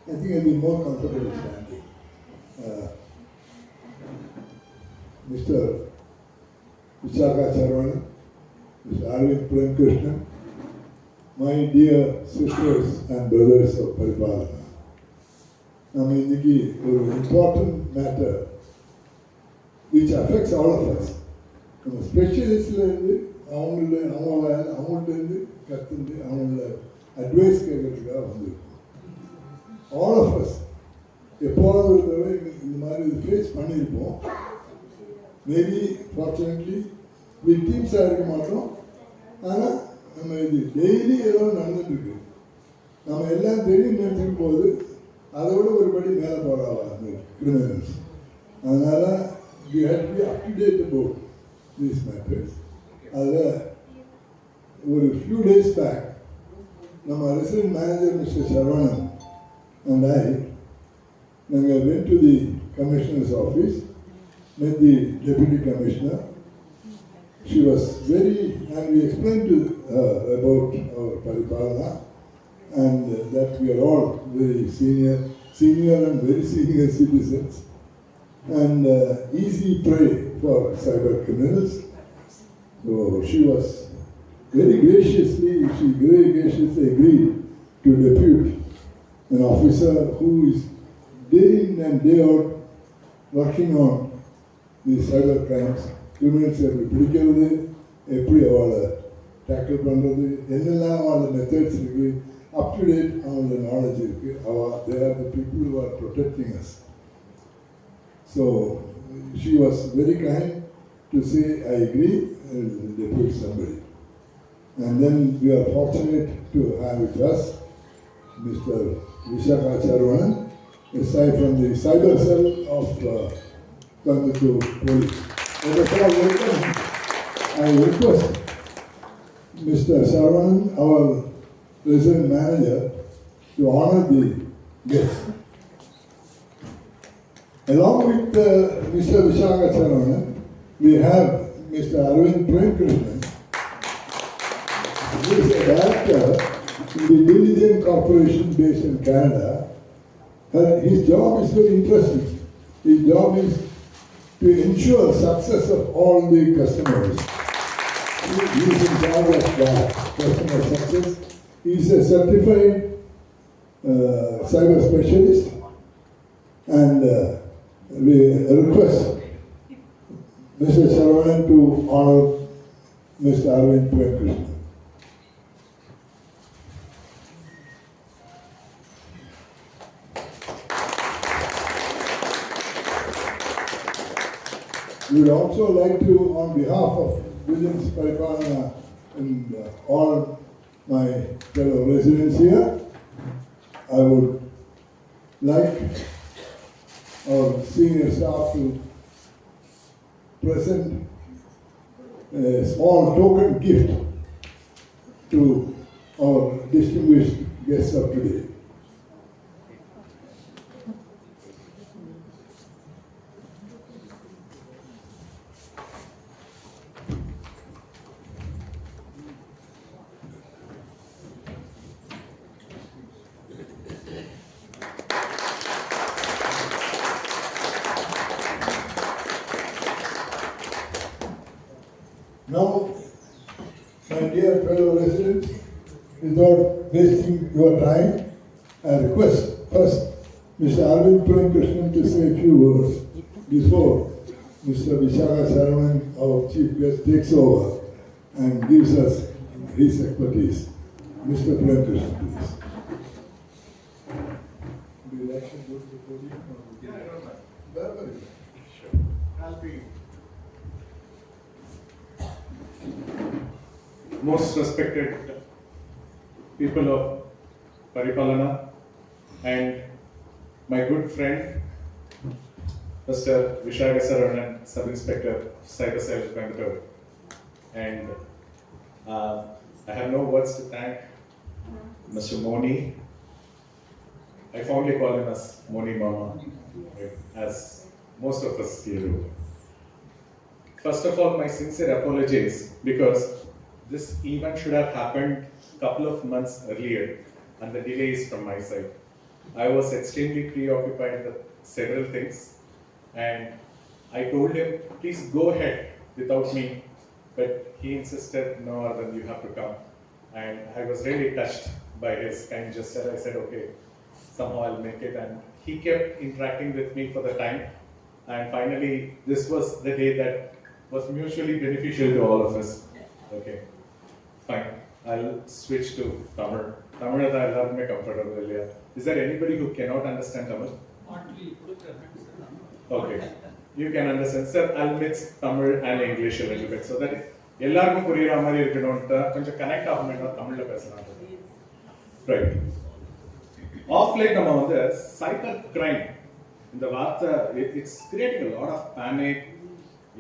I think I'll be more comfortable standing. Mr. Vishaka Saravanan, Mr. Arvind Premkrishnan, my dear sisters and brothers of Paripalana. நம்ம இன்னைக்கு ஒரு important matter which affects all of us. நம்ம ஸ்பெஷலிஸ்ட்லேருந்து அவங்கள்ட்ட கற்றுண்டு அவங்கள advice கேட்கறதுக்காக வந்திருக்கோம். All of us எப்போது ஒரு தடவை இந்த மாதிரி இது ஃபேஸ் பண்ணியிருப்போம். மேபி ஃபார்ச்சுனேட்லி விக்டிம்ஸாக இருக்க மாட்டோம். ஆனால் நம்ம இது டெய்லி ஏதோ நடந்துட்டுருக்கு. நம்ம எல்லாம் தெரியும் நினைச்சிருக்கும் போது அதோட ஒருபடி மேலே போகிறாங்க கிரிமினல்ஸ். அதனால் we have to be up to date about these matters. அதில் ஒரு ஃபியூ டேஸ் பேக் நம்ம resident manager mister Saravanan and I went to the commissioner's office, met the deputy commissioner. She was and we explained to her about our Paripalana and that we are all very senior and very senior citizens and easy prey for cyber criminals. So she very graciously agreed to depute an officer who is day in and day out working on these cyber crimes. Criminals எப்படி பிடிக்கிறது, எப்படி அவளை tackle பண்ணுறது, என்னெல்லாம் அவளோட methods இருக்குது, அப் to date அவங்களோட knowledge இருக்குது. they are the people who are protecting us. So she was very kind to say, I agree, and depute somebody. And then we are fortunate to have with us Mr. Vishaka Saravanan, aside from the cyber cell of Coimbatore Police. I request Mr. Saravanan, our resident manager, to honor the guest. Along with Mr. Vishaka Saravanan, we have Mr. Arvind Premkrishnan, who is a director in the Diligent Corporation based in Canada. His job is very interesting. His job is to ensure success of all the customers. He is in charge of that customer success. He is a certified cyber specialist, and we request Mr. Saravanan to honor Mr. Arvind Premkrishnan. We would also like to, on behalf of Vigilance Paripalana and all my fellow residents here, I would like our senior staff to present a small token gift to our distinguished guests of today. Now, my dear fellow residents, without wasting your time, I request first Mr. Arvind Premkrishnan to say a few words before Mr. Vishaka Saravanan, our chief guest, takes over and gives us his expertise. Mr. Premkrishnan, please. Do you like to go to the podium? Yeah, I don't mind. Very good. Sure. I'll be. Most respected people of Paripalana and my good friend Mr. Vishaka Saravanan, Sub-Inspector, Cyber Cell, Coimbatore. And I have no words to thank Mr. Moni. I fondly call him as Moni Mama, as most of us here do. First of all, my sincere apologies, because this event should have happened a couple of months earlier and the delay is from my side. I was extremely preoccupied with several things, and I told him, please go ahead without me, but he insisted, no, Arvind, you have to come. And I was really touched by his kind gesture. I said, okay, somehow I'll make it. And he kept interacting with me for the time. And finally, this was the day that was mutually beneficial to all of us. Okay, fine. I'll switch to Tamil. Tamil is எல்லாருமே comfortable இல்லையா? Is there anybody who cannot understand Tamil? Okay, you can understand. Sir, I'll mix Tamil and English a little bit so that எல்லாருக்கும் புரியுற மாதிரி இருக்கணும்னு கொஞ்சம் connect ஆகணும்னா தமிழ்ல பேசலாம். Right. Off late நம்ம வந்து cyber crime இந்த வார்த்தை it's creating a lot of panic.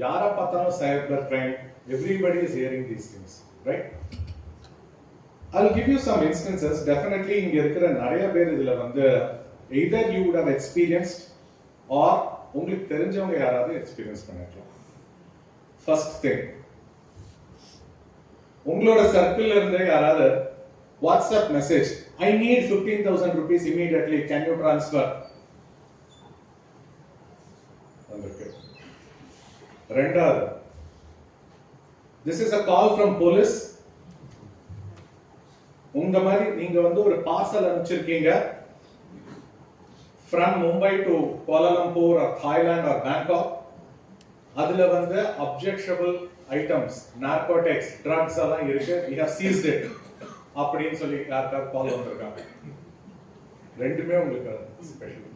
யாரை பார்த்தாலும் cyber crime. Everybody is hearing these things, right? I'll give you some instances. Definitely இங்க இருக்கிற நிறைய பேர் இதுல வந்து either you would have experienced or உங்களுக்கு தெரிஞ்சவங்க யாராவது எக்ஸ்பீரியன்ஸ் பண்ணிருக்கலாம். ஃபர்ஸ்ட் திங், உங்களோட சர்க்கிள்ல இருந்து யாராவது WhatsApp message, I need 15,000 rupees immediately, can you transfer? வந்திருக்கு. ரெண்டாவது, this is a call from police. உங்க மாதிரி நீங்க வந்து ஒரு parcel அனுப்பிச்சிருக்கீங்க from Mumbai to Kuala Lumpur or Thailand or Bangkok. அதுல வந்து objectionable items, narcotics, drugs எல்லாம் இருக்கு. We have seized it. அப்படின்னு சொல்லி யாருக்காவது கால் வந்திருக்காங்க. ரெண்டுமே உங்களுக்கு ஸ்பெஷல்.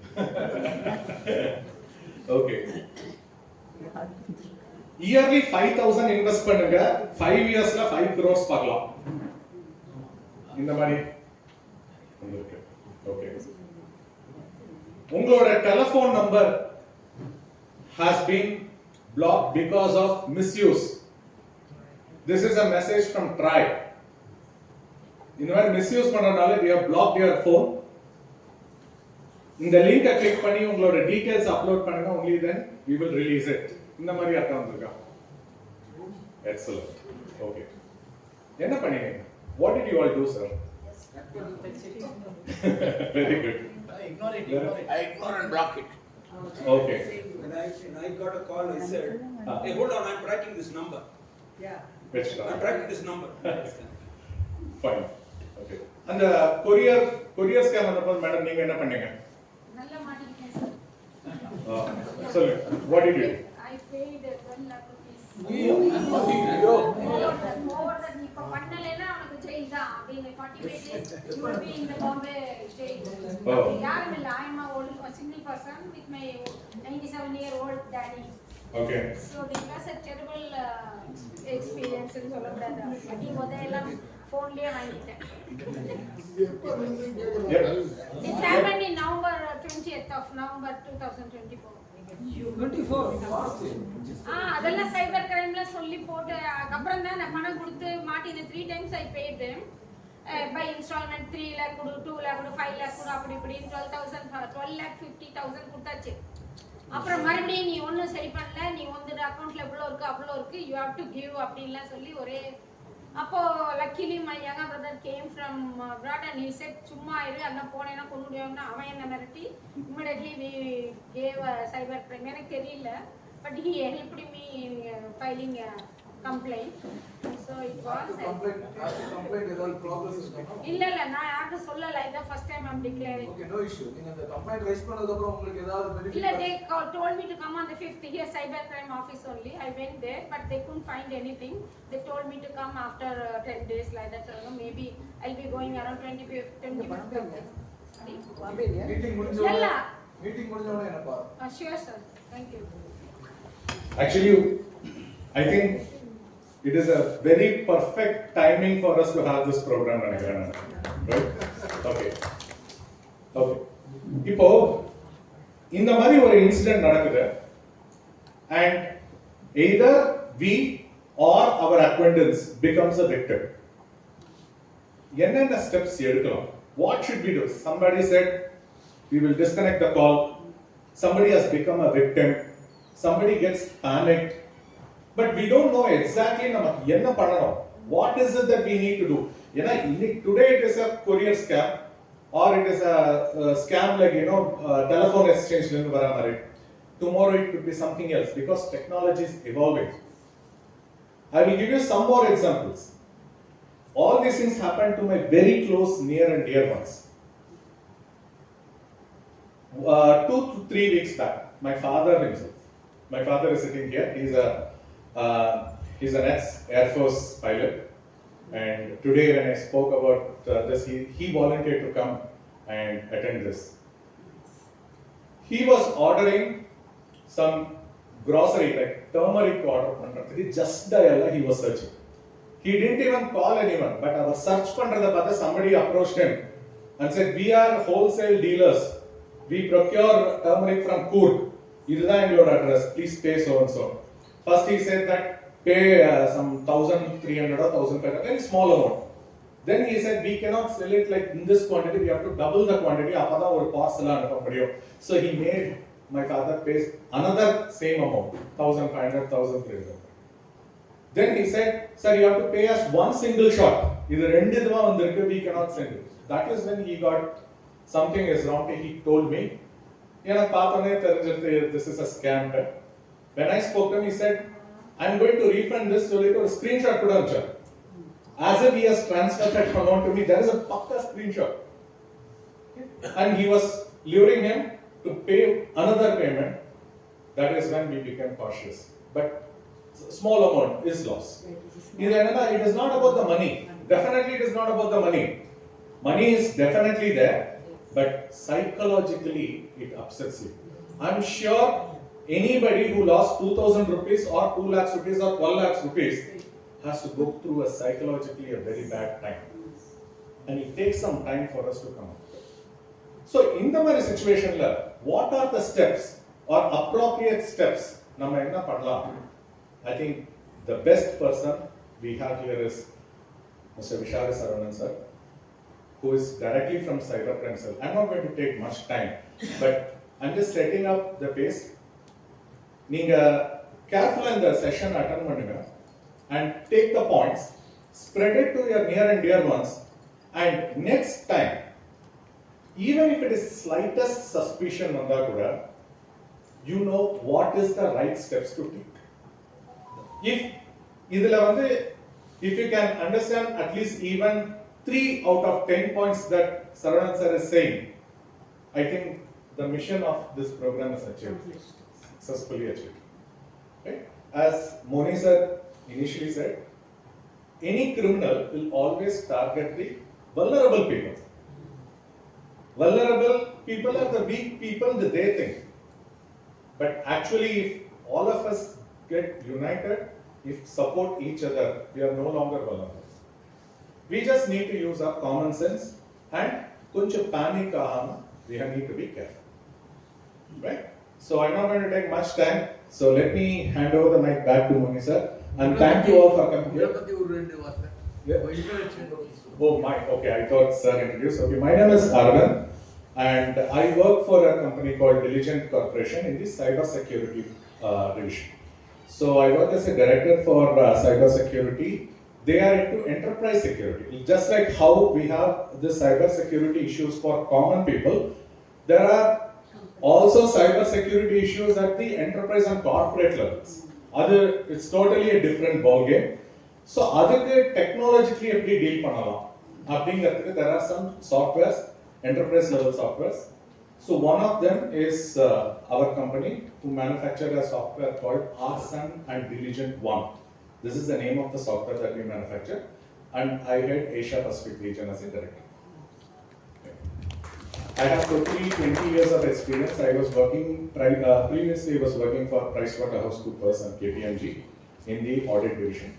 ஓகே. இயர்லி 5,000 இன்வெஸ்ட் பண்ணுங்க, 5 இயர்ஸ்ல 5 crores பார்க்கலாம். இந்த மாதிரி வந்திருக்கு. ஓகே. உங்களோட telephone number has been blocked because of misuse. This is a message from TRAI. இந்த மாதிரி மிஸ்யூஸ் பண்றதுனால we have blocked your phone. இந்த லிங்கை கிளிக் பண்ணி உங்களோட டீடைல்ஸ் அப்லோட் பண்ணுங்க, only then we will release it. இந்த மாதிரி அர்த்தம் வந்திருக்கா? எக்ஸலென்ட். ஓகே. என்ன பண்ணீங்க? What did you all do, sir? Very good. I ignore and block it. Okay. When I got a call, I said, hey, hold on, I'm tracking this number. Which I'm number? tracking this number. Fine. Okay. அந்த courier scam வந்தப்போ madam நீங்க என்ன பண்ணீங்க? நல்லா மாட்டிக்கிட்டேன் sir. சொல்லுங்க. What did you do? I paid 1 lakh rupees. More than இப்ப பண்ணலைன்னா அவனுக்கு ஜெயில் தான். அப்படின்னு 45 days you will be in the Bombay jail. யாரும் இல்ல. I am a single person with my 97-year-old daddy. Okay. So it was a terrible experience ன்னு சொல்லக்கூடாது. அடி முதல்ல போன்லயே வாங்கிட்டேன். It happened in November 20th of November 2024. 24. அதெல்லாம் சைபர் கிரைம்ல சொல்லி போட்டு அப்புறம் தான் நான் பணம் கொடுத்து மாட்டின 3 times I paid them by installment. 3 lakh கொடு, 2 lakh கொடு, 5 lakh கொடு, அப்படி இப்படி 12,50,000 கொடுத்தாச்சு. அப்புறம் மறுபடியும் நீ ஒன்றும் சரி பண்ணல, நீ வந்து அக்கௌண்ட்ல எவ்வளோ இருக்கு அவ்வளோ இருக்கு, யூ ஹேவ் டு கிவ் அப்படின்லாம் சொல்லி ஒரே. அப்போ luckily my younger brother came from abroad and he said சும்மா இரு, அதான் போனேன்னா கொண்டு முடியாதுன்னா அவன் என்ன மிரட்டி immediately we gave a cyber crime. எனக்கு தெரியல, but he helped me in filing a complaint. So it was Complaint ஏதாவது ப்ராப்ளம்ஸ் இருக்கா? இல்ல நான் யாருக்கு சொல்லல, இதான் first time I'm declaring. Okay, no issue. நீங்க அந்த கம்ப்ளைன்ட் ரைஸ் பண்ணதுக்கு அப்புறம் உங்களுக்கு ஏதாவது பெனிஃபிட்? இல்ல, they told me to come on the 5th here cyber crime office only. I went there but they couldn't find anything. They told me to come after 10 days like that. So maybe I'll be going around 25th of this. Meeting முடிஞ்ச உடனே என்ன பாரு. Sure sir, thank you. Actually, I think it is a very perfect timing for us to have this program, right? Okay. Okay. இப்போ இந்த மாதிரி ஒரு incident நடக்குது and either we or our acquaintance becomes a victim. என்னென்ன steps எடுக்கலாம்? What should we do? Somebody said we will disconnect the call. Somebody has become a victim. Somebody gets panicked. But we don't know exactly நமக்கு என்ன பண்ணணும். What is it that we need to do? ஏன்னா today it is a courier scam or it is a scam like telephone exchange lenu vara mari. Tomorrow it could be something else because technology is evolving. I will give you some more examples. All these things happened to my very close, near and dear ones. 2 to 3 weeks back, my father himself. My father is sitting here. He's an ex-Air Force pilot. And today when I spoke about this, he volunteered to come and attend this. He was ordering some grocery like turmeric order பண்றதுக்கு just dial he was searching. He didn't even call anyone, but our search பண்றத பார்த்து somebody approached him and said, we are wholesale dealers. We procure turmeric from Coorg. இதுதான் எங்களோட address. Please pay so and so. First he said that pay some 1,300 or 1,500, very small amount. Then he said we cannot sell it like in this quantity. We have to double the quantity. அப்பதான் ஒரு parcel அனுப்ப முடியும். So he made my father pays another same amount, 1,500, 1,300. Then he said, sir, you have to pay us one single shot. இது ரெண்டு இதுவா வந்திருக்கு, we cannot send it. That is when he got something is wrong. He told me, எனக்கு பார்த்தோனே தெரிஞ்சிருது this is a scam. When I spoke to him, he said, I am going to refund this. சொல்லிட்டு ஒரு screenshot கூட அனுப்பிச்சார். As if he has transferred that amount to me, there is a pakka screenshot. And he was luring him to pay another payment. That is when we became cautious. But small amount is lost. It is not about the money. Definitely it is not about the money. Money is definitely there, but psychologically it upsets you. I'm sure anybody who lost 2,000 rupees or 2 lakhs rupees or 12 lakhs rupees has to go through a psychologically a very bad time. And it takes some time for us to come out. So in the situation, what are the steps or appropriate steps? Nama enna pannalam? I think the best person we have here is Mr. Vishagasaravanan sir, who is directly from cybercrime cell. I'm not going to take much time, but I'm just setting up the pace. Neenga careful in the session attend பண்ணுங்க and take the points, spread it to your near and dear ones, and next time, even if it is slightest suspicion vanda kuda, you know what is the right steps to take. If idhula vandu, if you can understand at least even 3 out of 10 points that Saravanan sir is saying, I think the mission of this program is achieved, successfully achieved. Right? As Moni sir initially said, any criminal will always target the vulnerable people. Vulnerable people are the weak people that they think. But actually, if all of us get united, if support each other, we are no longer vulnerable. We just need to use our common sense and kuncha panic ahama, we need to be careful. Right? So I'm not going to take much time. So let me hand over the mic back to Moni sir. And thank you all for coming here. Yeah. Oh my, okay, I thought sir introduced. Okay, my name is Arvind and I work for a company called Diligent Corporation in the cyber security division. So I work as a director for cyber security. They are into enterprise security. Just like how we have the cyber security issues for common people, there are also cyber security issues at the enterprise and corporate levels. It's totally a different ball game. So adukku technologically eppadi deal pannalam அப்படிங்கிறதுக்கு there are some softwares, enterprise level softwares. So one of them is our company who manufacture a software called Arson and Diligent One. This is the name of the software that we manufacture, and I head Asia Pacific region as a director. I have totally 20 years of experience. I was working previously. I was working for PricewaterhouseCoopers and KPMG in the audit division.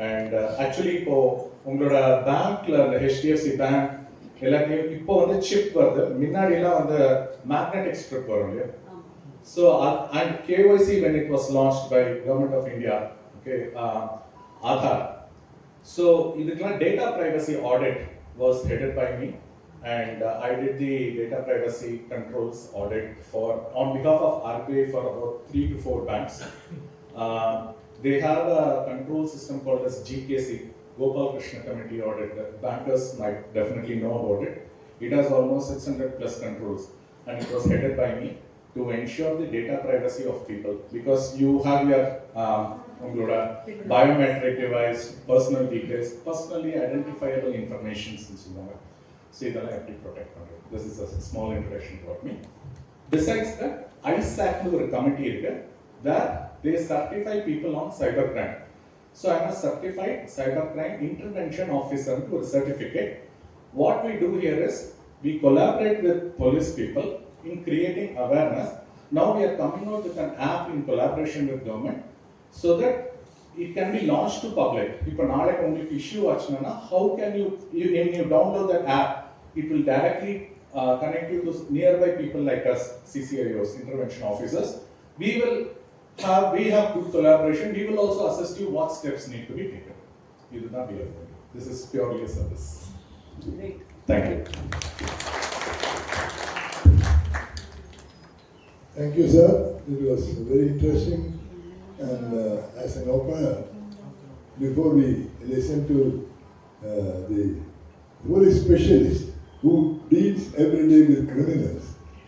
And actually, இப்போ உங்களோட பேங்க்ல அந்த HDFC bank எல்லாத்தையும் இப்போ வந்து chip வருது, முன்னாடிலாம் வந்து மேக்னெட்டிக் ஸ்ட்ரிப் வரும் இல்லையா? So and KYC when it was launched by Government of India, okay, Aadhaar. So இதுக்கெல்லாம் data privacy audit was headed by me. And I did the data privacy controls audit on behalf of RBI for about 3 to 4 banks. They have a control system called as GKC, Gopal Krishna Committee Audit. The bankers might definitely know about it. It has almost 600 plus controls, and it was headed by me to ensure the data privacy of people, because you have your biometric device, personal details, personally identifiable information. So you have to protect it. This is a small introduction about me. Besides that, ISAC is a committee where they certify people on cybercrime. So I am a certified cybercrime intervention officer to a certificate. What we do here is we collaborate with police people in creating awareness. Now we are coming out with an app in collaboration with government so that it can be launched to public. If an issue, how can you when you download that app, it will directly connect you to nearby people like us, CCIOs, intervention officers. We have good collaboration. We will also assist you what steps need to be taken. You do not be able. This is purely a service. Great. Thank you. Thank you, sir. It was very interesting. And as an opener, before we listen to the police specialist who deals every day with criminals,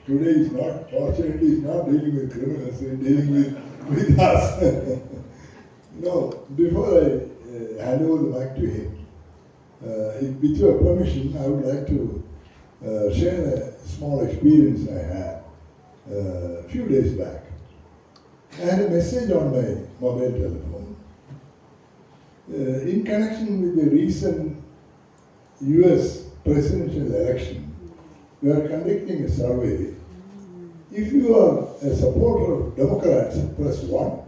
today is not, fortunately, is not dealing with criminals, he's dealing with us. No, before I hand over the mic to him, with your permission, I would like to share a small experience I had a few days back. I had a message on my mobile telephone in connection with the recent US presidential election. We are conducting a survey. If you are a supporter of Democrats, press 1.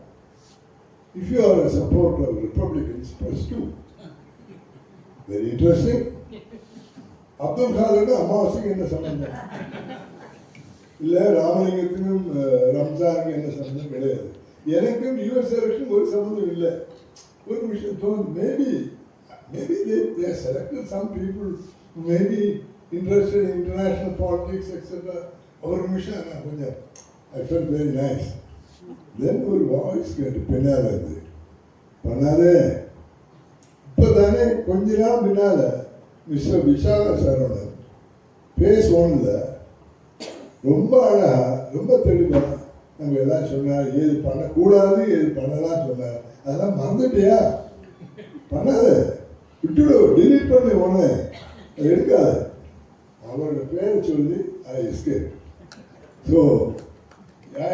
If you are a supporter of Republicans, press 2. Very interesting. Abdul Khalid அமாவாசைக்கு என்ன சம்பந்தம் இல்லை, ராமலிங்கத்திനും ரம்ஜானுக்கு என்ன சம்பந்தம் கிடையாது. எனக்கும் US election ஒரு சம்பந்தம் இல்லை. ஒரு விஷயம் தோணுது, maybe they selected some people who may be interested in international politics, etc. ஒரு நிமிஷம் நான் கொஞ்சம் I felt very nice. Then ஒரு வாய்ஸ் கேட்டு பின்னால் வந்து பண்ணாதே. இப்போ தானே கொஞ்ச நாள் பின்னால் மிஸ்டர் விஷாகா சரவணன் பேஸ் 1ல் ரொம்ப அழகா ரொம்ப தெளிவா நம்ம எல்லாம் சொன்னார், ஏது பண்ணக்கூடாது ஏது பண்ணலாம் சொன்னார். அதெல்லாம் மறந்துட்டியா? பண்ணாத, விட்டுடு, டிலீட் பண்ணி ஒன்று எடுக்காத. அவரோட பேரை சொல்லி I escaped. So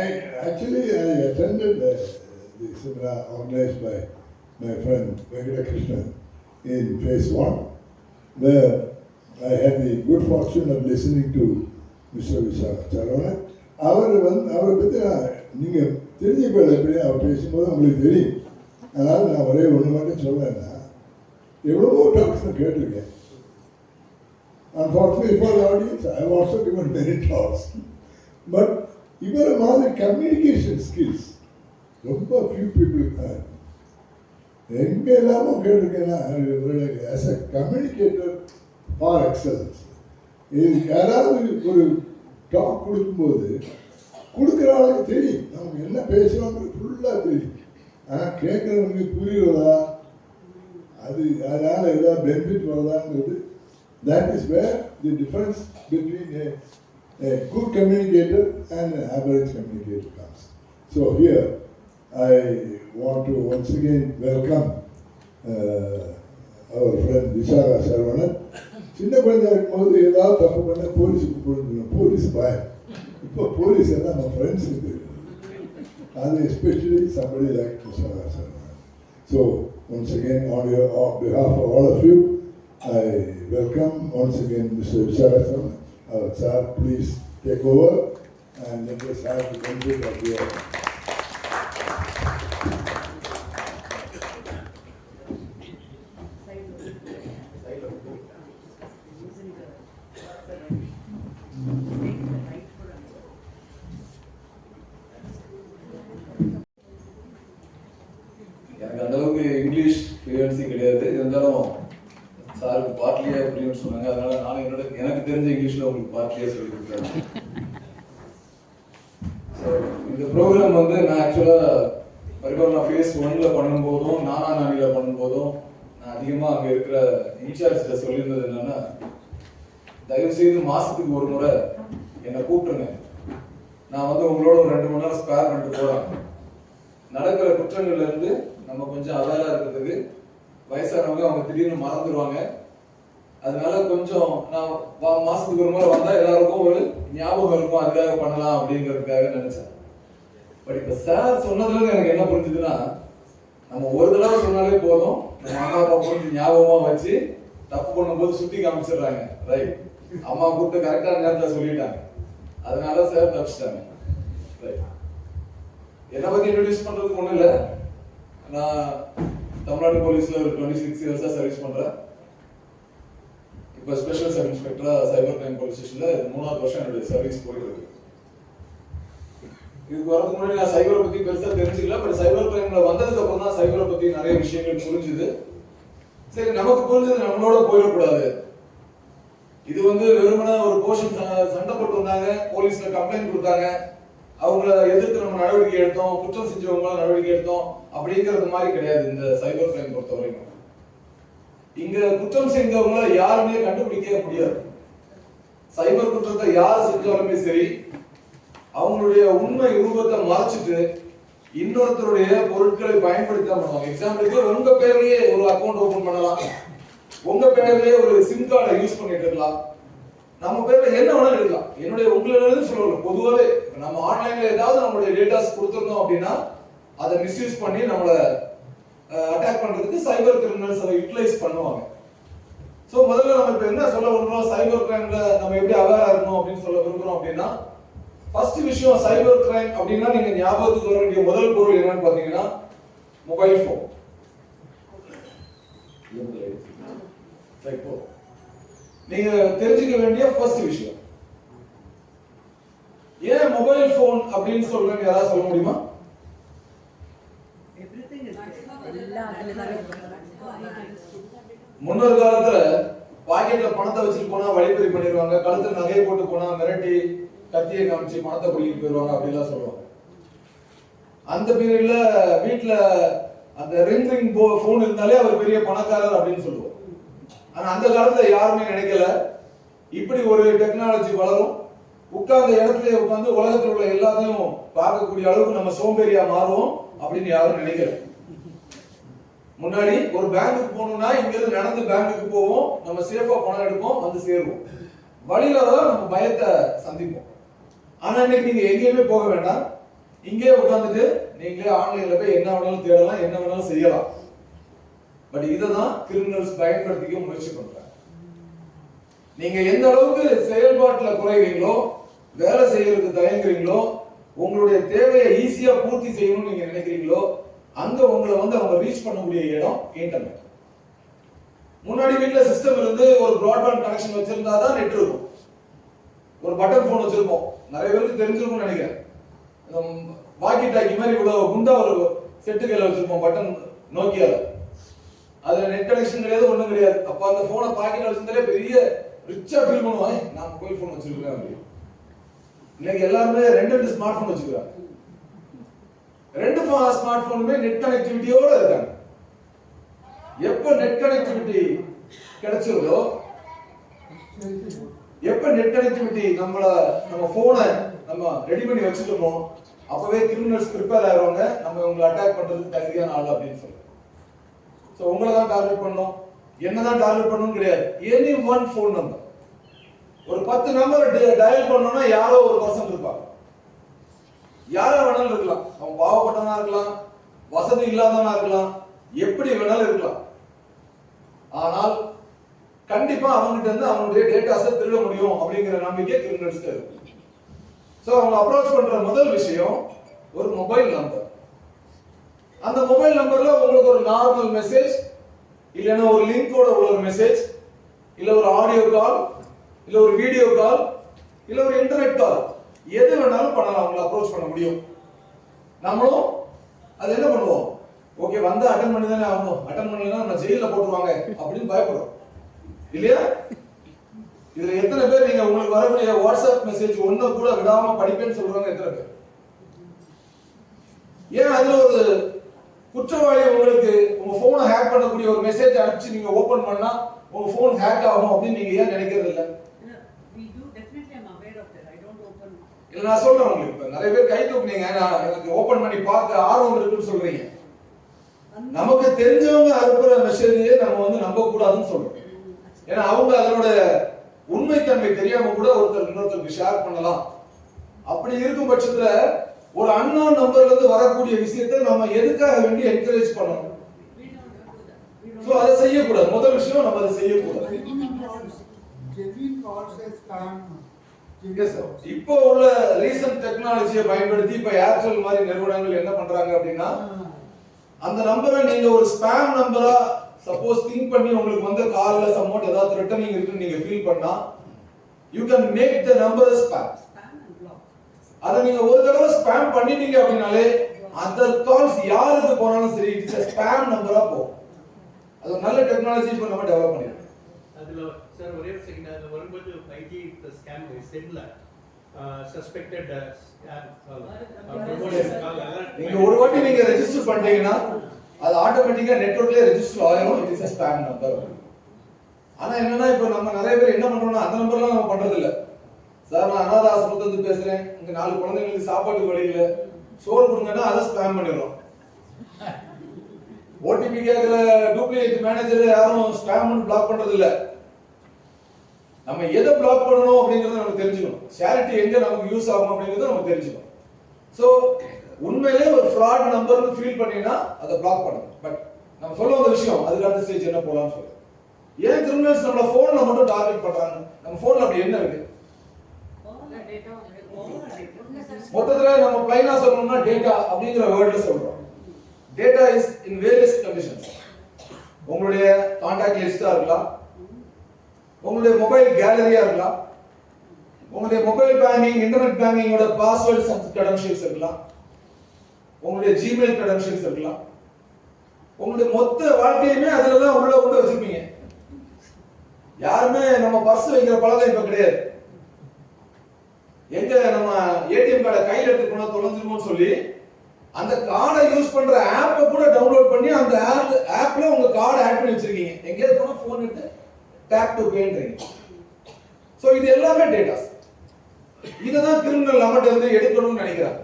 I attended the seminar organized by my friend Venkata Krishnan in phase 1, where I had the good fortune of listening to Mr. Vishaka Saravanan. அவரை பற்றி நீங்கள் தெரிஞ்சுக்கல, எப்படி அவர் பேசும்போது உங்களுக்கு தெரியும். அதனால் நான் ஒரே ஒன்று மட்டும் சொல்லேன்னா, எவ்வளவோ டாக்ஸ் நான் கேட்டிருக்கேன். Unfortunately for the audience, I have also given many talks. But இவரை மாதிரி கம்யூனிகேஷன் ஸ்கில்ஸ் ரொம்ப few people have. எங்கே எல்லாமும் கேட்டிருக்கேன்னா, as a communicator par excellence. யாராவது ஒரு டாக் கொடுக்கும்போது கொடுக்குற ஆளுக்கு தெரியும் நமக்கு என்ன பேசுகிறோங்கிறது ஃபுல்லாக தெரியும். ஆனால் கேட்குறவங்களுக்கு புரியுறதா, அதனால் ஏதாவது benefit வருதாங்கிறது, that is where the difference between a good communicator and an average communicator comes. So here I want to once again welcome our friend Vishaka Saravanan. சின்ன குழந்தையா இருக்கும்போது ஏதாவது தப்பு பண்ண போலீஸுக்கு போயிருந்தோம், போலீஸ் பயம். இப்போ போலீஸ் எல்லாம் நம்ம ஃப்ரெண்ட்ஸுக்கு தெரியும். அது especially somebody like Vishaka Saravanan. So once again on behalf of all of you, I welcome once again Mr. Vishaka Saravanan. Sir, please take over and let us have the benefit of your. எனக்கு அந்த அளவுக்கு English fluency கிடையாது, இருந்தாலும் சாருக்கு பார்ட்லியா புரியும்னு சொன்னாங்க. அதனால நானும் எனக்கு தெரிஞ்ச இங்கிலீஷ்ல உங்களுக்கு பார்ட்லியா சொல்லி கொடுக்குறேன். ஸோ இந்த ப்ரோக்ராம் வந்து நான் ஆக்சுவலாக பரிபாலனா ஃபேஸ் 1ல பண்ணும்போதும் நானியில் பண்ணும்போதும் நான் அதிகமாக அங்கே இருக்கிற இன்சார்ஜில் சொல்லியிருந்தது என்னன்னா, தயவு செய்து மாசத்துக்கு ஒரு முறை என்னை கூப்பிட்டுருங்க. நான் வந்து உங்களோட ஒரு 2 மணி நேரம் ஸ்பேர் பண்ணிட்டு போறேன். நடக்கிற குற்றங்கள்ல இருந்து நம்ம கொஞ்சம் அவேரா இருக்கிறதுக்கு வயசானவங்க அவங்க திடீர்னு மறந்துடுவாங்க. அதனால கொஞ்சம் நான் மாசத்துக்கு ஒரு முறை வந்தா எல்லாருக்கும் ஒரு ஞாபகம் இருக்கும், அதுக்காக பண்ணலாம் அப்படிங்கிறதுக்காக நினைச்சேன். பட் இப்ப சார் சொன்னதுல எனக்கு என்ன புரிஞ்சுதுன்னா, நம்ம ஒரு தடவை சொன்னாலே போதும், நம்ம அம்மா அப்பா கொஞ்சம் ஞாபகமா வச்சு தப்பு பண்ணும்போது சுட்டி காமிச்சிடுறாங்க. ரைட், அம்மா கூப்பிட்டு கரெக்டான நேரத்தில் சொல்லிட்டாங்க, அதனால சார் தப்பிச்சிட்டாங்க. ரைட், என்னை பத்தி இன்ட்ரோடியூஸ் பண்றதுக்கு ஒண்ணும் இல்லை. நான் தமிழ்நாடு போலீஸ்ல ஒரு 26 இயர்ஸா சர்வீஸ் பண்றேன். இப்போ ஸ்பெஷல் சப் இன்ஸ்பெக்டரா சைபர் கிரைம் போலீஸ் ஸ்டேஷன்ல 3வது வருஷம் என்னுடைய சர்வீஸ் போயிட்டு இருக்கு. இதுக்கு வரதுக்கு முன்னாடி நான் சைபரை பத்தி பெருசா தெரிஞ்சுக்கல. பட் சைபர் கிரைம்ல வந்ததுக்கு அப்புறம் தான் சைபரை பத்தி நிறைய விஷயங்கள் புரிஞ்சுது. சரி, நமக்கு புரிஞ்சது நம்மளோட போயிடக்கூடாது. இது வந்து வெறுமனே ஒரு போர்ஷன் சண்டை போட்டு வந்தாங்க, போலீஸ்ல கம்ப்ளைண்ட் கொடுத்தாங்க, அவங்கள எதிர்த்து நம்ம நடவடிக்கை எடுத்தோம், குற்றம் செஞ்சவங்கள நடவடிக்கை எடுத்தோம் அப்படிங்கிறது மாதிரி கிடையாது. இந்த சைபர் கிரைம் பொறுத்த வரைக்கும் இங்க குற்றம் செஞ்சவங்கள யாருமே கண்டுபிடிக்க முடியாது. சைபர் குற்றத்தை யார் செஞ்சாலுமே சரி, அவங்களுடைய உண்மை ரூபத்தை மறைச்சிட்டு இன்னொருத்தருடைய பொருட்களை பயன்படுத்தி தான் பண்ணுவாங்க. எக்ஸாம்பிளுக்கு உங்க பேர்லயே ஒரு அக்கௌண்ட் ஓபன் பண்ணலாம், உங்க பேர்லயே ஒரு சிம் கார்டை யூஸ் பண்ணிட்டு இருக்கலாம், நம்ம பேர்ல என்ன வேணாலும் எடுக்கலாம். உங்களோட சொல்லணும், பொதுவாகவே நம்ம ஆன்லைன்ல ஏதாவது நம்மளுடைய டேட்டாஸ் கொடுத்துருந்தோம் அப்படின்னா அதை மிஸ்யூஸ் பண்ணி நம்மளை அட்டாக் பண்றதுக்கு சைபர் கிரிமினல்ஸ் அதை யூட்டிலைஸ் பண்ணுவாங்க. சோ முதல்ல நம்ம இப்ப என்ன சொல்ல விரும்புறோம், சைபர் கிரைம்ல நம்ம எப்படி அவேரா இருக்கணும் அப்படின்னு சொல்ல விரும்புறோம் அப்படின்னா, ஃபர்ஸ்ட் விஷயம் சைபர் கிரைம் அப்படின்னா நீங்க ஞாபகத்துக்கு வர வேண்டிய முதல் பொருள் என்னன்னு பாத்தீங்கன்னா மொபைல் போன். நீங்க தெரிஞ்சுக்க வேண்டிய ஃபர்ஸ்ட் விஷயம், ஏன் மொபைல் போன் அப்படின்னு சொல்றேன்னு யாராவது சொல்ல முடியுமா? முன்னொரு காலத்துல பாக்கெட்ல பணத்தை வச்சுட்டு போனா வழிப்பறி பண்ணிடுவாங்க, கழுத்துல நகையை போட்டு போனா மிரட்டி கத்தியை காமிச்சு பணத்தை பிடிக்கிட்டு போயிடுவாங்க அப்படிலாம் சொல்லுவாங்க. அந்த பீரியட்ல வீட்டுல அந்த ரிங் போன் இருந்தாலே அவர் பெரிய பணக்காரர் அப்படின்னு சொல்லுவோம். ஆனா அந்த காலத்துல யாருமே நினைக்கல இப்படி ஒரு டெக்னாலஜி வளரும், உட்கார்ந்த இடத்துல உட்கார்ந்து உலகத்தில் உள்ள எல்லாத்தையும் பார்க்கக்கூடிய அளவுக்கு நம்ம சோம்பேறியா மாறுவோம் அப்படின்னு யாரும் நினைக்கல. முன்னாடி ஒரு பேங்குக்கு போகணும்னா இங்க இருந்து நடந்து பேங்குக்கு போவோம், நம்ம சேஃபா பணம் எடுப்போம், வந்து சேருவோம், வழியில தான் நம்ம பயத்தை சந்திப்போம். ஆனா இன்னைக்கு நீங்க எங்கேயுமே போக வேண்டாம், இங்கே உட்கார்ந்துட்டு நீங்களே ஆன்லைன்ல போய் என்ன வேணாலும் தேடலாம், என்ன வேணாலும் செய்யலாம். பட் இததான் கிரிமினல்ஸ் பயன்படுத்திக்க முயற்சி பண்றாங்க. நீங்க எந்த அளவுக்கு செயல்பாட்டுல குறைவீங்களோ, வேலை செய்யறதுக்கு தயங்குறீங்களோ, உங்களுடைய தேவையை ஈஸியா பூர்த்தி செய்யணும்னு நீங்க நினைக்கிறீங்களோ, அங்க உங்களை வந்து அவங்க ரீச் பண்ணக்கூடிய இடம் இன்டர்நெட். முன்னாடி வீட்டுல சிஸ்டம் இருந்து ஒரு பிராட்பேண்ட் கனெக்ஷன் வச்சிருந்தா தான் நெட் இருக்கும். ஒரு பட்டன் போன் வச்சிருப்போம், நிறைய பேருக்கு தெரிஞ்சிருக்கும்னு நினைக்கிறேன். வாக்கி டாக்கி மாதிரி இவ்வளவு குண்டா ஒரு செட்டு கையில வச்சிருப்போம், பட்டன் நோக்கியால. அதுல நெட் கனெக்ஷன் கிடையாது, ஒண்ணும் கிடையாது. அப்ப அந்த போனை பாக்கெட்ல வச்சிருந்தாலே பெரிய ரிச்சா ஃபீல் பண்ணுவாங்க, நான் மொபைல் போன் வச்சிருக்கேன் அப்படின்னு. இன்னைக்கு எல்லாருமே 2 ஸ்மார்ட் போன் வச்சிருக்காங்க. 2 ஸ்மார்ட் போனுமே நெட் கனெக்டிவிட்டியோட இருக்காங்க. எப்ப நெட் கனெக்டிவிட்டி கிடைச்சதோ, எப்ப நெட் கனெக்டிவிட்டி நம்ம போனை நம்ம ரெடி பண்ணி வச்சுட்டோமோ, அப்பவே கிரிமினல்ஸ் ப்ரிப்பேர் ஆயிடுவாங்க, நம்ம உங்களை அட்டாக் பண்றதுக்கு தகுதியான ஆள் அப்படின்னு சொல்லி. சோ உங்களை தான் டார்கெட் பண்ணணும், என்னதான் டார்கெட் பண்ணணும் கிடையாது. எனி ஒன் போன் நம்பர், ஒரு 10 நம்பர் டயல் பண்ணோம்னா யாரோ ஒரு பர்சன் இருப்பாங்க. யாரா வேணாலும் இருக்கலாம், அவன் பாவப்பட்டவனா இருக்கலாம், வசதி இல்லாதவனா இருக்கலாம், எப்படி வேணாலும் இருக்கலாம். ஆனால் கண்டிப்பா அவங்ககிட்ட இருந்து அவனுடைய டேட்டாஸை திருட முடியும் அப்படிங்கிற நம்பிக்கை கிரிமினல்ஸ்க்கு இருக்கு. சோ அவங்க அப்ரோச் பண்ற முதல் விஷயம் ஒரு மொபைல் நம்பர். அந்த மொபைல் நம்பர்ல உங்களுக்கு ஒரு நார்மல் மெசேஜ், இல்லைன்னா ஒரு லிங்கோட உள்ள ஒரு மெசேஜ், இல்ல ஒரு ஆடியோ கால், இல்ல ஒரு வீடியோ கால், இல்ல ஒரு இன்டர்நெட் கால், எது வேணாலும் பண்ணலாம், அவங்களை அப்ரோச் பண்ண முடியும். நம்மளும் அது என்ன பண்ணுவோம், ஓகே வந்து அட்டெண்ட் பண்ணி தானே ஆகணும், அட்டெண்ட் பண்ணலன்னா நம்ம ஜெயில போட்டுருவாங்க அப்படின்னு பயப்படுறோம் இல்லையா? இதுல எத்தனை பேர் நீங்க உங்களுக்கு வரக்கூடிய வாட்ஸ்அப் மெசேஜ் ஒண்ணு கூட விடாம படிப்பேன்னு சொல்றாங்க? எத்தனை பேர்? ஏன் அதுல ஒரு குற்றவாளி உங்களுக்கு உங்க போனை ஹேக் பண்ணக்கூடிய ஒரு மெசேஜ் அனுப்பிச்சு நீங்க ஓபன் பண்ணா உங்க போன் ஹேக் ஆகும் அப்படின்னு நீங்க ஏன் நினைக்கிறது இல்ல? We do definitely. I'm aware of that. I don't open. இல்ல நான் சொல்றேன் உங்களுக்கு. இப்ப நிறைய பேர் கை தூக்குனீங்க, நான் எனக்கு ஓபன் பண்ணி பார்க்க ஆர்வம் இருக்குன்னு சொல்றீங்க. நமக்கு தெரிஞ்சவங்க அனுப்புற மெசேஜையே நம்ம வந்து நம்ப கூடாதுன்னு சொல்றோம். ஏன்னா அவங்க அதனோட உண்மைத்தன்மை தெரியாம கூட ஒருத்தர் இன்னொருத்தருக்கு ஷேர் பண்ணலாம். அப்படி இருக்கும் பட்சத்துல ஒரு அன்னோன் நம்பர்ல இருந்து வரக்கூடிய விஷயத்தை நம்ம எதுக்காக வேண்டி என்கரேஜ் பண்ணணும்? சோ அதை செய்யக்கூடாது. முதல் விஷயம் நம்ம அதை செய்யக்கூடாது. இப்போ உள்ள ரீசன்ட் டெக்னாலஜியை பயன்படுத்தி இப்ப ஏர்டெல் மாதிரி நிறுவனங்கள் என்ன பண்றாங்க அப்படின்னா, அந்த நம்பரை நீங்க ஒரு ஸ்பாம் நம்பரா சப்போஸ் திங்க் பண்ணி உங்களுக்கு வந்து கால்ல சம்மோட் ஏதாவது ரிட்டர்னிங் இருக்குன்னு நீங்க ஃபீல் பண்ணா, you can make the number spam. அத நீங்க ஒரு தடவை ஸ்பாம் பண்ணிட்டீங்க அப்படினாலே அந்த கால்ஸ் யாருக்கு போனாலும் சரி இட்ஸ் a spam நம்பரா போகும். அது ஒரு நல்ல டெக்னாலஜி இப்போ நம்ம டெவலப் பண்ணிருக்கோம். அதுல சார் ஒரே ஒரு செகண்ட், அது வரும்போது 5G ஸ்கேம் செல்ல சஸ்பெக்டட் ஸ்கேம் நீங்க ஒரு வாட்டி நீங்க ரெஜிஸ்டர் பண்ணிட்டீங்கன்னா அது ஆட்டோமேட்டிக்கா நெட்வொர்க்லயே ரெஜிஸ்டர் ஆயிடும். It is a spam number. ஆனா என்னன்னா இப்போ நம்ம நிறைய பேர் என்ன பண்றோம்னா அந்த நம்பர்லாம் நம்ம பண்றது இல்ல. சார் நான் அனாதை ஆசிரமத்துல இருந்து பேசுறேன், இங்க 4 குழந்தைங்களுக்கு சாப்பாட்டுக்கு வழி இல்ல, சோறு கொடுங்கன்னா அதை ஸ்பாம் பண்ணிடுறோம். ஓடிபி கேக்குற டூப்ளிகேட் மேனேஜர் யாரும் ஸ்பாம்னு பிளாக் பண்றது இல்ல. நம்ம எதை பிளாக் பண்ணணும் அப்படிங்கறத நமக்கு தெரிஞ்சுக்கணும். ஷேரிட்டி எங்க நமக்கு யூஸ் ஆகும் அப்படிங்கறத நமக்கு தெரிஞ்சுக்கணும். சோ உண்மையிலே ஒரு ஃப்ராட் நம்பர்னு ஃபீல் பண்ணினா அதை பிளாக் பண்ணுங்க. பட் நம்ம சொல்ல வந்த விஷயம் அதுக்கு அடுத்த ஸ்டேஜ் என்ன போலாம்னு சொல்றேன். ஏன் கிரிமினல்ஸ் நம்மள போன்ல மட்டும் டார்கெட் பண்றாங்க? நம்ம போன்ல அப்படி என்ன இருக்கு? மொத்தத்துல நம்ம பிளைனா சொல்லணும்னா டேட்டா அப்படிங்கிற வேர்ட்ல சொல்றோம். Data is in various conditions. உங்களுடைய கான்டாக்ட் லிஸ்டா இருக்கலாம், உங்களுடைய மொபைல் கேலரியா இருக்கலாம், உங்களுடைய மொபைல் பேங்கிங் இன்டர்நெட் பேங்கிங்கோட பாஸ்வேர்ட்ஸ் அண்ட் கிரெடென்ஷியல்ஸ் இருக்கலாம், உங்களுடைய ஜிமெயில் கிரெடென்ஷியல்ஸ் இருக்கலாம். உங்களுடைய மொத்த வாழ்க்கையுமே அதுல தான் உள்ள கொண்டு வச்சிருப்பீங்க. யாருமே நம்ம பர்ஸ் வைக்கிற பழக்கம் இப்ப கிடையாது. எங்க நம்ம ஏடிஎம் கார்டை கையில எடுத்து போனா தொலைஞ்சிருமோன்னு சொல்லி அந்த கார்டை யூஸ் பண்ற ஆப்பை கூட டவுன்லோட் பண்ணி அந்த ஆப்ல உங்க கார்டை ஆட் பண்ணி வச்சிருக்கீங்க. எங்கேயாவது போனா போன் எடுத்து டேப் டு பேன்றீங்க. சோ இது எல்லாமே டேட்டாஸ். இததான் கிரிமினல் நம்மகிட்ட இருந்து எடுக்கணும்னு நினைக்கிறாங்க.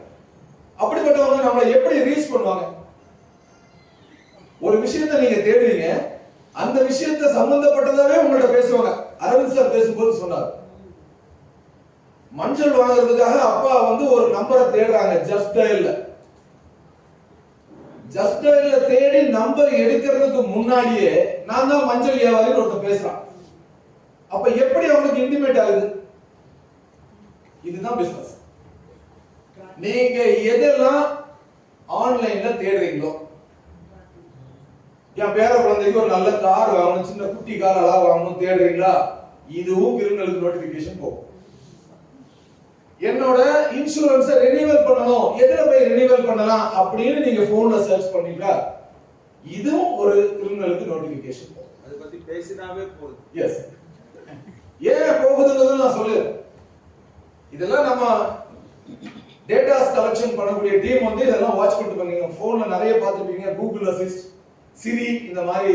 அப்படிப்பட்டவங்க நம்மளை எப்படி ரீச் பண்ணுவாங்க? ஒரு விஷயத்தை நீங்க தேடுவீங்க, அந்த விஷயத்தை சம்பந்தப்பட்டதாவே உங்கள்ட்ட பேசுவாங்க. அரவிந்த் சார் பேசும்போது சொன்னார், மஞ்சள் வாங்குறதுக்காக அப்பா வந்து ஒரு நம்பரை தேடுறாங்க ஜஸ்ட் டயல்ல. ஜஸ்ட் டயல்ல தேடி நம்பர் எடுக்கிறதுக்கு முன்னாடியே நான் தான் மஞ்சள் வியாபாரின்னு ஒருத்தர் பேசுறான். அப்ப எப்படி அவனுக்கு இன்டிமேட் ஆகுது? இதுதான் பிசினஸ். நீங்க எதெல்லாம் ஆன்லைன்ல தேடுறீங்களோ, என் பேர குழந்தைக்கு ஒரு நல்ல கார் வாங்கணும், சின்ன குட்டி கார் அழகா வாங்கணும் தேடுறீங்களா, இதுவும் கிரிமினலுக்கு நோட்டிபிகேஷன் போகும். என்னோட இன்சூரன்ஸை ரெனியூவல் பண்ணணும், எதுல போய் ரெனியூவல் பண்ணலாம் அப்படின்னு நீங்க போன்ல சர்ச் பண்ணீங்களா, இதுவும் ஒரு கிரிமினலுக்கு நோட்டிபிகேஷன் போகும். அதை பத்தி பேசினாவே போகுது. எஸ். ஏன் போகுதுன்னு நான் சொல்லுறேன். இதெல்லாம் நம்ம டேட்டாஸ் கலெக்ஷன் பண்ணக்கூடிய டீம் வந்து இதெல்லாம் வாட்ச் பண்ணிட்டு பண்ணீங்க. போன்ல நிறைய பார்த்துருப்பீங்க, கூகுள் அசிஸ்ட், சிரி, இந்த மாதிரி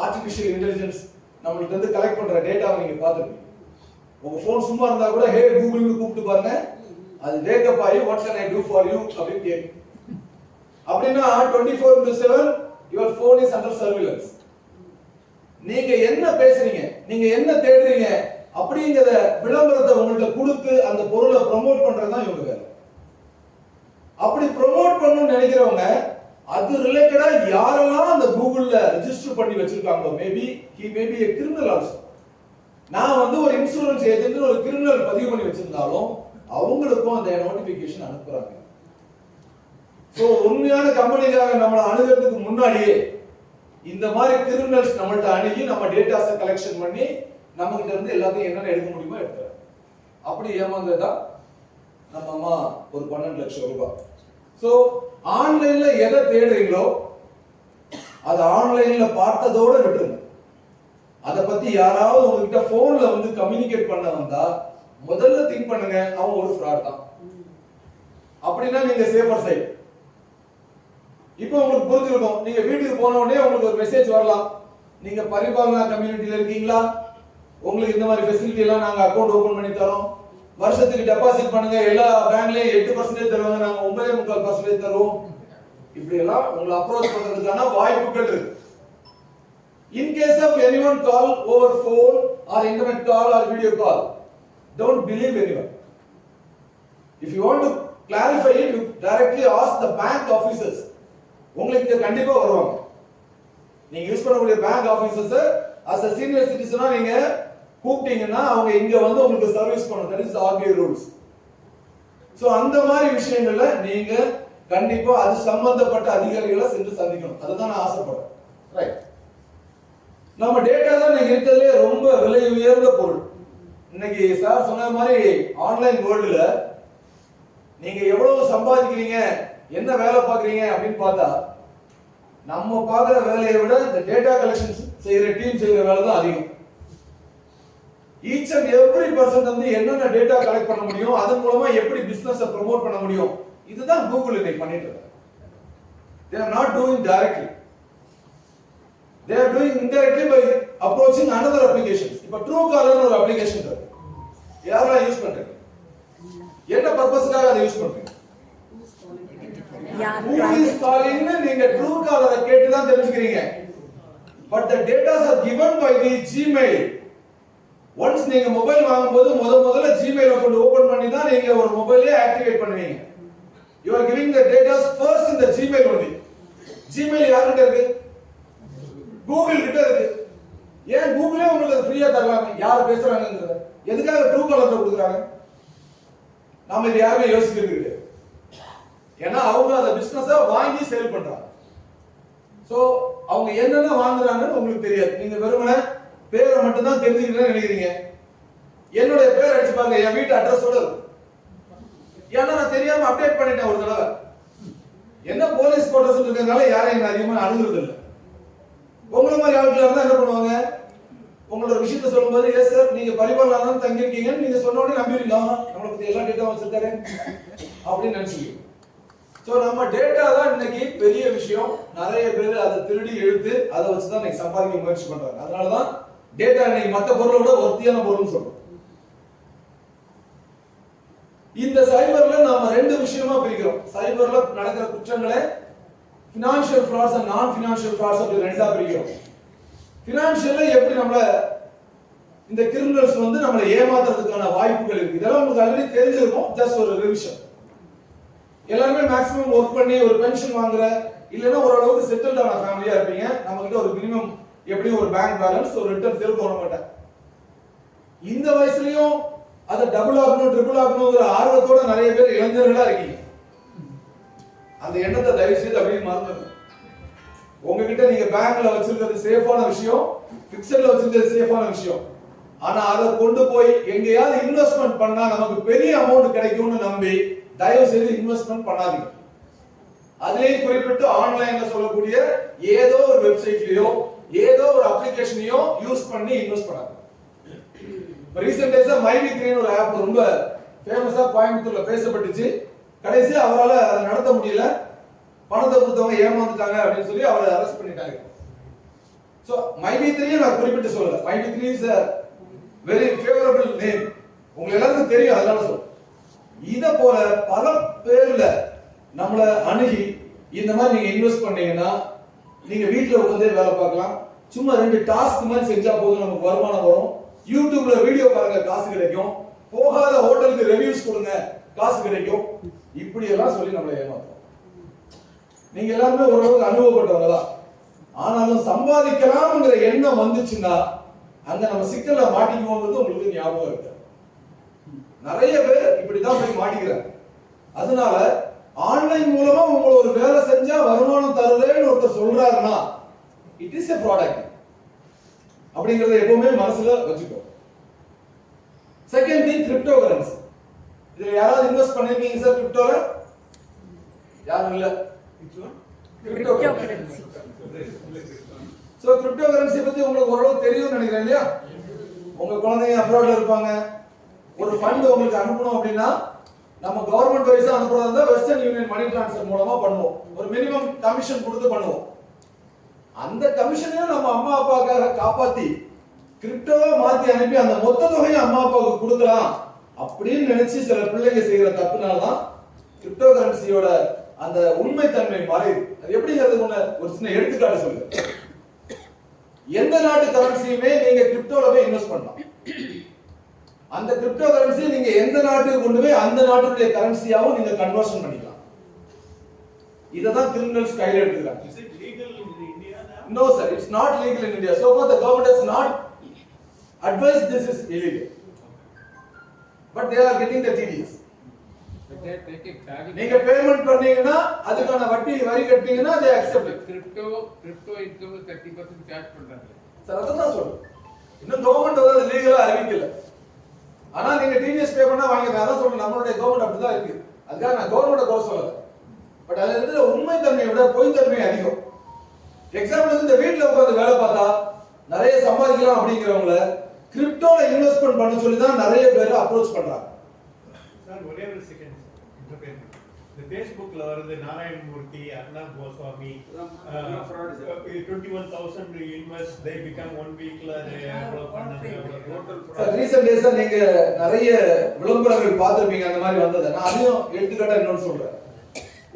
ஆர்டிபிஷியல் இன்டெலிஜென்ஸ் நம்மளுக்கு வந்து கலெக்ட் பண்ற டேட்டாவை நீங்க பார்த்துருப்பீங்க. உங்க போன் சும்மா இருந்தா கூட ஹே கூகுள்னு கூப்பிட்டு பாருங்க, அது வேக்கப் ஆகி what can I to for you அப்படின்னு கேட்கும். அப்படின்னா 24/7 your phone is under surveillance. நீங்க என்ன பேசுறீங்க, நீங்க என்ன தேடுறீங்க அப்படிங்கற விளம்பரத்தை உங்கள்ட்ட கொடுத்து அந்த பொருளை ப்ரோமோட் பண்றதுதான் இவங்க வேலை. அப்படி ப்ரோமோட் பண்ணணும்னு நினைக்கிறவங்க அது ரிலேட்டடா யாரெல்லாம் அந்த கூகுள்ல ரெஜிஸ்டர் பண்ணி வச்சிருக்காங்களோ, maybe he maybe a criminal also. நான் வந்து ஒரு இன்சூரன்ஸ் ஏஜென்ட் ஒரு கிரிமினல் பதிவு பண்ணி வச்சிருந்தாலும் அவங்களுக்கும் அந்த நோட்டிபிகேஷன் அனுப்புறாங்க. சோ உண்மையான கம்பெனிக்காக நம்மள அணுகிறதுக்கு முன்னாடியே இந்த மாதிரி கிரிமினல்ஸ் நம்மள்ட்ட அணுகி நம்ம டேட்டாஸை கலெக்ஷன் பண்ணி நம்ம கிட்ட இருந்து எல்லாத்தையும் என்னென்ன எடுக்க முடியுமோ எடுத்துறாங்க. அப்படி ஏமாந்ததா நம்ம அம்மா ஒரு 12 லட்சம் ரூபாய். சோ ஆன்லைன்ல எதை தேடுறீங்களோ அது ஆன்லைன்ல பார்த்ததோட விட்டுருங்க. அதை பத்தி யாராவது உங்ககிட்ட போன்ல வந்து கம்யூனிகேட் பண்ண வந்தா முதல்ல திங்க் பண்ணுங்க, அவன் ஒரு ஃப்ராட் தான். அப்படின்னா நீங்க சேஃபர் சைடு. இப்போ உங்களுக்கு புரிஞ்சிருக்கும், நீங்க வீட்டுக்கு போன உடனே உங்களுக்கு ஒரு மெசேஜ் வரலாம், நீங்க பரிபாலனா கம்யூனிட்டில இருக்கீங்களா, உங்களுக்கு இந்த மாதிரி ஃபெசிலிட்டி எல்லாம் நாங்க அக்கவுண்ட் ஓபன் பண்ணி தரோம், வருஷத்துக்கு டெபாசிட் பண்ணுங்க, எல்லா பேங்க்லயும் 8% தருவாங்க, நாங்க 9.25% தருவோம். இப்படி எல்லாம் உங்களை அப்ரோச் பண்றதுக்கான வாய்ப்புகள் இருக்கு. In case of anyone call over phone or internet call or video call, don't believe anyone. If you want to clarify it, you directly ask the bank officers. உங்களுக்கு கண்டிப்பா வருவாங்க. நீங்க யூஸ் பண்ணக்கூடிய bank officers as a senior citizen நீங்க கூப்பிட்டீங்கன்னா அவங்க இங்க வந்து உங்களுக்கு சர்வீஸ் பண்ணணும். that is RBI rules. So அந்த மாதிரி விஷயங்கள்ல நீங்க கண்டிப்பா அது சம்பந்தப்பட்ட அதிகாரிகளை சென்று சந்திக்கணும். அதுதான் நான் ஆசைப்படுறேன். ரைட். நம்ம டேட்டா தான் நீங்க இருக்கிறதுலே ரொம்ப விலை உயர்ந்த பொருள். இன்னைக்கு சார் சொன்ன மாதிரி ஆன்லைன் வேர்ல்டுல நீங்க எவ்வளவு சம்பாதிக்கிறீங்க, என்ன வேலை பார்க்கறீங்க அப்படின்னு பார்த்தா நம்ம பார்க்குற வேலையை விட இந்த டேட்டா கலெக்ஷன் செய்யற டீம் செய்யற வேலை தான் அதிகம். ஈச் அண்ட் எவ்ரி பர்சன் வந்து என்னென்ன டேட்டா கலெக்ட் பண்ண முடியும், அதன் மூலமா எப்படி பிசினஸ் ப்ரோமோட் பண்ண முடியும், இதுதான் கூகுள் இன்னைக்கு பண்ணிட்டு இருக்காங்க. they are not doing directly, they are doing indirectly by approaching another applications. இப்ப ட்ரூ காலர்னு ஒரு அப்ளிகேஷன் இருக்கு, யாரெல்லாம் யூஸ் பண்றீங்க, என்ன பர்பஸ்க்காக அதை யூஸ் பண்றீங்க? who is calling னு நீங்க ட்ரூ காலரை கேட்டு தான் தெரிஞ்சுக்கிறீங்க. but the data are given by the Gmail. once நீங்க மொபைல் வாங்கும்போது முதல்ல Gmail அக்கவுண்ட் ஓபன் பண்ணி தான் நீங்க ஒரு மொபைலே ஆக்டிவேட் பண்ணுவீங்க. you are giving the data first in the Gmail only. Gmail யார்கிட்ட இருக்கு? கூகுள் கிட்ட இருக்கு. ஏன் கூகுளே உங்களுக்கு ஃப்ரீயா தரலாம்? யார் பேசுறாங்கங்கறது எதுக்காக ட்ரூ காலர்ல கொடுக்குறாங்க? நாம இது யாருமே யோசிக்கிறது இல்ல. ஏன்னா அவங்க அந்த பிசினஸை வாங்கி சேல் பண்றாங்க. சோ அவங்க என்னென்ன வாங்குறாங்கன்னு உங்களுக்கு தெரியாது. நீங்க வெறுமனே பேரை மட்டும் தான் தெரிஞ்சுக்கிறேன்னு நினைக்கிறீங்க. என்னுடைய பேர் அடிச்சு பாருங்க, என் வீட்டு அட்ரஸோட இருக்கும். ஏன்னா நான் தெரியாம அப்டேட் பண்ணிட்டேன் ஒரு தடவை. என்ன போலீஸ் கோட்டர்ஸ் இருக்கிறதுனால யாரையும் நான் அதிகமாக அணுகுறது இல்லை. உங்களை மாதிரி ஆட்கள் இருந்தா என்ன பண்ணுவாங்க, உங்களோட விஷயத்த சொல்லும்போது எஸ் சார் நீங்க பரிபாலனா தங்கி இருக்கீங்கன்னு நீங்க சொன்ன உடனே நம்பிடுவீங்க. நம்மளை பத்தி எல்லா டேட்டா வச்சிருக்காரு அப்படின்னு நினைச்சுக்கீங்க. சோ நம்ம டேட்டா தான் இன்னைக்கு பெரிய விஷயம். நிறைய பேர் அதை திருடி எடுத்து அதை வச்சுதான் இன்னைக்கு சம்பாதிக்க முயற்சி பண்றாங்க. அதனாலதான் டேட்டா இன்னைக்கு மற்ற பொருளை விட ஒர்த்தியான பொருள்னு சொல்றோம். இந்த சைபர்ல நாம ரெண்டு விஷயமா பிரிக்கிறோம். சைபர்ல நடக்கிற குற்றங்களை ஃபினான்ஷியல் ஃப்ராட்ஸ் அண்ட் நான் ஃபினான்ஷியல் ஃப்ராட்ஸ் அப்படி ரெண்டா பிரிக்கிறோம். ஃபினான்ஷியல்ல எப்படி நம்மள இந்த கிரிமினல்ஸ் வந்து நம்மளை ஏமாத்துறதுக்கான வாய்ப்புகள் இருக்கு. இதெல்லாம் உங்களுக்கு ஆல்ரெடி தெரிஞ்சிருக்கும். ஜஸ்ட் ஒரு ரிவிஷன். எல்லாருமே மேக்ஸிமம் ஒர்க் பண்ணி ஒரு பென்ஷன் வாங்குற இல்லைன்னா ஓரளவுக்கு செட்டில்ட் ஆன ஃபேமிலியா இருப்பீங்க. நம்ம கிட்ட ஒரு மினிமம் எப்படியும் ஒரு பேங்க் பேலன்ஸ் ஒரு ரிட்டர்ன் திரும்ப வர மாட்டேன். இந்த வயசுலயும் அதை டபுள் ஆகணும் ட்ரிபிள் ஆகணுங்கிற ஆர்வத்தோட நிறைய பேர் இளைஞர்களா இருக்கீங்க. அந்த எண்ணத்தை தயவு செய்து அப்படியே மறந்துடுங்க. உங்ககிட்ட நீங்க பேங்க்ல வச்சிருக்கிறது சேஃபான விஷயம், பிக்சர்ல வச்சிருக்கிறது சேஃபான விஷயம். ஆனா அதை கொண்டு போய் எங்கேயாவது இன்வெஸ்ட்மெண்ட் பண்ணா நமக்கு பெரிய அமௌண்ட் கிடைக்கும்னு நம்பி தயவு செய்து இன்வெஸ்ட்மெண்ட் பண்ணாதீங்க. அதுலயும் குறிப்பிட்டு ஆன்லைன்ல சொல்லக்கூடிய ஏதோ ஒரு வெப்சைட்லயோ ஏதோ ஒரு அப்ளிகேஷனையோ யூஸ் பண்ணி இன்வெஸ்ட் பண்ணாதீங்க. ரீசெண்ட் டேஸா மைவி3 ஒரு ஆப் ரொம்ப ஃபேமஸா கோயம்புத்தூர்ல பேசப்பட்டுச்சு. கடைசி அவரால் அதை நடத்த முடியல, பணத்தை கொடுத்தவங்க ஏமாந்துட்டாங்க அப்படின்னு சொல்லி அவரை அரெஸ்ட் பண்ணிட்டாங்க. சோ மைவி3 நான் குறிப்பிட்டு சொல்லல. மைவி3 is a very favorable name. உங்களுக்கு எல்லாருக்கும் தெரியும். அதனால சொல்றேன். இத போல பல பேர்ல நம்மள அணுகி இந்த மாதிரி நீங்க இன்வெஸ்ட் பண்ணீங்கன்னா நீங்க வீட்ல உட்கார்ந்தே வேலை பார்க்கலாம். சும்மா 2 டாஸ்க் மாதிரி செஞ்சா போதும், நமக்கு வருமானம் வரும். யூடியூப்ல வீடியோ பாருங்க, காசு கிடைக்கும். போகாத ஹோட்டலுக்கு ரிவ்யூஸ் கொடுங்க, காசு கிடைக்கும். இப்படி எல்லாம் சொல்லி நம்மளை ஏமாத்துறோம். நீங்க எல்லாருமே ஓரளவுக்கு அனுபவப்பட்டவங்க தான். ஆனாலும் சம்பாதிக்கலாம்ங்கிற எண்ணம் வந்துச்சுன்னா அங்க நம்ம சிக்கல்ல மாட்டிக்குவோங்கிறது உங்களுக்கு ஞாபகம் இருக்கு. நிறைய பேர் இப்படிதான் போய் மாட்டிக்கிறாங்க. அதனால ஆன்லைன் மூலமா உங்களை ஒரு வேலை செஞ்சா வருமானம் தருதேன்னு ஒருத்தர் சொல்றாருன்னா இட் இஸ் a ப்ராடக்ட் அப்படிங்கறத எப்பவுமே மனசுல வச்சுக்கோ. Second thing, crypto currency. இதுல யாராவது இன்வெஸ்ட் பண்ணிருக்கீங்க சார் கிரிப்டோல? யாரும் இல்ல. Crypto currency. So crypto currency பத்தி உங்களுக்கு ஓரளவு தெரியும் நினைக்கிறேன் இல்லையா? உங்க குழந்தைங்க அப்ராட்ல இருப்பாங்க. ஒரு ஃபண்ட் உங்களுக்கு அனுப்பணும் அப்படின்னா நம்ம கவர்மெண்ட் வைஸா அனுப்புறதா இருந்தா வெஸ்டர்ன் யூனியன் மணி டிரான்ஸ்ஃபர் மூலமா பண்ணுவோம். ஒரு மினிமம் கமிஷன் கொடுத்து பண்ணுவோம். அந்த கமிஷனையும் நம்ம அம்மா அப்பாவுக்காக காப்பாத்தி கிரிப்டோவா மாத்தி அனுப்பி அந்த மொத்த தொகையை அம்மா அப்பாவுக்கு கொடுக்கலாம் அப்படின்னு நினைச்சு சில பிள்ளைங்க செய்யற தப்புனாலதான் கிரிப்டோ கரன்சியோட அந்த உண்மைத்தன்மை மாறிடுது. அது எப்படிங்கிறது ஒரு சின்ன எடுத்துக்காட்டு சொல்லு. எந்த நாட்டு கரன்சியுமே நீங்க கிரிப்டோல போய் இன்வெஸ்ட் பண்ணலாம். அந்த கிரிப்டோ கரன்சி நீங்க எந்த நாட்டுக்கு கொண்டு போய் அந்த நாட்டுடைய கரன்சியாவும் நீங்க கன்வர்ஷன் பண்ணிக்கலாம். இததான் கிரிமினல்ஸ் கையில எடுத்துக்கிறாங்க. Is it legal in India now? No sir, it's not legal in India. So far the government has not advised this is illegal. But they are getting the TDS. நீங்க payment பண்ணீங்கன்னா அதுக்கான வட்டி வரி கட்டினீங்கன்னா they accept it. Crypto income 30% charge பண்றாங்க. Sir அதான் சொல்றேன். இன்னும் கவர்மெண்ட் வந்து லீகலா அறிவிக்கல. ஆனா நீங்க டிடிஎஸ் பே பண்ணா வாங்கிக்கலாம். அதான் சொல்றேன், நம்மளுடைய கவர்மெண்ட் அப்படிதான் இருக்கு. அதுக்காக நான் கவர்மெண்ட்ட குறை சொல்லல. பட் அதுல இருக்கிற உண்மை தன்மையை விட பொய் தன்மை அதிகம். எக்ஸாம்பிள் இந்த வீட்ல உட்கார்ந்து வேலை பார்த்தா நிறைய சம்பாதிக்கலாம் அப்படிங்கிறவங்கள கிரிப்டோல இன்வெஸ்ட்மென்ட் பண்ண சொல்லி தான் நிறைய பேர் அப்ரோச் பண்றாங்க. சார் ஒரே ஒரு செகண்ட் இந்த ஃபேஸ்புக்ல வருது Narayana Murthy, Arnab Goswami 21,000 invest they become 1 weekல எவ்வளவு பண்ணாங்க டோட்டல் சார் ரீசன்ட் டேஸ்ல நீங்க நிறைய விளம்பரங்கள் பார்த்திருப்பீங்க அந்த மாதிரி வந்தது. நான் அதையும் எடுத்துக்காட்டா இன்னொன்னு சொல்றேன்.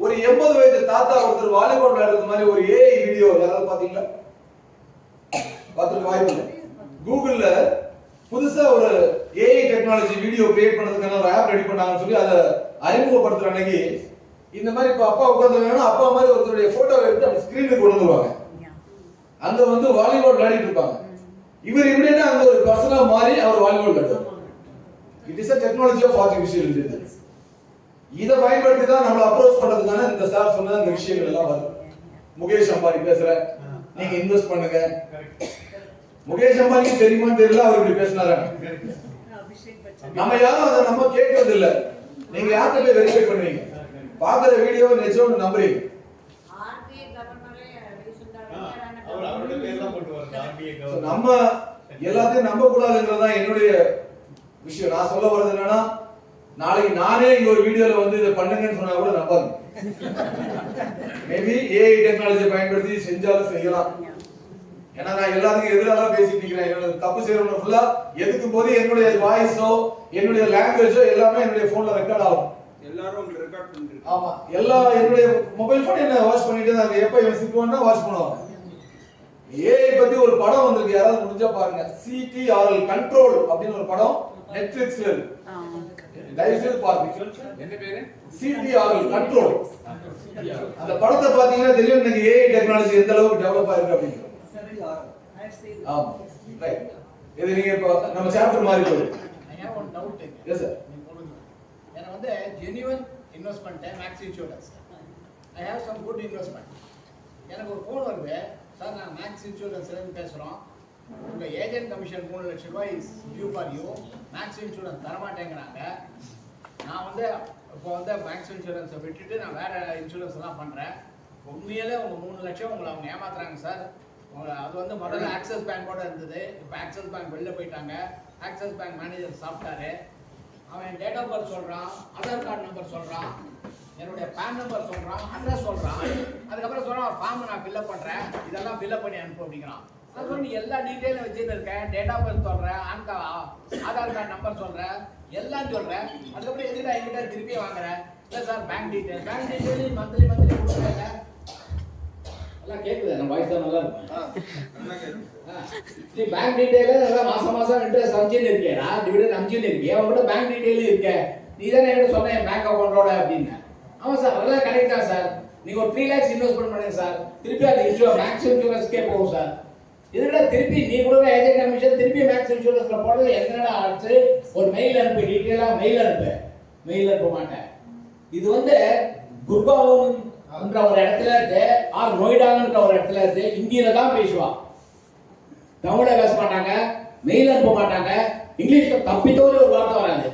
ஒரு 80 வயது தாத்தா ஒருத்தர் வாலிபால் விளையாடுறது மாதிரி ஒரு ஏஐ வீடியோ யாராவது பாத்தீங்களா? பார்த்துக்க வாய்ப்பு இல்லை. கூகுள்ல புதுசா ஒரு ஏஐ டெக்னாலஜி வீடியோ கிரியேட் பண்றதுக்கான ஒரு ஆப் ரெடி பண்ணாங்கன்னு சொல்லி அதை அறிமுகப்படுத்துற அன்னைக்கு இந்த மாதிரி இப்ப அப்பா உட்கார்ந்து அப்பா மாதிரி ஒருத்தருடைய போட்டோவை எடுத்து அந்த ஸ்கிரீனுக்கு கொண்டு வருவாங்க. அங்க வந்து வாலிபால் விளையாடிட்டு இருப்பாங்க. இவர் இமிடியேட்டா அங்க ஒரு பர்சனா மாறி அவர் வாலிபால் விளையாடுவார். It is a technology of artificial intelligence. இத பயன்படுத்தி தான் நம்மள அப்ரோச் பண்றதுக்கான இந்த சார் சொன்ன இந்த விஷயங்கள் எல்லாம் வருது. முகேஷ் அம்பானி பேசுற நீங்க இன்வெஸ்ட் பண்ணுங்க. முகேஷ் அம்பானிக்கு தெரியுமான்னு தெரியல, அவர் இப்படி பேசினாரு. நம்ம யாரும் அதை நம்ம கேட்கறது இல்ல. நீங்க யார்கிட்ட போய் வெரிஃபை பண்ணுவீங்க? பாக்குற வீடியோ நிஜம்னு நம்புறீங்க? ஆர்பிஐ கவர்னரே ரீசன்ட்டா அவரோட பேர் தான் போட்டு வருது ஆர்பிஐ கவர்னர். நம்ம எல்லாத்தையும் நம்ப கூடாதுங்கிறது தான் என்னுடைய விஷயம். நான் சொல்ல வர்றது என்னன்னா, நாளைக்கு நானே இங்க ஒரு வீடியோல வந்து இதை பண்ணுங்கன்னு சொன்னா கூட நம்பாதீங்க. மேபி ஏஐ டெக்னாலஜி பயன்படுத்தி செஞ்சாலும் செய்யலாம். ஏன்னா நான் எல்லாத்துக்கும் எதிராக தான் பேசிட்டு இருக்கிறேன். என்னோட தப்பு செய்யறவங்க ஃபுல்லா எதுக்கும் போது என்னுடைய வாய்ஸோ என்னுடைய லாங்குவேஜோ எல்லாமே என்னுடைய போன்ல ரெக்கார்ட் ஆகும். எல்லாரும் உங்களுக்கு ரெக்கார்ட் பண்ணிருக்காங்க. ஆமா, எல்லா என்னுடைய மொபைல் போன் என்ன வாட்ச் பண்ணிட்டு தான் எப்ப இவன் சிக்குவான்னா வாட்ச் பண்ணுவாங்க. ஏஐ பத்தி ஒரு படம் வந்திருக்கு, யாராவது முடிஞ்சா பாருங்க. CTRL கண்ட்ரோல் அப்படின்னு ஒரு படம் நெட்ஃபிளிக்ஸ்ல இருக்கு. தயவு செய்து பாருங்க. என்ன பேரு? CTRL control. அந்த படத்தை பாத்தீங்கன்னா தெரியும் இன்னைக்கு ஏஐ டெக்னாலஜி எந்த அளவுக்கு டெவலப் ஆயிருக்கு அப்படின்னு. ஆமா, ரைட். இது நீங்க இப்ப நம்ம சாப்டர் மாதிரி போகுது. I have one doubt. Yes sir. ஏன்னா வந்து genuine investment max insurance. I have some good investment. எனக்கு ஒரு ஃபோன் வருது, சார் நான் மேக்ஸ் இன்சூரன்ஸ்ல இருந்து பேசுறோம். உங்க ஏஜென்ட் கமிஷன் 3 லட்சம் ரூபாய் is due for you. Max insurance தர மாட்டேங்கறாங்க. நான் வந்து இப்போ வந்து மேக்ஸ் இன்சூரன்ஸை விட்டுட்டு நான் வேற இன்சூரன்ஸ் எல்லாம் பண்றேன். உண்மையிலே உங்க 3 லட்சம் உங்களை அவங்க ஏமாத்துறாங்க சார். அது வந்து முதல்ல ஆக்சிஸ் பேங்கோட இருந்தது. இப்போ ஆக்சிஸ் பேங்க் வெளில போயிட்டாங்க. ஆக்சிஸ் பேங்க் மேனேஜர் சாப்பிட்டாரு. அவன் டேட் ஆஃப் பர்த் சொல்றான், ஆதார் கார்டு நம்பர் சொல்றான், என்னுடைய பேன் நம்பர் சொல்றான், அட்ரஸ் சொல்றான். அதுக்கப்புறம் சொல்றான் ஒரு ஃபார்ம் நான் ஃபில்அப் பண்றேன், இதெல்லாம் ஃபில்அப் பண்ணி அனுப்பு அப்படிங்கிறான். நான் சொல்றேன் நீ எல்லா டீட்டெயிலும் வச்சுட்டு இருக்கேன், டேட் ஆஃப் பர்த் சொல்றேன், ஆதார் கார்டு நம்பர் சொல்றேன், எல்லாம் சொல்றேன். அதுக்கப்புறம் எதுக்கிட்ட என்கிட்ட திருப்பி வாங்குறேன்? இல்லை சார் பேங்க் டீட்டெயில் மந்த்லி கொடுக்குறேன். எல்லாம் கேட்குது, நம்ம வாய்ஸ் தான் நல்லா இருக்கும். பேங்க் டீடைல் நல்லா மாசம் இன்ட்ரெஸ்ட் அமிச்சுன்னு இருக்கேடா, டிவிடெண்ட் அமிச்சுன்னு இருக்கே, அவங்ககிட்ட பேங்க் டீடைல் இருக்கே, நீ தானே என்கிட்ட சொன்ன என் பேங்க் அக்கௌண்டோட அப்படின்னு. ஆமாம் சார், அதெல்லாம் கரெக்ட் தான் சார். நீங்க ஒரு 3 lakhs இன்வெஸ்ட்மெண்ட் பண்ணுங்க சார், திருப்பி அது மேக்ஸ் இன்சூரன்ஸ்க்கே போகும் சார். இதுல திருப்பி நீ கொடுக்குற ஏஜென்ட் கமிஷன் திருப்பி மேக்ஸ் இன்சூரன்ஸ்ல போடுறது என்னடா ஆச்சு? ஒரு மெயில் அனுப்பு, டீடைலா மெயில் அனுப்ப மாட்டேன். இது வந்து குர்காவன் என்ற ஒரு இடத்துல இருந்து ஆர் நோய்டான்ற ஒரு இடத்துல இருந்து ஹிந்தியில தான் பேசுவான். தமிழ பேச மாட்டாங்க, மெயில் அனுப்ப மாட்டாங்க, இங்கிலீஷ்ல தப்பித்தோடு ஒரு வார்த்தை வராது,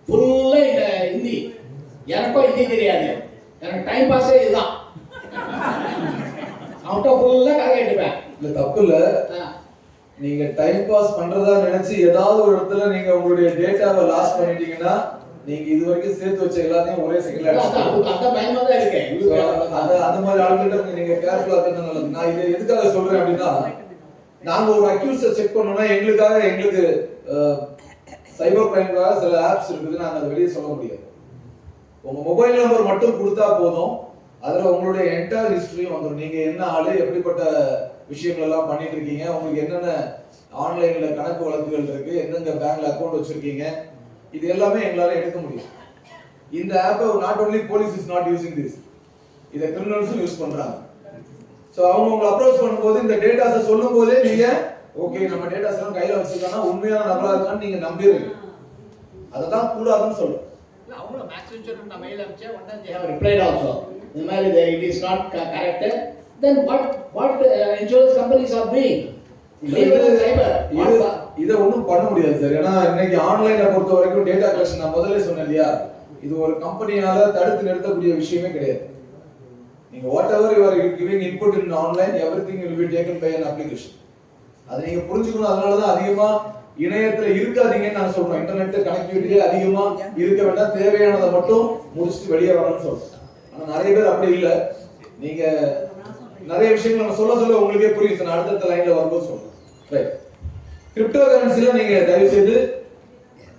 ஃபுல்லா இந்த ஹிந்தி. எனக்கும் ஹிந்தி தெரியாது, எனக்கு டைம் பாஸே இதுதான். அவன்கிட்ட ஃபுல்லா கதை கேட்டுப்பேன். இல்ல தப்பு இல்ல, நீங்க டைம் பாஸ் பண்றதா நினைச்சு ஏதாவது ஒரு இடத்துல நீங்க உங்களுடைய டேட்டாவை லாஸ் பண்ணிட்டீங்கன்னா நீங்க இது வரைக்கும் சேர்த்து வச்ச எல்லாத்தையும் ஒரே செகண்ட்ல அந்த பயமா தான் இருக்கு. அந்த மாதிரி ஆளுகிட்ட நீங்க கேர்ஃபுல்லா இருக்கணும் நல்லது. நான் இதை எதுக்காக சொல்றேன் அப்படின்னா, நாங்க ஒரு அக்யூஸை செக் பண்ணோம்னா எங்களுக்கு சைபர் கிரைம்காக சில ஆப்ஸ் இருக்குது, நாங்க அதை வெளியே சொல்ல முடியாது. உங்க மொபைல் நம்பர் மட்டும் கொடுத்தா போதும், அதுல உங்களுடைய என்டையர் ஹிஸ்டரியும் வந்துடும். நீங்க என்ன ஆளு, எப்படிப்பட்ட விஷயங்கள் எல்லாம் பண்ணிட்டு இருக்கீங்க, உங்களுக்கு என்னென்ன ஆன்லைன்ல கணக்கு வழக்குகள் இருக்கு, எந்தெந்த பேங்க்ல அக்கௌண்ட் வச்சிருக்கீங்க, இது எல்லாமே எங்களால எடுக்க முடியும். இந்த ஆப்பை not only police is not using this, இதை கிரிமினல்ஸும் யூஸ் பண்றாங்க. சோ அவங்க உங்களை அப்ரோச் பண்ணும்போது இந்த டேட்டாஸை சொல்லும் போதே நீங்க ஓகே நம்ம டேட்டாஸ் எல்லாம் கையில வச்சிருக்கானா உண்மையான நபரா இருக்கான்னு நீங்க நம்பிடுவீங்க. அததான் கூடாதுன்னு சொல்றேன். அவங்கள மேக்ஸ் இன்சூரன்ஸ் நான் மெயில் அனுப்பிச்சேன், one time they have replied also. இந்த மாதிரி it is not correct. Then what insurance companies are doing? இதை ஒன்றும் பண்ண முடியாது சார். ஏன்னா இன்னைக்கு ஆன்லைனை பொறுத்த வரைக்கும் டேட்டா கலெக்ஷன் நான் முதல்ல சொன்னேன் இல்லையா, இது ஒரு கம்பெனியால தடுத்து நிறுத்தக்கூடிய விஷயமே கிடையாது. நீங்க whatever you are giving input in online, everything will be taken by an application. அதை நீங்க புரிஞ்சுக்கணும். அதனாலதான் அதிகமா இணையத்துல இருக்காதீங்கன்னு நான் சொல்றோம். இன்டர்நெட் கனெக்டிவிட்டியே அதிகமா இருக்க வேண்டாம், தேவையானதை மட்டும் முடிச்சுட்டு வெளியே வரணும்னு சொல்றேன். ஆனா நிறைய பேர் அப்படி இல்லை. நீங்க நிறைய விஷயங்கள் நம்ம சொல்ல உங்களுக்கே புரியுது. நான் அடுத்த லைன்ல வரும்போது சொல்றேன். ரைட், கிரிப்டோ கரன்சில நீங்க தயவு செய்து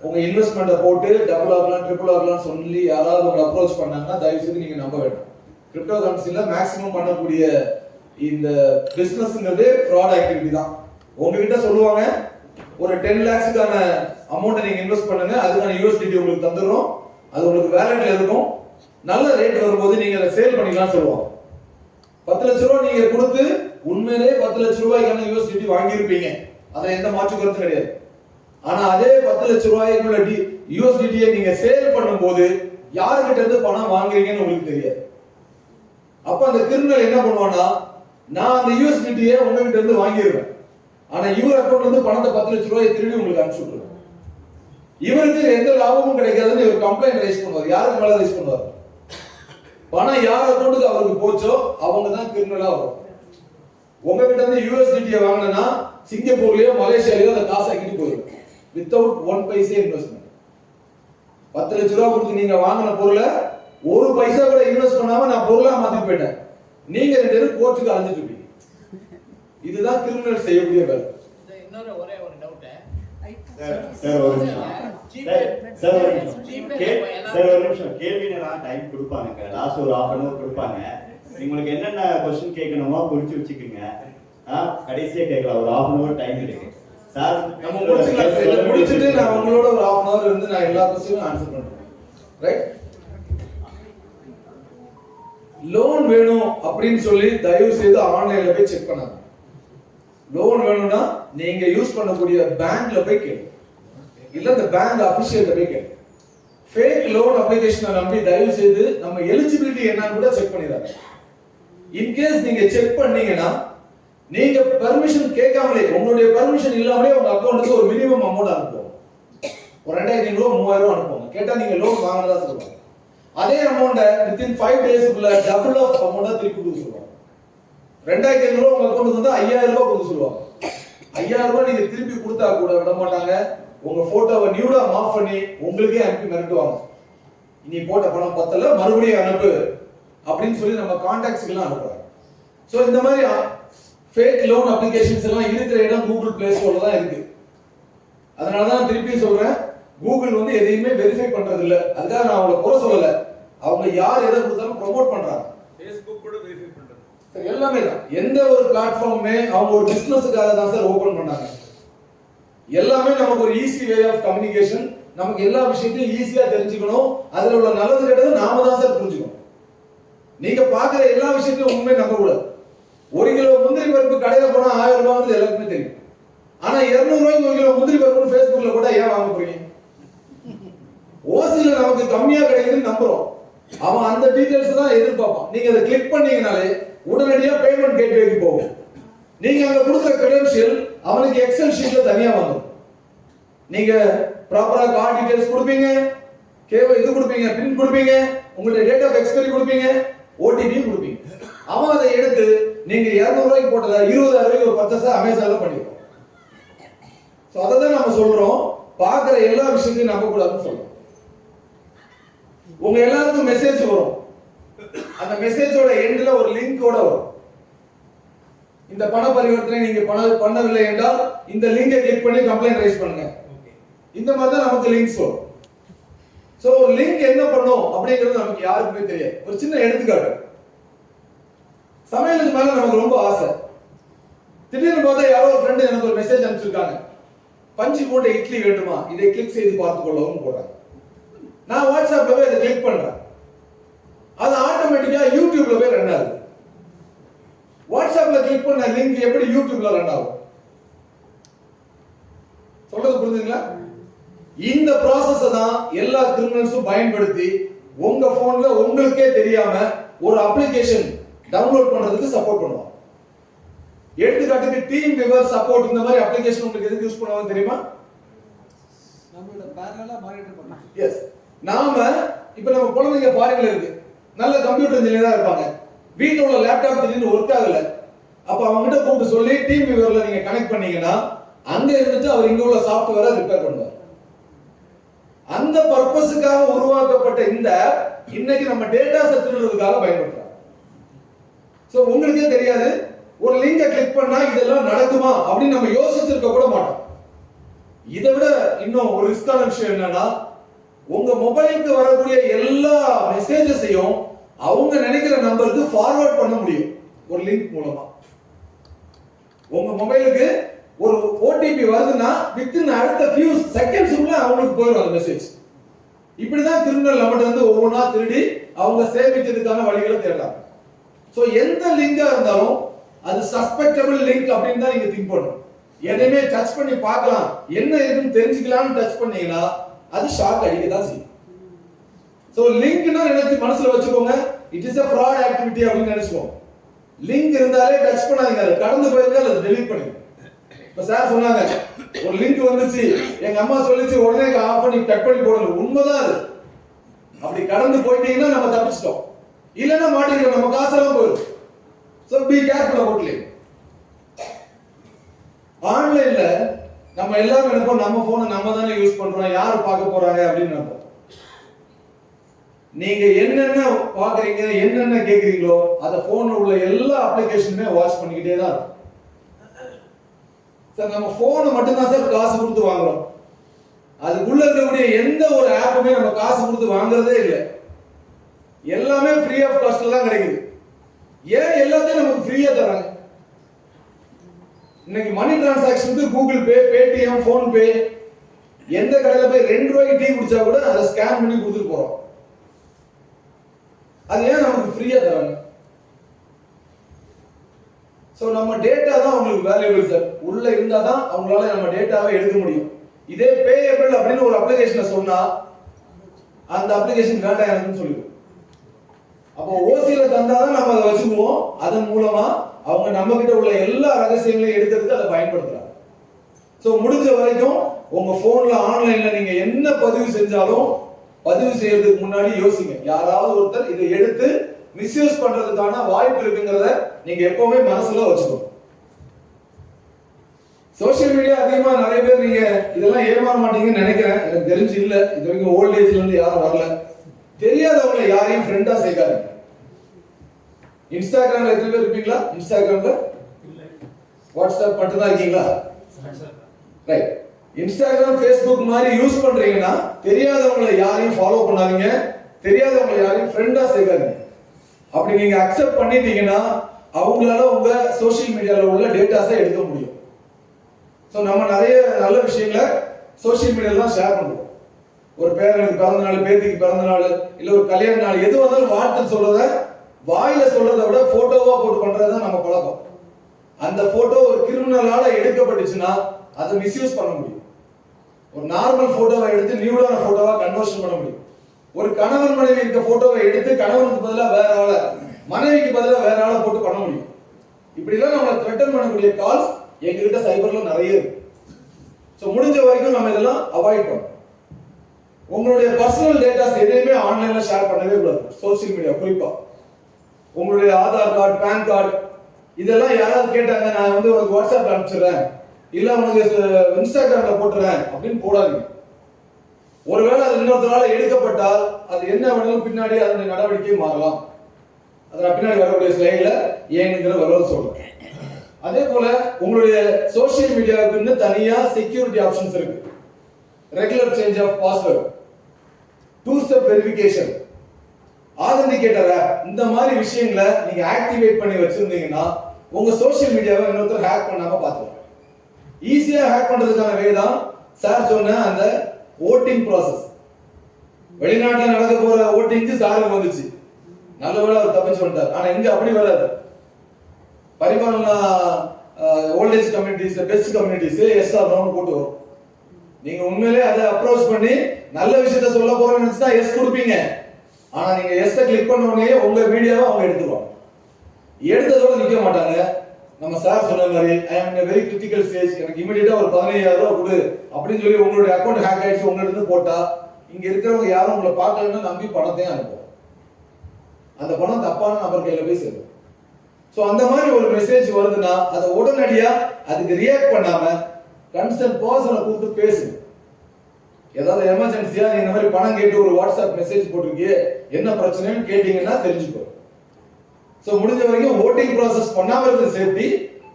உங்க இன்வெஸ்ட்மெண்ட்டை போட்டு டபுள் ஆகலாம் ட்ரிபிள் ஆகலாம் சொல்லி யாராவது உங்களை அப்ரோச் பண்ணாங்கன்னா தயவு செய்து நீங்க நம்ப வேண்டாம். கிரிப்டோ கரன்சில மேக்ஸிமம் பண்ணக்கூடிய இந்த பிசினஸ்ங்கிறதே ஃப்ராட் ஆக்டிவிட்டி தான். உங்ககிட்ட சொல்லுவாங்க ஒரு 10 lakhsக்கான அமௌண்ட்டை நீங்க இன்வெஸ்ட் பண்ணுங்க, அதுக்கான USDT உங்களுக்கு தந்துடுறோம், அது உங்களுக்கு வேலட்ல இருக்கும், நல்ல ரேட் வரும்போது நீங்க அதை சேல் பண்ணிக்கலாம் சொல்லுவாங்க. 10 லட்ச ரூபாய் நீங்க கொடுத்து உண்மையிலே 10 லட்ச ரூபாய்க்கான USDT வாங்கியிருப்பீங்க, அதுல எந்த மாற்று கருத்தும் கிடையாது. ஆனா அதே 10 லட்ச ரூபாய்க்குள்ள USDT நீங்க சேல் பண்ணும்போது யாருகிட்ட இருந்து பணம் வாங்குறீங்கன்னு உங்களுக்கு தெரியாது. அப்ப அந்த கிரிமினல் என்ன பண்ணுவானா, நான் அந்த USDT உங்ககிட்ட இருந்து வாங்கிடுவேன், ஆனா இவர் அக்கௌண்ட்ல இருந்து பணத்தை 10 லட்ச ரூபாய் திரும்பி உங்களுக்கு அனுப்பிச்சு விட்டுருவேன். இவருக்கு எந்த லாபமும் கிடைக்காதுன்னு இவர் கம்ப்ளைண்ட் ரைஸ் பண்ணுவார். யாருக்கு மேல ரைஸ் பண்ணுவார்? பணம் யார் அக்கௌண்ட்டுக்கு அவருக்கு போச்சோ அவங்க தான் கிரிமினலா வரும். உங்ககிட்ட இருந்து USDT வாங்கினா சிங்கப்பூர்லயோ மலேசியாலயோ அந்த காசை ஆக்கிட்டு போயிடும் வித்தவுட் 1 பைசா இன்வெஸ்ட்மெண்ட். 10 லட்ச ரூபாய் கொடுத்து நீங்க வாங்கின பொருளை 1 பைசா கூட இன்வெஸ்ட் பண்ணாம நான் பொருளா மாத்தி போயிட்டேன், நீங்க 2 பேரும் கோர்ட்டுக்கு அலைஞ்சிட்டு இருப்பீங்க. இதுதான் கிரிமினல் செய்யக்கூடிய வேலை. இன்னொரு ஒரே ஒரு டவுட் கேள்வி நேரம் டைம் கொடுப்பாங்க, லாஸ்ட் ஒரு 1/2 hour கொடுப்பாங்க. உங்களுக்கு என்னென்ன கொஸ்டின் கேட்கணுமோ குறிச்சு வச்சுக்கோங்க, கடைசியா கேட்கலாம். ஒரு 1/2 hour டைம் இருக்கு சார். நம்ம முடிச்சிட்டு நான் உங்களோட ஒரு 1/2 hour இருந்து நான் எல்லா கொஸ்டினும் ஆன்சர் பண்றேன். ரைட், லோன் வேணும் அப்படின்னு சொல்லி தயவு செய்து ஆன்லைன்ல போய் செக் பண்ணாங்க. லோன் வேணும்னா நீங்க யூஸ் பண்ணக்கூடிய பேங்க்ல போய் கேளுங்க, இல்ல இந்த பேங்க் அபிஷியல்ல போய் கேளுங்க. ஃபேக் லோன் அப்ளிகேஷனை நம்பி தயவு செய்து நம்ம எலிஜிபிலிட்டி என்னன்னு கூட செக் பண்ணிடுறாங்க. இன்கேஸ் நீங்க செக் பண்ணீங்கன்னா நீங்க பெர்மிஷன் கேட்காமலே, உங்களுடைய பெர்மிஷன் இல்லாமலே உங்க அக்கௌண்ட்டுக்கு ஒரு மினிமம் அமௌண்ட் அனுப்புவோம். ஒரு 2500 ரூபாய் 3000 ரூபாய் அனுப்புவாங்க. கேட்டா நீங்க லோன் வாங்கினதா சொல்லுவாங்க. அதே அமௌண்ட்டை வித்தின் 5 daysக்குள்ள டபுள் ஆஃப் அமௌண்ட்டா திருப்பி கொடுக்க சொல்லுவாங்க. 2500 ரூபாய் உங்க அக்கௌண்ட்டுக்கு வந்து 5000 ரூபாய் கொடுக்க சொல்லுவாங்க. 5000 ரூபாய் நீங்க திருப்பி கொடுத்தா கூட விட மாட்டாங்க. உங்க போட்டோவை நியூடா மாஃப் பண்ணி உங்களுக்கே அனுப்பி மிரட்டுவாங்க. நீ போட்ட பணம் பத்தல, மறுபடியும் அனுப்பு அப்படின்னு சொல்லி நம்ம கான்டாக்ட்ஸ்க்கு எல்லாம் அனுப்புறாங்க. சோ இந்த மாதிரி ஃபேக் லோன் அப்ளிகேஷன்ஸ் எல்லாம் இருக்கிற இடம் கூகுள் பிளே ஸ்டோர்ல தான் இருக்கு. அதனால தான் திருப்பி சொல்றேன், கூகுள் வந்து எதையுமே வெரிஃபை பண்றது இல்ல. அதுக்காக நான் அவங்கள குறை சொல்லல, அவங்க யார் எதை கொடுத்தாலும் ப்ரோமோட் பண்றாங்க. ஃபேஸ்புக் கூட வெரிஃபை பண்றாங்க. எல்லாமே தான். எந்த ஒரு பிளாட்ஃபார்மே அவங்க ஒரு பிசினஸ்க்காக தான் சார் ஓபன் பண்ணாங்க. எல்லாமே நமக்கு ஒரு ஈஸி வே ஆஃப் கம்யூனிகேஷன், நமக்கு எல்லா விஷயத்தையும் ஈஸியா தெரிஞ்சுக்கணும், அதுல உள்ள நல்லது கெட்டது நாம தான் சார் புரிஞ்சுக்கணும். நீங்க பாக்குற எல்லா விஷயத்தையும் உண்மை நம்ப கூடாது. 1 கிலோ முந்திரி பருப்பு கடையில போனா 1000 ரூபாய் எல்லாருக்குமே தெரியும். ஆனா 200 ரூபாய்க்கு 1 கிலோ முந்திரி பருப்பு Facebookல கூட ஏன் வாங்க போறீங்க? ஓசில நமக்கு கம்மியா கிடைக்குதுன்னு நம்புறோம், அவன் அந்த டீடைல்ஸ் தான் எதிர்பார்ப்பான். நீங்க அதை கிளிக் பண்ணீங்கனாலே உடனடியா பேமெண்ட் கேட்வேக்கு போகும். நீங்க அங்க கொடுக்குற கிரெடென்ஷியல் அவனுக்கு எக்ஸல் ஷீட்ல தனியா வந்துடும். நீங்க ப்ராப்பரா கார்டு டீடைல்ஸ் கொடுப்பீங்க, இது கொடுப்பீங்க, பின் கொடுப்பீங்க, உங்களுடைய டேட் ஆஃப் எக்ஸ்பைரி கொடுப்பீங்க, ஓடிபி கொடுப்பீங்க. அவன் அதை எடுத்து நீங்க 200 ரூபாய்க்கு போட்டத 20000 ரூபாய்க்கு ஒரு பர்ச்சேஸ் அமேசான்ல பண்ணிடுவோம். சோ அதை தான் நம்ம சொல்றோம், பாக்குற எல்லா விஷயத்தையும் நம்ப கூடாதுன்னு சொல்றோம். உங்க எல்லாருக்கும் மெசேஜ் வரும், அந்த மெசேஜோட எண்ட்ல ஒரு லிங்கோட வரும். இந்த பண பரிவர்த்தனை நீங்க பண்ணவில்லை என்றால் இந்த லிங்கை கிளிக் பண்ணி கம்ப்ளைண்ட் ரைஸ் பண்ணுங்க. இந்த மாதிரி தான் நமக்கு லிங்க்ஸ் வரும். சோ ஒரு லிங்க் என்ன பண்ணும் அப்படிங்கிறது நமக்கு யாருக்குமே தெரியாது. ஒரு சின்ன எடுத்துக்காட்டு, சமையலுக்கு மேல நமக்கு ரொம்ப ஆசை. திடீர்னு பார்த்தா யாரோ ஒரு ஃப்ரெண்டு எனக்கு ஒரு மெசேஜ் அனுப்பிச்சிருக்காங்க, பஞ்சு போட்ட இட்லி வேண்டுமா, இதை கிளிக் செய்து பார்த்துக் கொள்ளவும் போறாங்க. நான் வாட்ஸ்அப்ல போய் இதை கிளிக் பண்றேன், அது ஆட்டோமேட்டிக்கா யூடியூப்ல போய் ரன் ஆகுது. வாட்ஸ்அப்ல கிளிக் பண்ண லிங்க் எப்படி யூடியூப்ல ரன் ஆகும்? சொல்றது புரியுதுங்களா? இந்த ப்ராசஸ் தான் எல்லா கிரிமினல்ஸும் பயன்படுத்தி உங்க போன்ல உங்களுக்கே தெரியாம ஒரு அப்ளிகேஷன் டவுன்லோட் பண்றதுக்கு சப்போர்ட் பண்ணுவாங்க. எடுத்துக்காட்டுக்கு டீம் விவர் சப்போர்ட் இந்த மாதிரி அப்ளிகேஷன் உங்களுக்கு எதுக்கு யூஸ் பண்ணுவாங்க தெரியுமா? நம்மளோட பேரலா மானிட்டர் பண்ணலாம். எஸ், நாம இப்ப நம்ம குழந்தைங்க ஃபாரின்ல இருக்கு, நல்ல கம்ப்யூட்டர் இன்ஜினியரா இருப்பாங்க, வீட்ல உள்ள லேப்டாப் திடீர்னு ஒர்க் ஆகல, அப்ப அவங்க கிட்ட கூப்பிட்டு சொல்லி டீம் விவர்ல நீங்க கனெக்ட் பண்ணீங்கன்னா அங்க இருந்துட்டு அவர் இங்க உள்ள சாஃப்ட்வேரை ரிப்பேர் பண்ணுவார். அந்த பர்பஸுக்காக உருவாக்கப்பட்ட இந்த இன்னைக்கு நம்ம டேட்டா திருடுறதுக்காக பயன்படுத்துறாங்க. சோ உங்களுக்கே தெரியாது, ஒரு லிங்கை கிளிக் பண்ணா இதெல்லாம் நடக்குமா அப்படின்னு நம்ம யோசிச்சிருக்க கூட மாட்டோம். இதை விட இன்னும் ஒரு ரிஸ்கான விஷயம் என்னன்னா, உங்க மொபைலுக்கு வரக்கூடிய எல்லா மெசேஜஸையும் அவங்க நினைக்கிற நம்பருக்கு ஃபார்வர்ட் பண்ண முடியும் ஒரு லிங்க் மூலமா. உங்க மொபைலுக்கு ஒரு ஓடிபி வருதுன்னா வித்தின் அடுத்த ஃபியூ செகண்ட்ஸ்க்குள்ள அவங்களுக்கு போயிடும் அந்த மெசேஜ். இப்படிதான் கிரிமினல் நம்மகிட்ட வந்து ஒவ்வொன்றா திருடி அவங்க சேமிக்கிறதுக்கான வழிகளை தேடுறாங்க. சோ எந்த லிங்கா இருந்தாலும் அது சஸ்பெக்டபிள் லிங்க் அப்படின்னு தான் நீங்க திங்க் பண்ணணும். எதையுமே டச் பண்ணி பார்க்கலாம், என்ன இருக்குன்னு தெரிஞ்சுக்கலாம்னு டச் பண்ணீங்கன்னா அது ஷாக் அடிக்க தான் செய்யும். சோ லிங்க்னா நினைச்சு மனசுல வச்சுக்கோங்க, it is a fraud activity அப்படின்னு நினைச்சுக்கோங்க. லிங்க் இருந்தாலே டச் பண்ணாதீங்க, அதை கடந்து போயிருங்க அல்லது டெலீட் பண்ணுங்க. இப்ப சார் சொன்னாங்க ஒரு லிங்க் வந்துச்சு, எங்க அம்மா சொல்லிச்சு உடனே ஆஃப் பண்ணி கட் பண்ணி போடணும். உண்மைதான் அது. அப்படி கடந்து போயிட்டீங்கன்னா நம்ம தப்பிச்சிட்டோம், இல்லைன்னா மாட்டிக்கிறோம், நம்ம காசெல்லாம் போயிடும். So be careful about link. ஆன்லைன்ல நம்ம எல்லாரும் நினைப்போம் நம்ம போனை நம்ம தானே யூஸ் பண்றோம், யாரு பார்க்க போறாங்க அப்படின்னு நினைப்போம். நீங்க என்னென்ன பாக்குறீங்க, என்னென்ன கேக்குறீங்களோ அத போன்ல உள்ள எல்லா அப்ளிகேஷனுமே வாட்ச் பண்ணிக்கிட்டே தான் இருக்கும். சார் நம்ம போனை மட்டும் தான் சார் காசு கொடுத்து வாங்குறோம், அதுக்குள்ள இருக்கக்கூடிய எந்த ஒரு ஆப்புமே நம்ம காசு கொடுத்து வாங்குறதே இல்லை. எல்லாமே ஃப்ரீ ஆஃப் காஸ்ட்ல தான் கிடைக்குது. ஏன் எல்லாத்தையும் நமக்கு ஃப்ரீயா தராங்க? இன்னைக்கு மணி டிரான்சாக்ஷனுக்கு கூகுள் பே, பேடிஎம், போன் பே, எந்த கடையில போய் 2 ரூபாய்க்கு டீ குடிச்சா கூட அதை ஸ்கேன் பண்ணி கொடுத்துட்டு போறோம். அது ஏன் நமக்கு ஃப்ரீயா தராங்க? சோ நம்ம டேட்டா தான் உங்களுக்கு வேல்யூபிள் சார். உள்ள இருந்தா தான் அவங்களால நம்ம டேட்டாவை எடுக்க முடியும். இதே பேயபிள் அப்படின்னு ஒரு அப்ளிகேஷனை சொன்னா அந்த அப்ளிகேஷன் வேண்டாம் எனக்குன்னு சொல்லிடும். அப்போ ஓசியில தந்தாதான் நம்ம அதை வச்சுக்குவோம். அதன் மூலமா அவங்க நம்ம கிட்ட உள்ள எல்லா ரகசியங்களையும் எடுக்கிறதுக்கு அதை பயன்படுத்துறாங்க. சோ முடிஞ்ச வரைக்கும் உங்க போன்ல ஆன்லைன்ல நீங்க என்ன பதிவு செஞ்சாலும் பதிவு செய்யறதுக்கு முன்னாடி யோசிங்க, யாராவது ஒருத்தர் இதை எடுத்து மிஸ்யூஸ் பண்றதுக்கான வாய்ப்பு இருக்குங்கிறத நீங்க எப்பவுமே மனசுல வச்சுக்கணும். சோசியல் மீடியா அதிகமா நிறைய பேர் நீங்க இதெல்லாம் ஏமாற மாட்டீங்கன்னு நினைக்கிறேன், எனக்கு தெரிஞ்சு இல்ல. இது வரைக்கும் ஓல்ட் ஏஜ்ல இருந்து யாரும் வரல. தெரியாதவங்களை யாரையும் ஃப்ரெண்டா சேர்க்காதீங்க. இன்ஸ்டாகிராம்ல எத்தனை பேர் இருப்பீங்களா? இன்ஸ்டாகிராம்ல வாட்ஸ்அப் மட்டும் தான் இருக்கீங்களா? ரைட். இன்ஸ்டாகிராம், ஃபேஸ்புக் மாதிரி யூஸ் பண்றீங்கன்னா தெரியாதவங்களை யாரையும் ஃபாலோ பண்ணாதீங்க, தெரியாதவங்களை யாரையும் ஃப்ரெண்டா சேர்க்காதீங்க. அப்படி நீங்க அக்செப்ட் பண்ணிட்டீங்கன்னா அவங்களால உங்க சோசியல் மீடியால உள்ள டேட்டாஸை எடுக்க முடியும். சோ நம்ம நிறைய நல்ல விஷயங்களை சோசியல் மீடியால தான் ஷேர் பண்ணுவோம். ஒரு பேரனுக்கு பிறந்த நாள், பேத்திக்கு பிறந்த நாள், இல்ல ஒரு கல்யாண நாள், எது வந்தாலும் வாழ்த்து சொல்றத வாயில சொல்றதை விட போட்டோவா போட்டு பண்றதுதான் நம்ம பழக்கம். அந்த போட்டோ ஒரு கிரிமினலால எடுக்கப்பட்டுச்சுன்னா அதை மிஸ்யூஸ் பண்ண முடியும். ஒரு நார்மல் போட்டோவை எடுத்து நியூடான போட்டோவா கன்வர்ஷன் பண்ண முடியும். ஒரு கணவன் மனைவி இருக்க போட்டோவை எடுத்து கணவனுக்கு பதிலா வேற ஆளை, மனைவிக்கு பதிலா வேற ஆளை போட்டு பண்ண முடியும். இப்படி எல்லாம் நம்மளை த்ரெட்டன் பண்ணக்கூடிய கால்ஸ் எங்ககிட்ட சைபர்ல நிறைய இருக்கு. சோ முடிஞ்ச வரைக்கும் நம்ம இதெல்லாம் அவாய்ட் பண்ணணும். உங்களுடைய பர்சனல் டேட்டாஸ் எதையுமே ஆன்லைன்ல ஷேர் பண்ணவே கூடாது. சோசியல் மீடியா குறிப்பா உங்களுடைய ஆதார் கார்டு, பேன் கார்டு இதெல்லாம் யாராவது கேட்டாங்க, நான் வந்து உனக்கு வாட்ஸ்அப்ல அனுப்பிச்சிடுறேன், இல்ல உனக்கு இன்ஸ்டாகிராம்ல போட்டுறேன் அப்படின்னு போடாதீங்க. ஒருவேளை அது இன்னொருத்தரால எடுக்கப்பட்டால் அது என்ன வேணாலும் பின்னாடி அதனுடைய நடவடிக்கை மாறலாம். அதை நான் பின்னாடி வரக்கூடிய ஸ்லைட்ல ஏங்கிற வரவு சொல்றேன். அதே போல உங்களுடைய சோசியல் மீடியாவுக்கு தனியா செக்யூரிட்டி ஆப்ஷன்ஸ் இருக்கு. Regular change of password, 2 step verification, authenticator app, இந்த மாதிரி விஷயங்களை நீங்க ஆக்டிவேட் பண்ணி வச்சிருந்தீங்கன்னா உங்க சோசியல் மீடியாவை இன்னொருத்தர் ஹேக் பண்ணாம பாத்துக்கலாம். ஈஸியா ஹேக் பண்றதுக்கான வே தான் சார் சொன்ன அந்த ஓட்டிங் ப்ராசஸ். வெளிநாட்டுல நடக்க போற ஓட்டிங்க்கு சாருக்கு வந்துச்சு, நல்ல வேளை அவர் தப்பிச்சு வந்துட்டார். ஆனா இங்க அப்படி வராது. Paripalana old age communities, best communities S R நோன்னு போட்டு வரும். நீங்க உண்மையிலே அதை அப்ரோச் பண்ணி நல்ல விஷயத்த சொல்ல போறோம்னு நினைச்சா எஸ் கொடுப்பீங்க. ஆனா நீங்க எஸ் கிளிக் பண்ண உடனே உங்க மீடியாவை அவங்க எடுத்துருவாங்க. எடுத்ததோட நிக்க மாட்டாங்க. நம்ம சார் சொன்ன மாதிரி ஐ அம் இன் a very critical stage, எனக்கு இமிடியேட்டா ஒரு 15000 ரூபாய் கொடு அப்படின்னு சொல்லி உங்களுடைய அக்கவுண்ட் ஹேக் ஆயிடுச்சு உங்கள்ட்ட இருந்து போட்டா இங்க இருக்கிறவங்க யாரும் உங்களை பார்க்கலன்னு நம்பி பணத்தையும் அனுப்புவோம். அந்த பணம் தப்பான நபர் கையில போய் சேரும். சோ அந்த மாதிரி ஒரு மெசேஜ் வருதுன்னா அதை உடனடியா அதுக்கு ரியாக்ட் பண்ணாம கன்சர்ன் பர்சனை கூப்பிட்டு பேசுங்க. ஏதாவது எமர்ஜென்சியா நீங்க இந்த மாதிரி பணம் கேட்டு ஒரு வாட்ஸ்அப் மெசேஜ் போட்டிருக்கீங்க, என்ன பிரச்சனைன்னு கேட்டீங்கன்னா தெரிஞ்சுக்கோ. சோ முடிஞ்ச வரைக்கும் ஓட்டிங் ப்ராசஸ் பண்ணாம இருக்கிறது சேஃப்டி.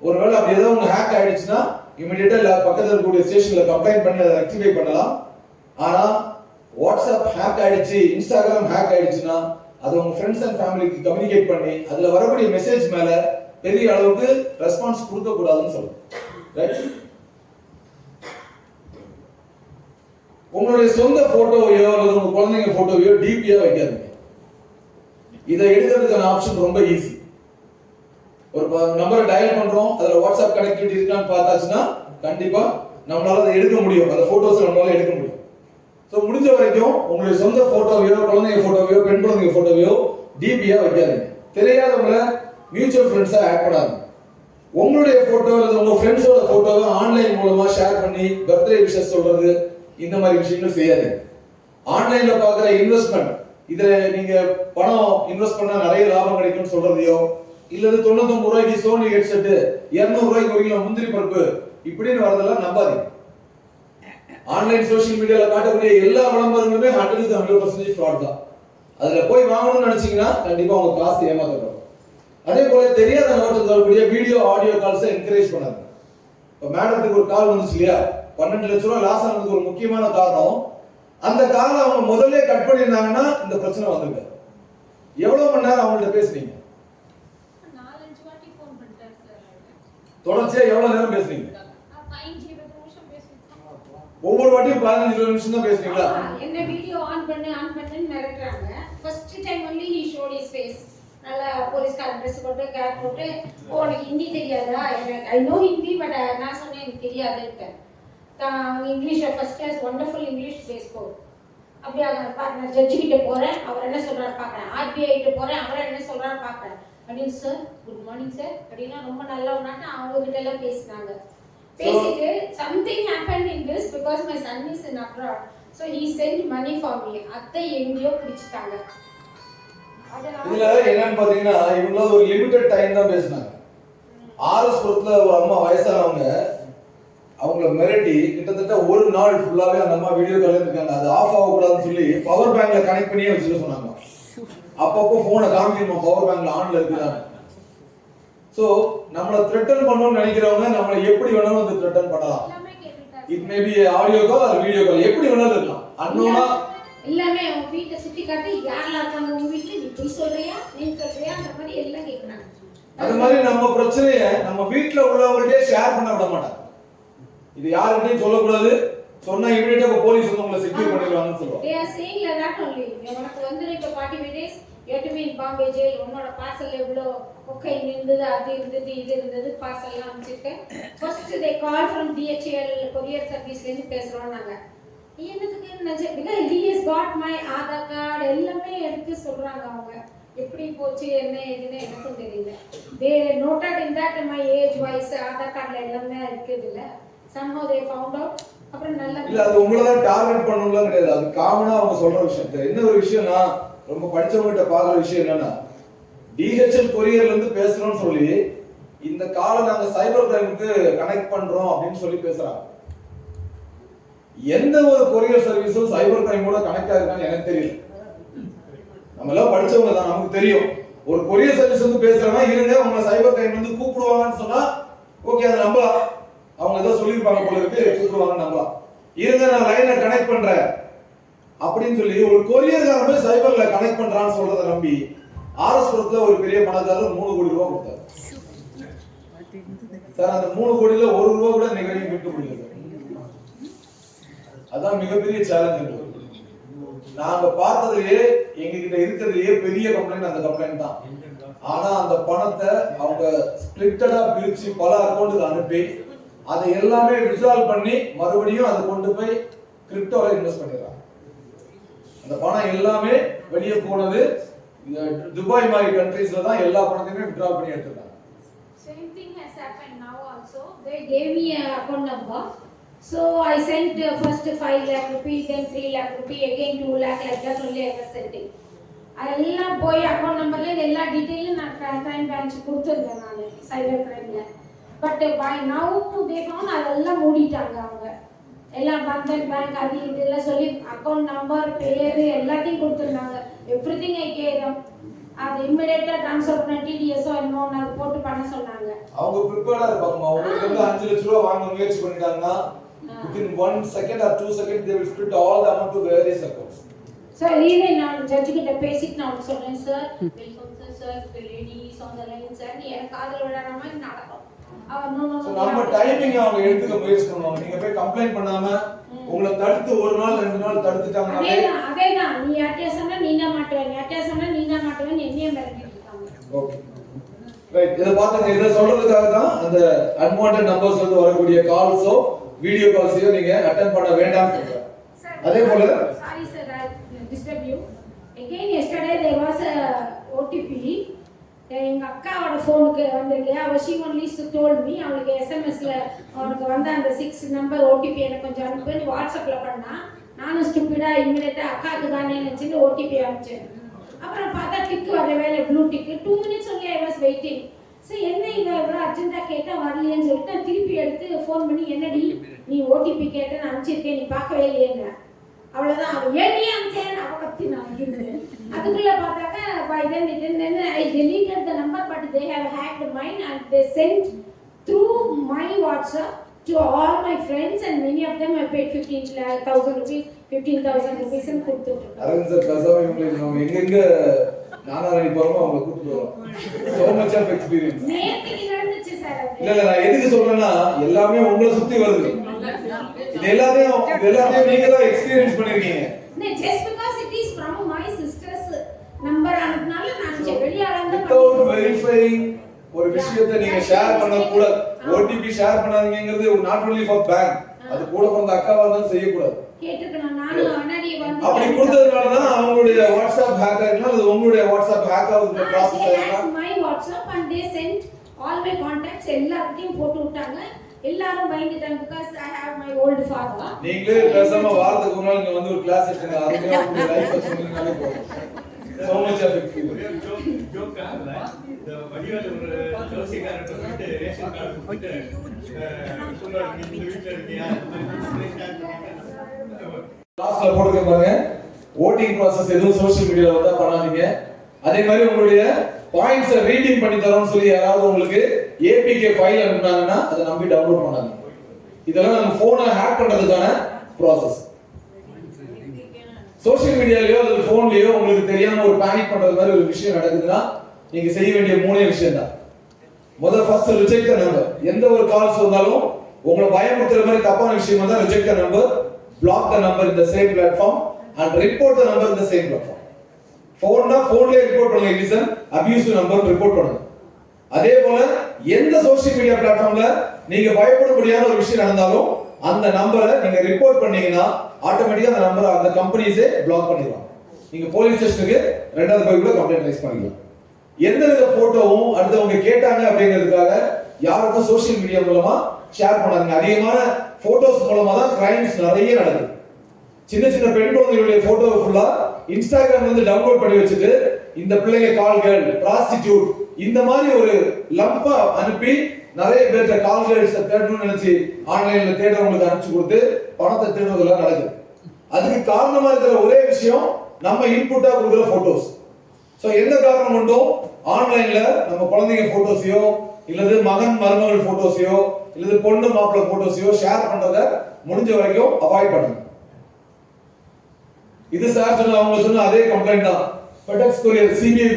ஒருவேளை அப்படி ஏதாவது ஒன்று ஹேக் ஆயிடுச்சுன்னா இமிடியேட்டா பக்கத்துல இருக்கக்கூடிய ஸ்டேஷன்ல கம்ப்ளைண்ட் பண்ணி அதை ரெக்டிஃபை பண்ணலாம். ஆனா வாட்ஸ்அப் ஹேக் ஆயிடுச்சு, இன்ஸ்டாகிராம் ஹேக் ஆயிடுச்சுன்னா அதை உங்க ஃப்ரெண்ட்ஸ் அண்ட் ஃபேமிலிக்கு கம்யூனிகேட் பண்ணி அதுல வரக்கூடிய மெசேஜ் மேல பெரிய அளவுக்கு ரெஸ்பான்ஸ் கொடுக்க கூடாதுன்னு சொல்லுங்க. ரைட்? உங்களுடைய சொந்த போட்டோவையோ அல்லது உங்க குழந்தைங்க போட்டோவையோ டிபியா வைக்காதீங்க. இதை எடுக்கிறதுக்கான ஆப்ஷன் ரொம்ப ஈஸி. ஒரு நம்பரை டயல் பண்றோம், அதுல வாட்ஸ்அப் கனெக்டிவிட்டி இருக்கான்னு பார்த்தாச்சுன்னா கண்டிப்பா நம்மளால அதை எடுக்க முடியும். அந்த போட்டோஸ் நம்மளால எடுக்க முடியும். சோ முடிஞ்ச வரைக்கும் உங்களுடைய சொந்த போட்டோவையோ குழந்தைங்க போட்டோவையோ பெண் குழந்தைங்க போட்டோவையோ டிபியா வைக்காதீங்க. தெரியாதவங்கள மியூச்சுவல் ஃப்ரெண்ட்ஸா ஆட் பண்ணாதீங்க. உங்களுடைய போட்டோ அல்லது உங்க ஃப்ரெண்ட்ஸோட போட்டோவை ஆன்லைன் மூலமா ஷேர் பண்ணி பர்த்டே விஷஸ் சொல்றது இந்த மாதிரி விஷயங்கள் செய்யாதீங்க. ஆன்லைன்ல பாக்குற இன்வெஸ்ட்மெண்ட், இதுல நீங்க பணம் இன்வெஸ்ட் பண்ணா நிறைய லாபம் கிடைக்கும்னு சொல்றதையோ இல்லது 99 ரூபாய்க்கு சோனி ஹெட்செட், 200 ரூபாய்க்கு 1 கிலோ முந்திரி பருப்பு இப்படின்னு வரதெல்லாம் நம்பாதீங்க. ஆன்லைன் சோசியல் மீடியால காட்டக்கூடிய எல்லா விளம்பரங்களுமே 100% ஃப்ராட் தான். அதுல போய் வாங்கணும்னு நினைச்சீங்கன்னா கண்டிப்பா உங்க காசு ஏமாத்தப்படும். அதே போல தெரியாத நபர்களுக்கு வரக்கூடிய வீடியோ ஆடியோ கால்ஸை என்கரேஜ் பண்ணாங்க. இப்போ மேடத்துக்கு ஒரு கால் வந்துச்சு இல்லையா, 12 லட்சம் ரூபாய் லாஸ் ஆனதுக்கு ஒரு முக்கியமான காரணம் அந்த காலை அவங்க முதல்ல கட் பண்ணியிருந்தாங்கன்னா இந்த பிரச்சனை வந்திருக்கு. எவ்வளவு மணி நேரம் அவங்கள்ட்ட பேசுறீங்க? 4-5 வாட்டி ஃபோன் பண்ணிட்டேன் சார். தொடர்ச்சியா எவ்வளவு நேரம் பேசுறீங்க? 15-20 நிமிஷம் பேசிட்டோம். ஒவ்வொரு வாட்டியும் 15-20 நிமிஷம் தான் பேசுறீங்களா? என்ன வீடியோ ஆன் பண்ணுன்னு மிரட்டுறாங்க. First time only he showed his face. நல்ல போலீஸ்கார ட்ரெஸ் போட்டு கேப் போட்டு, உனக்கு ஹிந்தி தெரியாதா? எனக்கு ஐ நோ ஹிந்தி பட் நான் சொன்னேன் எனக்கு தெரியாதுன்னு. English first class wonderful English பேஸ்கோ. அப்படியே நான் ஜட்ஜி கிட்ட போறேன், அவர் என்ன சொல்றாரு பாக்குறேன். ஆர்பிஐ கிட்ட போறேன், அவர் என்ன சொல்றாரு பாக்குறேன். அப்படின்னு சார் குட் மார்னிங் சார் அப்படின்னா ரொம்ப நல்லவனாட்டு அவங்க கிட்ட எல்லாம் பேசினாங்க. பேசிட்டு something happened in this because my son is in abroad, so he sent money for me. அத்தை எங்கேயோ பிடிச்சிட்டாங்க. இதுல என்னன்னு பாத்தீங்கன்னா இவங்க ஒரு லிமிட்டட் டைம் தான் பேசினாங்க. ஆர்எஸ்புரத்துல ஒரு அம்மா வயசானவங்க அவங்கள மிரட்டி கிட்டத்தட்ட ஒரு நாள் ஃபுல்லாவே அந்த அம்மா வீடியோ கால் இருக்காங்க. அது ஆஃப் ஆகக்கூடாதுன்னு சொல்லி பவர் பேங்க்ல கனெக்ட் பண்ணியே வச்சுக்க சொன்னாங்க. அப்பப்போ போனை காமிக்கணும் பவர் பேங்க்ல ஆன்ல இருக்குதான்னு. சோ நம்மள த்ரெட்டன் பண்ணணும்னு நினைக்கிறவங்க நம்மள எப்படி வேணாலும் வந்து த்ரெட்டன் பண்ணலாம். It may be audio call or video call, எப்படி வேணாலும் இருக்கலாம். அன்னோனா எல்லாமே அவங்க வீட்டை சுத்தி காட்டி யாரெல்லாம் இருக்காங்க உங்க வீட்டுல, நீ போய் சொல்றியா நீ சொல்றியா அந்த மாதிரி எல்லாம் கேட்கறாங்க. அது மாதிரி நம்ம பிரச்சனைய நம்ம வீட்டுல உள்ளவங்கள்ட்டே ஷேர் பண்ண விட மாட்டாங்க. இது யாருக்கிட்டையும் சொல்லக்கூடாது, சொன்னா இமிடியேட்டா போலீஸ் வந்து உங்களை செக்யூர் பண்ணிடுவாங்கன்னு சொல்லுவாங்க. they are saying like that only. உனக்கு வந்து இப்ப 45 days you have to be in Bombay jail. உன்னோட பார்சல் எவ்வளோ கொக்கைன் இருந்தது, அது இருந்தது, இது இருந்தது, பார்சல்லாம் அனுப்பிச்சிருக்கேன். First they call from DHL courier சர்வீஸ்ல இருந்து பேசுறோம் நாங்க. என்னதுக்கு நினைச்சேன், because he has got my Aadhaar card எல்லாமே எடுத்து சொல்றாங்க. அவங்க எப்படி போச்சு என்ன ஏதுன்னு எனக்கும் தெரியல. they noted in that my age wise Aadhaar cardல எல்லாமே இருக்குது இல்ல. somehow they found out. அப்புறம் நல்ல இல்ல அது உங்களை தான் டார்கெட் பண்ணணும்லாம் கிடையாது. அது காமனா அவங்க சொல்ற விஷயம். என்ன ஒரு விஷயம்னா ரொம்ப படிச்சவங்ககிட்ட பாக்குற விஷயம் என்னன்னா DHL கொரியர்ல இருந்து பேசுறோம்னு சொல்லி இந்த காலை நாங்க சைபர் கிரைமுக்கு கனெக்ட் பண்றோம் அப்படின்னு சொல்லி பேசுறாங்க. எந்த ஒரு கொரியர் சர்வீஸும் சைபர் கிரைமோட கனெக்ட் ஆயிருக்கான்னு எனக்கு தெரியல. நம்ம எல்லாம் படிச்சவங்க தான், நமக்கு தெரியும். ஒரு கொரியர் சர்வீஸ் வந்து பேசுறவங்க இருங்க உங்களை சைபர் கிரைம் வந்து கூப்பிடுவாங்கன்னு சொன்னா ஓகே அதை நம்பலாம், அவங்க ஏதோ சொல்லியிருப்பாங்க போல இருக்கு கூப்பிடுவாங்க நம்பலாம். இருங்க நான் லைனை கனெக்ட் பண்றேன் அப்படின்னு சொல்லி ஒரு கொரியர்காரன் போய் சைபர்ல கனெக்ட் பண்றான்னு சொல்றதை நம்பி ஆர்எஸ்புரத்துல ஒரு பெரிய பணக்காரர் 3 கோடி ரூபாய் கொடுத்தாரு சார். அந்த 3 கோடியில 1 ரூபாய் கூட நிகழ்ச்சி விற்க முடியல. அதான் மிகப்பெரிய சேலஞ்ச். நாங்க பார்த்ததுலயே எங்ககிட்ட இருக்கிறதுலயே பெரிய கம்ப்ளைண்ட் அந்த கம்ப்ளைண்ட் தான். ஆனா அந்த பணத்தை அவங்க ஸ்பிளிட்டடா பிரிச்சு பல அக்கௌண்ட்டுக்கு அனுப்பி அதை எல்லாமே வித்ட்ரால் பண்ணி மறுபடியும் அதை கொண்டு போய் கிரிப்டோல இன்வெஸ்ட் பண்ணிடுறாங்க. அந்த பணம் எல்லாமே வெளியே போனது துபாய் மாதிரி கண்ட்ரீஸ்ல தான் எல்லா பணத்தையுமே வித்ட்ரால் பண்ணி எடுத்துட்டாங்க. Same thing has happened now also. They gave me a account number. So I sent first 5 lakh rupees, then 3 lakh rupees, again 2 lakh, like that only I was sending. அதெல்லாம் போய் account நம்பர்ல எல்லா டீடைலும் நான் crime branch கொடுத்துருந்தேன் நான் cyber கிரைம்ல. But by now they found அதெல்லாம் மூடிட்டாங்க அவங்க. எல்லாம் பந்தன் பேங்க் அது இதெல்லாம் சொல்லி அக்கௌண்ட் நம்பர் பேர் எல்லாத்தையும் கொடுத்துருந்தாங்க. Everything I gave them. அது இமிடியேட்டா ட்ரான்ஸ்ஃபர் பண்ண டிடிஎஸ் என்னன்னு அது போட்டு பண்ண சொன்னாங்க. அவங்க ப்ரிப்பேர்டா இருப்பாங்க. அவங்களுக்கு வந்து 5 லட்சம் ரூபாய் வாங்க முயற்சி பண்ணிட்டாங்கன்னா within 1 second or 2 seconds they will split all the amount to various accounts. So even நான் ஜட்ஜ் கிட்ட பேசிட்டு நான் சொல்றேன் sir welcome sir the ladies on the line sir நீ எனக்கு காதல விடாத மாதிரி நடக்கும். நம்ம டைமிங் அவங்க எடுத்துக்க முயற்சி பண்ணுவாங்க. நீங்க போய் கம்ப்ளைன்ட் பண்ணாம உங்களை தடுத்து 1 நாள் 2 நாள் தடுத்துட்டாங்க. அதேதான் நீ யார்ட்டே சொன்னா நீங்க மாட்டவேன் யார்ட்டே சொன்னா நீங்க மாட்டவேன் என்னையே மிரட்டிட்டு இருக்காங்க. Okay right. இத பாத்துங்க. இத சொல்றதுக்காக தான் அந்த அன்வான்டட் நம்பர்ஸ்ல இருந்து வரக்கூடிய கால்ஸோ வீடியோ கால்ஸையோ நீங்க அட்டெண்ட் பண்ண வேண்டாம்னு சொல்றேன். அதே போல sorry sir I disturb you again. yesterday there was a OTP எங்க அக்காவோட ஃபோனுக்கு வந்திருக்கு. அவ she only told me அவளுக்கு எஸ்எம்எஸ்ல அவனுக்கு வந்த அந்த 6 நம்பர் OTP எனக்கு கொஞ்சம் அனுப்புன்னு வாட்ஸ்அப்ல பண்ணா. நானும் ஸ்டூபிடா இமிடியேட்டா அக்காக்கு தானே நினைச்சிட்டு OTP அனுப்பிச்சேன். அப்புறம் பார்த்தா டிக் வரவே இல்லை, blue tick. 2 minutes only I was waiting. சரி என்ன இவ இவ்வளோ அர்ஜென்ட்டா கேட்டா வரலையேன்னு சொல்லிட்டு திருப்பி எடுத்து ஃபோன் பண்ணி என்னடி நீ OTP கேட்ட நான் அனுப்பிச்சிருக்கேன் நீ பார்க்கவே இல்லையேங்க. அவ்வளோதான். அவன் ஏடி அனுப்பிச்சேன் அவ கத்தி நான் இருந்தேன். அதுக்குள்ள பார்த்தாக்கா by then I deleted the number but they have hacked mine and they sent through my WhatsApp to all my friends and many of them have paid 15,000 rupees 15,000 rupees and கொடுத்துட்டு. அரவிந்த் சார் கசாமி உங்களுக்கு நம்ம எங்க நானா நினைப்பாரோ அவங்க கூப்பிட்டு வரோம். so much of experience நேத்துக்கு நடந்துச்சு சார். இல்ல நான் எதுக்கு சொல்றேன்னா எல்லாமே உங்களை சுத்தி வருது. இது எல்லாத்தையும் நீங்க தான் எக்ஸ்பீரியன்ஸ் பண்ணிருக்கீங்க. just because it is from my sister's number அதனால நான் வெளியாளங்க without verifying ஒரு விஷயத்தை நீங்க ஷேர் பண்ண கூடாது. OTP ஷேர் பண்ணாதீங்கங்கிறது not only for bank அது கூட பிறந்த அக்காவா இருந்தாலும் செய்ய கூடாது. கேட்டுக்கணும். நானும் அண்ணாடி வந்து அப்படி கொடுத்ததனால தான் அவங்களுடைய வாட்ஸ்அப் ஹேக் ஆயினா அது உங்களுடைய வாட்ஸ்அப் ஹேக் ஆகுது process ஆயினா my WhatsApp and they sent all my contacts எல்லாத்தையும் போட்டு விட்டாங்க. எல்லாரும் பயந்துட்டாங்க because I have my old father. நீங்களே பேசாம வாரத்துக்கு ஒரு நாள் இங்க வந்து ஒரு கிளாஸ் எடுங்க. அதுவே உங்க லைஃப் சொன்னீங்கனாலே போதும். so much of experience. Joke ஆகல. இந்த வடிவேல ஒரு ஜோசிகாரன் வந்து ரேஷன் கார்டு கொடுத்து சொல்றாரு நீ இந்த வீட்ல இருக்கியா லாஸ்ட்ல போடுங்க பாருங்க. voting process எதுவும் சோஷியல் மீடியால வந்தா பண்ணாதீங்க. அதே மாதிரி உங்களுடைய பாயிண்ட்ஸ் ரீடிங் பண்ணி தரோம்னு சொல்லி யாராவது உங்களுக்கு APK ஃபைல் அனுப்புனாங்கன்னா அதை நம்பி டவுன்லோட் பண்ணாதீங்க. இதெல்லாம் நம்ம போனை ஹேக் பண்றதுக்கான process. சோஷியல் மீடியாலயோ அல்லது போன்லயோ உங்களுக்கு தெரியாம ஒரு பேனிக் பண்றது மாதிரி ஒரு விஷயம் நடக்குதுன்னா நீங்க செய்ய வேண்டிய 3 விஷயம் தான். முதல்ல ஃபர்ஸ்ட் ரிஜெக்ட் தி நம்பர். எந்த ஒரு கால்ஸ் வந்தாலும் உங்களை பயமுறுத்துற மாதிரி தப்பான விஷயம் வந்தா reject the number, block the number in the same platform and report the number in the same platform. போன்னா போன்லயே ரிப்போர்ட் பண்ணுங்க. it is an abusive number report பண்ணுங்க. அதே போல எந்த சோஷியல் மீடியா பிளாட்ஃபார்ம்ல நீங்க பயப்படக்கூடியான ஒரு விஷயம் நடந்தாலும் அந்த நம்பரை நீங்க ரிப்போர்ட் பண்ணீங்கன்னா ஆட்டோமேட்டிக்கா அந்த நம்பரை அந்த கம்பெனிஸே பிளாக் பண்ணிடுவாங்க. நீங்க போலீஸ் ஸ்டேஷனுக்கு 2வது போய் கூட கம்ப்ளைன்ட் ரைஸ் பண்ணிக்கலாம். எந்த வித போட்டோவும் அடுத்தவங்க கேட்டாங்க அப்படிங்கிறதுக்காக யாருக்கும் சோஷியல் மீடியா மூலமா ஷேர் பண்ணாதீங்க. அதிகமான போட்டோஸ் மூலமா தான் கிரைம்ஸ் நிறைய நடக்குது. சின்ன சின்ன பெண் குழந்தைகளுடைய போட்டோ ஃபுல்லா இன்ஸ்டாகிராம் வந்து டவுன்லோட் பண்ணி வச்சுட்டு இந்த பிள்ளைங்க கால் கேர்ள் ப்ராஸ்டிடியூட் இந்த மாதிரி ஒரு லம்பா அனுப்பி நிறைய பேர்ட்ட கால் கேர்ள்ஸ் தேடணும்னு நினைச்சு ஆன்லைன்ல தேடுறவங்களுக்கு அனுப்பிச்சு கொடுத்து பணத்தை திருடுறதெல்லாம் நடக்குது. அதுக்கு காரணமா இருக்கிற ஒரே விஷயம் நம்ம இன்புட்டா கொடுக்குற போட்டோஸ். சோ எந்த காரணம் கொண்டும் ஆன்லைன்ல நம்ம குழந்தைங்க போட்டோஸையோ இல்லது மகன் மருமகள் போட்டோஸையோ இல்லது பொண்ணு மாப்பிள்ளை போட்டோஸையோ ஷேர் பண்றத முடிஞ்ச வரைக்கும் அவாய்ட் பண்ணுங்க. இது சார் சொன்ன அவங்க சொன்ன அதே கம்ப்ளைண்ட் தான். ஃபெடெக்ஸ் கொரியர் சிபிஐ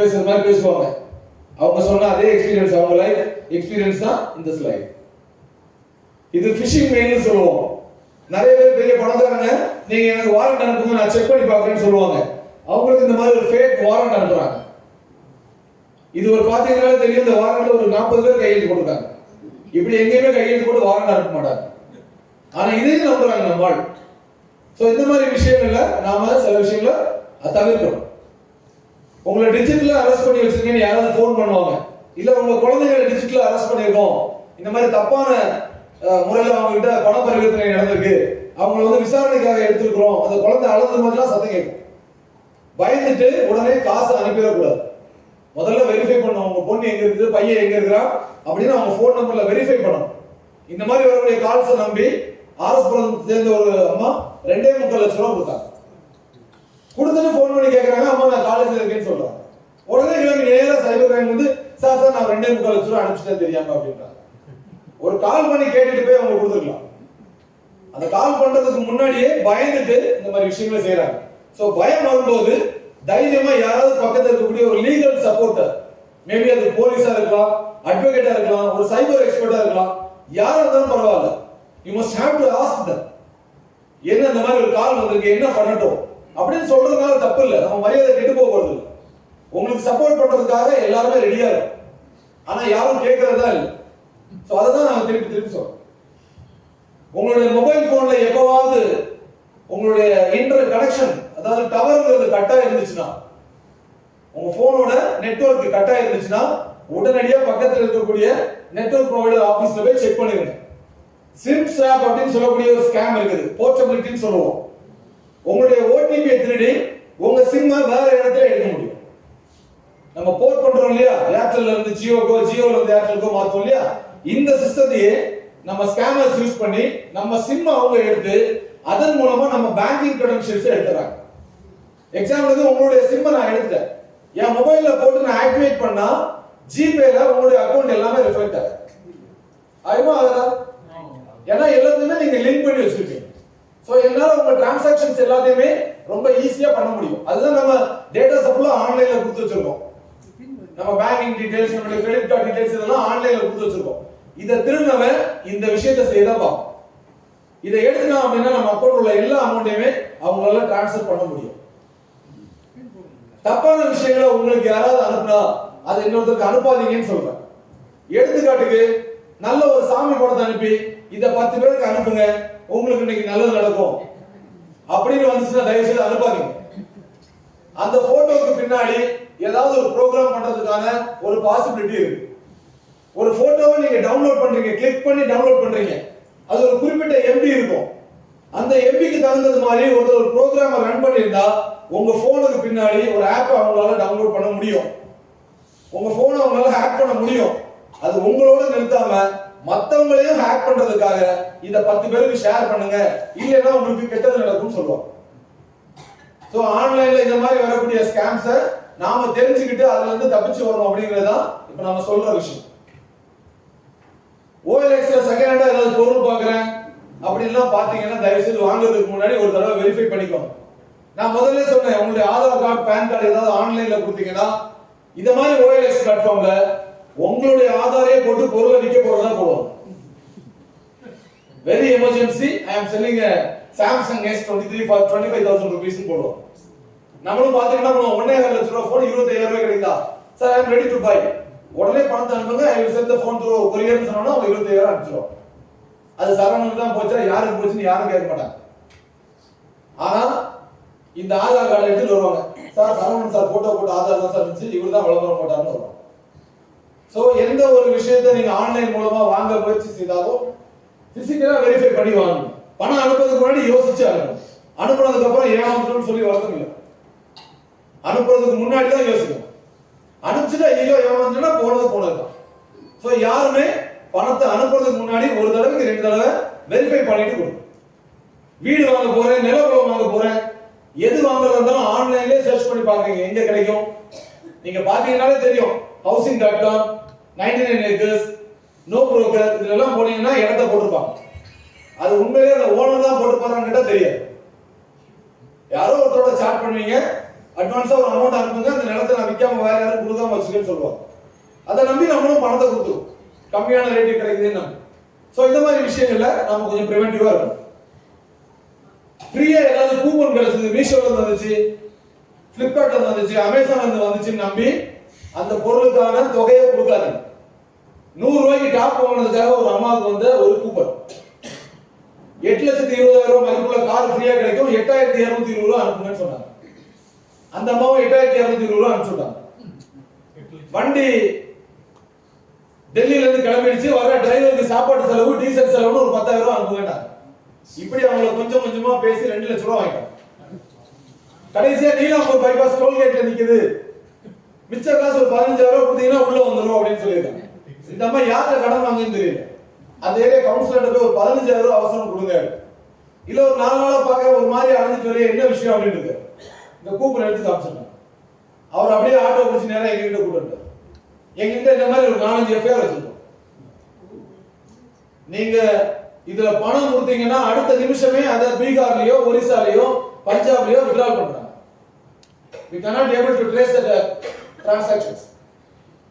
பேசுற மாதிரி பேசுவாங்க. அவங்க சொன்ன அதே எக்ஸ்பீரியன்ஸ், அவங்க லைஃப் எக்ஸ்பீரியன்ஸ் தான் இந்த ஸ்லைட். இது ஃபிஷிங் மெயில்னு சொல்லுவோம். நிறைய பேர் பெரிய பணக்காரங்க, நீங்க எனக்கு வாரண்ட் அனுப்புங்க நான் செக் பண்ணி பார்க்கறேன்னு சொல்லுவாங்க. அவங்களுக்கு இந்த மாதிரி ஒரு ஃபேக் வாரண்ட் அனுப்புறாங்க. இது ஒரு பாத்தீங்கன்னா தெரியும், இந்த வாரண்ட்ல ஒரு 40 பேர் கையெழுத்து போட்டுருக்காங்க. இப்படி எங்கேயுமே கையெழுத்து போட்டு வாரண்ட் அனுப்ப மாட்டாங்க. ஆனா இதையும் நம்புறாங்க நம்மால். சோ இந்த மாதிரி விஷயங்கள்ல நாம சில விஷயங்களை தவிர்க்கணும். உங்களை டிஜிட்டலா அரெஸ்ட் பண்ணி வச்சிருக்கீங்கன்னு யாராவது ஃபோன் பண்ணுவாங்க, இல்ல உங்க குழந்தைகளை டிஜிட்டலா அரெஸ்ட் பண்ணிருக்கோம், இந்த மாதிரி தப்பான முறையில அவங்க கிட்ட பண பரிவர்த்தனை நடந்திருக்கு, அவங்களை வந்து விசாரணைக்காக எடுத்துக்கிறோம், அந்த குழந்தை அழுது மாதிரிலாம் சத்தம் கேட்கும். பயந்துட்டு உடனே காசு அனுப்பிடக்கூடாது. முதல்ல வெரிஃபை பண்ணணும், உங்க பொண்ணு எங்க இருக்குது, பையன் எங்க இருக்கிறான் அப்படின்னு அவங்க போன் நம்பர்ல வெரிஃபை பண்ணணும். இந்த மாதிரி வரக்கூடிய கால்ஸை நம்பி ஆர்எஸ்புரம் சேர்ந்த ஒரு அம்மா 2.25 லட்சம் ரூபாய் கொடுத்தாங்க. கொடுத்துட்டு போன் பண்ணி கேட்கறாங்க, அம்மா நான் காலேஜ்ல இருக்கேன்னு சொல்றாங்க. உடனே கிளம்பி நேரா சைபர் கிரைம் வந்து சார் நான் 2.25 லட்சம் ரூபாய் அனுப்பிச்சிட்டேன் தெரியாம அப்படின்றாங்க. ஒரு கால் பண்ணி கேட்டுட்டு போய் அவங்க கொடுத்துருக்கலாம். அந்த கால் பண்றதுக்கு முன்னாடியே பயந்துட்டு இந்த மாதிரி விஷயங்களை செய்யறாங்க. சோ பயம் வரும்போது தைரியமா யாராவது பக்கத்துல இருக்கக்கூடிய ஒரு லீகல் சப்போர்ட்டர், மேபி அது போலீஸா இருக்கலாம், அட்வொகேட்டா இருக்கலாம், ஒரு சைபர் எக்ஸ்பர்ட்டா இருக்கலாம், யாரா இருந்தாலும் பரவாயில்ல, you must have to ask them என்ன இந்த மாதிரி ஒரு கால் வந்திருக்கு, என்ன பண்ணட்டும் அப்படின்னு சொல்றதுனால தப்பு இல்லை, நம்ம மரியாதை கெட்டு போக போறது இல்லை. உங்களுக்கு சப்போர்ட் பண்றதுக்காக எல்லாருமே ரெடியா இருக்கும், ஆனா யாரும் கேட்கறதா இல்லை. சோ அதான் நான் திருப்பி சொல்றேன். உங்களுடைய மொபைல் போன்ல எப்பவாவது உங்களுடைய இன்டர் கனெக்ஷன், அதாவது டவர்ங்கிறது கட்டா இருந்துச்சுன்னா, உங்க போனோட நெட்வொர்க் கட்டா இருந்துச்சுன்னா உடனடியா பக்கத்துல இருக்கக்கூடிய நெட்வொர்க் ப்ரொவைடர் ஆபீஸ்ல போய் செக் பண்ணிருங்க. சிம் ஸ்வாப் அப்படின்னு சொல்லக்கூடிய ஒரு ஸ்கேம் இருக்குது, போர்ட்டபிலிட்டின்னு சொல்லுவோம். உங்களுடைய ஓடிபியை திருடி உங்க சிம்மை வேற இடத்துல எடுக்க முடியும். நம்ம போர்ட் பண்றோம் இல்லையா, ஏர்டெல்ல இருந்து ஜியோக்கோ, ஜியோல இருந்து ஏர்டெல்கோ மாத்தோம் இல்லையா, இந்த சிஸ்டத்தையே நம்ம ஸ்கேமர்ஸ் யூஸ் பண்ணி நம்ம சிம் அவங்க எடுத்து அதன் மூலமா நம்ம பேங்கிங் கிரெடென்ஷியல்ஸ் எடுத்துறாங்க. எக்ஸாம்பிளுக்கு உங்களுடைய சிம்மை நான் எடுத்துட்டேன், என் மொபைல்ல போட்டு நான் ஆக்டிவேட் பண்ணா ஜிபேல உங்களுடைய அக்கவுண்ட் எல்லாமே ரிஃப்ளெக்ட் ஆகும். ஆயிடும் அதனால ஏன்னா எல்லாத்தையுமே நீங்க லிங்க் பண்ணி வச்சிருக்கீங்க. சோ என்னால உங்க டிரான்சாக்ஷன்ஸ் எல்லாத்தையுமே ரொம்ப ஈஸியா பண்ண முடியும். அதுதான் நம்ம டேட்டாஸ் ஃபுல்லா ஆன்லைன்ல கொடுத்து வச்சிருக்கோம். நம்ம பேங்கிங் டீடைல்ஸ், நம்ம கிரெடிட் கார்டு டீடைல்ஸ் இதெல்லாம் ஆன்லைன்ல கொடுத்து வச்சிருக்கோம். இத திருநவன் இந்த விஷயத்தை செய்தா பாப்போம். இதை எடுத்துனா அப்படின்னா நம்ம அக்கவுண்ட் உள்ள எல்லா அமௌண்ட்டையுமே அவங்களால டிரான்ஸ்ஃபர் பண்ண முடியும். தப்பான விஷயங்களை உங்களுக்கு யாராவது அனுப்புனா அதை இன்னொருத்தருக்கு அனுப்பாதீங்கன்னு சொல்றேன். எடுத்துக்காட்டுக்கு நல்ல ஒரு சாமி படத்தை அனுப்பி இத 10 பேருக்கு அனுப்புங்க, உங்களுக்கு இன்னைக்கு நல்லது நடக்கும் அப்படின்னு வந்துச்சுன்னா தயவு செய்து அனுப்பாதீங்க. அந்த போட்டோக்கு பின்னாடி ஏதாவது ஒரு ப்ரோக்ராம் பண்றதுக்கான ஒரு பாசிபிலிட்டி இருக்கு. ஒரு போட்டோவை நீங்க டவுன்லோட் பண்றீங்க, கிளிக் பண்ணி டவுன்லோட் பண்றீங்க, அது ஒரு குறிப்பிட்ட எம்பி இருக்கும். அந்த எம்பிக்கு தகுந்தது மாதிரி ஒரு ப்ரோக்ராமை ரன் பண்ணியிருந்தா உங்க போனுக்கு பின்னாடி ஒரு ஆப் அவங்களால டவுன்லோட் பண்ண முடியும், உங்க போனை அவங்களால ஹேக் பண்ண முடியும். அது உங்களோட நிறுத்தாம மத்தவங்களையும் ஹேக் பண்றதுக்காக இத 10 பேருக்கு ஷேர் பண்ணுங்க, இல்லைன்னா உங்களுக்கு கெட்டது நடக்கும்னு சொல்லுவாங்க. சோ ஆன்லைன்ல இந்த மாதிரி வரக்கூடிய ஸ்கேம்ஸை நாம தெரிஞ்சுக்கிட்டு அதுல இருந்து தப்பிச்சு வரணும் அப்படிங்கறதா இப்ப நாம சொல்ற விஷயம். OLXல செகண்ட் ஹேண்டா ஏதாவது பொருள் பாக்குறேன் அப்படின்லாம் பாத்தீங்கன்னா தயவு செய்து வாங்குறதுக்கு முன்னாடி ஒரு தடவை வெரிஃபை பண்ணிக்கோங்க. நான் முதல்ல சொன்னேன், உங்களுடைய ஆதார் கார்டு, பேன் கார்டு ஏதாவது ஆன்லைன்ல கொடுத்தீங்கன்னா இந்த மாதிரி OLX பிளாட்ஃபார்ம்ல உங்களுடைய ஆதாரே போட்டு பொருளை விற்க போறதா போடுவாங்க. Very emergency, I am selling a Samsung S23 for 25,000 rupees போடுவோம். நம்மளும் பாத்தீங்கன்னா 1.5 லட்சம் ரூபாய் போன் 25,000 ரூபாய் கிடைக்குதா, sir I am ready to buy, உடனே பணத்தை அனுப்புங்க, I will send the phone through கொரியர்னு சொன்னா அவங்க 25,000 அனுப்பிச்சிடுவாங்க. அது சரவணனுக்கு தான் போச்சா யாருக்கு போச்சுன்னு யாரும் கேட்க மாட்டாங்க. ஆனா இந்த ஆதார் கார்டை எடுத்துட்டு வருவாங்க, சார் சரவணன் சார் போட்டோ போட்டு ஆதார் தான் சார் இருந்துச்சு, இவர் தான் விளம்பரம் போட்டாருன்னு வருவாங்க. சோ எந்த ஒரு விஷயத்தை நீங்க ஆன்லைன் மூலமா வாங்க முயற்சி செய்தாலும் பிசிக்கலா வெரிஃபை பண்ணி வாங்கணும். பணம் அனுப்புறதுக்கு முன்னாடி யோசிச்சு அனுப்பணும். அனுப்புனதுக்கு அப்புறம் ஏமாந்துட்டோம்னு சொல்லி வளர்த்தம் இல்லை, அனுப்புறதுக்கு முன்னாடி தான் யோசிக்கணும். அனுப்பிச்சுட்டா ஐயோ ஏமாந்துட்டா போனதுதான். சோ யாருமே பணத்தை அனுப்புறதுக்கு முன்னாடி ஒரு தடவைக்கு 2 தடவை வெரிஃபை பண்ணிட்டு கொடுங்க. வீடு வாங்க போறேன், நிலவரம் வாங்க போறேன், எது வாங்குறதா இருந்தாலும் ஆன்லைன்லயே சர்ச் பண்ணி பாக்குறீங்க எங்க கிடைக்கும். நீங்க பாத்தீங்கன்னாலே தெரியும், housing.com, 99 ஏக்கர்ஸ், நோ புரோக்கர், இதெல்லாம் போனீங்கன்னா இடத்த போட்டிருப்பாங்க. அது உண்மையிலேயே அந்த ஓனர் தான் போட்டு போறான்னு கேட்டா தெரியாது. யாரோ ஒருத்தரோட சாட் பண்ணுவீங்க, அட்வான்ஸா ஒரு அமௌண்ட் அனுப்புங்க, அந்த நிலத்தை நான் விற்காம வேற யாரும் கொடுக்காம வச்சுக்கன்னு சொல்லுவாங்க. அதை நம்பி நம்மளும் பணத்தை கொடுத்துருவோம், கம்மியான ரேட்டு கிடைக்குதுன்னு நம்பி. ஸோ இந்த மாதிரி விஷயங்கள்ல நம்ம கொஞ்சம் ப்ரிவென்டிவா இருக்கணும். ஃப்ரீயா ஏதாவது கூப்பன் கிடைச்சது, மீஷோல இருந்து வந்துச்சு, பிளிப்கார்ட்ல இருந்து வந்துச்சு, அமேசான்ல இருந்து வந்துச்சுன்னு நம்பி அந்த பொருளுக்கான தொகையை கொடுக்காதீங்க. 100 ரூபாய்க்கு டாப் வாங்கினதுக்காக ஒரு அம்மாவுக்கு வந்து ஒரு கூப்பன் 8,20,000 மதிப்புள்ள கார் ஃப்ரீயா கிடைக்கும், 8,220 ரூபாய் அனுப்புங்கன்னு சொன்னாங்க. அந்த அம்மாவும் 8,220 ரூபாய் அனுப்பிச்சுட்டாங்க. வண்டி டெல்லியில இருந்து கிளம்பிடுச்சு, வர டிரைவருக்கு சாப்பாடு செலவு, டீசல் செலவுன்னு ஒரு 10,000 ரூபாய் அனுப்புங்கட்டாங்க. இப்படி அவங்கள கொஞ்சம் கொஞ்சமா பேசி 2 லட்சம் ரூபாய் வாங்கிட்டாங்க. கடைசியா நீலாம்பூர் பைபாஸ் டோல்கேட்ல நிக்குது, மிச்ச காசு ஒரு 15,000 ரூபாய் கொடுத்தீங்கன்னா உள்ள வந்துடும் அப்படின்னு சொல்லியிருக்காங்க. இந்த அம்மா யார்கிட்ட கடன் வாங்குன்னு தெரியல. அந்த ஏரியா கவுன்சிலர்ட்ட போய் ஒரு 15,000 ரூபாய் அவசரம் கொடுங்க, இல்ல ஒரு 4 நாளா பார்க்க ஒரு மாதிரி அழைஞ்சிட்டு வரைய என்ன விஷயம் அப்படின்னு இருக்கு. இந்த கூப்பன் எடுத்து காமிச்சிருக்காங்க. அவர் அப்படியே ஆட்டோ பிடிச்சி நேரம் எங்ககிட்ட கூப்பிட்டு எங்ககிட்ட இந்த மாதிரி ஒரு 4-5 எஃப்ஐஆர் வச்சிருக்கோம். நீங்க இதுல பணம் கொடுத்தீங்கன்னா அடுத்த நிமிஷமே அதை பீகார்லயோ ஒரிசாலயோ பஞ்சாப்லயோ வித்ட்ரால் பண்றாங்க. we cannot able to trace the transactions.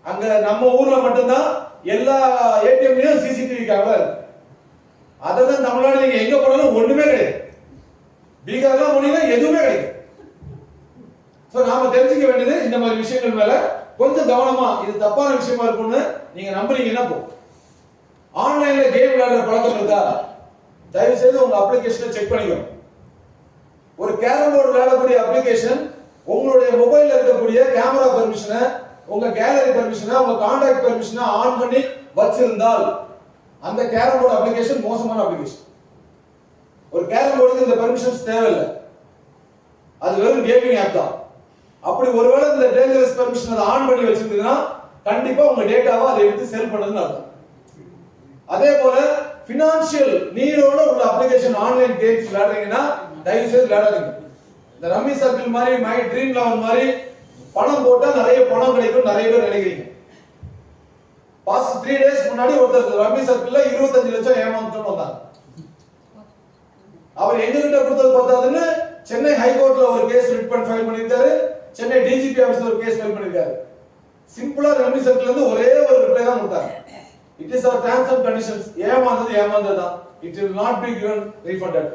அங்க நம்ம ஊர்ல மட்டும்தான் எல்லா ஏடிஎம்லயும் சிசிடிவி கேமரா இருக்கு. அதெல்லாம் தமிழ்நாடு நீங்க எங்க போனாலும் ஒண்ணுமே கிடையாது. பீகார்லாம் போனீங்கன்னா எதுவுமே கிடையாது. சோ நாம தெரிஞ்சுக்க வேண்டியது இந்த மாதிரி விஷயங்கள் மேல கொஞ்சம் கவனமா, இது தப்பான விஷயமா இருக்கும்னு நீங்க நம்புறீங்கன்னா போ. ஆன்லைன்ல கேம் விளையாடுற பழக்கம் இருக்கா? தயவு செய்து உங்க அப்ளிகேஷனை செக் பண்ணிக்கணும். ஒரு கேரம் போர்டு விளையாடக்கூடிய அப்ளிகேஷன் உங்களுடைய மொபைல்ல இருக்கக்கூடிய கேமரா பெர்மிஷனை, உங்க கேலரி பெர்மிஷனை, உங்க கான்டாக்ட் பெர்மிஷனை ஆன் பண்ணி வச்சிருந்தால் அந்த கேரம் போர்டு அப்ளிகேஷன் மோசமான அப்ளிகேஷன். ஒரு கேரம் போர்டுக்கு இந்த பெர்மிஷன்ஸ் தேவையில்லை, அது வெறும் கேமிங் ஆப் தான். அப்படி ஒருவேளை இந்த டேஞ்சரஸ் பெர்மிஷன் அதை ஆன் பண்ணி வச்சிருந்தீங்கன்னா கண்டிப்பா உங்க டேட்டாவை அதை எடுத்து செல் பண்ணுதுன்னு அர்த்தம். அதே போல பினான்சியல் நீடோட உள்ள அப்ளிகேஷன் ஆன்லைன் கேம்ஸ் விளையாடுறீங்கன்னா தயவு செய்து விளையாடாதீங்க. இந்த ரம்மி சர்க்கிள் மாதிரி, மை ட்ரீம் 11 மாதிரி பணம் போட்டா நிறைய பணம் கிடைக்கும் நிறைய பேர் நினைக்கிறீங்க. பாஸ்ட் 3 டேஸ் முன்னாடி ஒருத்தர் ரம்மி சர்க்கிள்ல 25 லட்சம் ஏமாந்துட்டு வந்தாங்க. அவர் எங்க கிட்ட கொடுத்தது பார்த்தாதுன்னு சென்னை ஹைகோர்ட்ல ஒரு கேஸ் ரிட் ஃபைல் பண்ணிருக்காரு, சென்னை டிஜிபி ஆபீஸ்ல ஒரு கேஸ் ஃபைல் பண்ணிருக்காரு. சிம்பிளா ரம்மி சர்க்கிள்ல இருந்து ஒரே ஒரு ரிப்ளை தான் கொடுத்தாங்க. It is our terms and conditions. ஏமாந்தது தான். It will not be given refunded.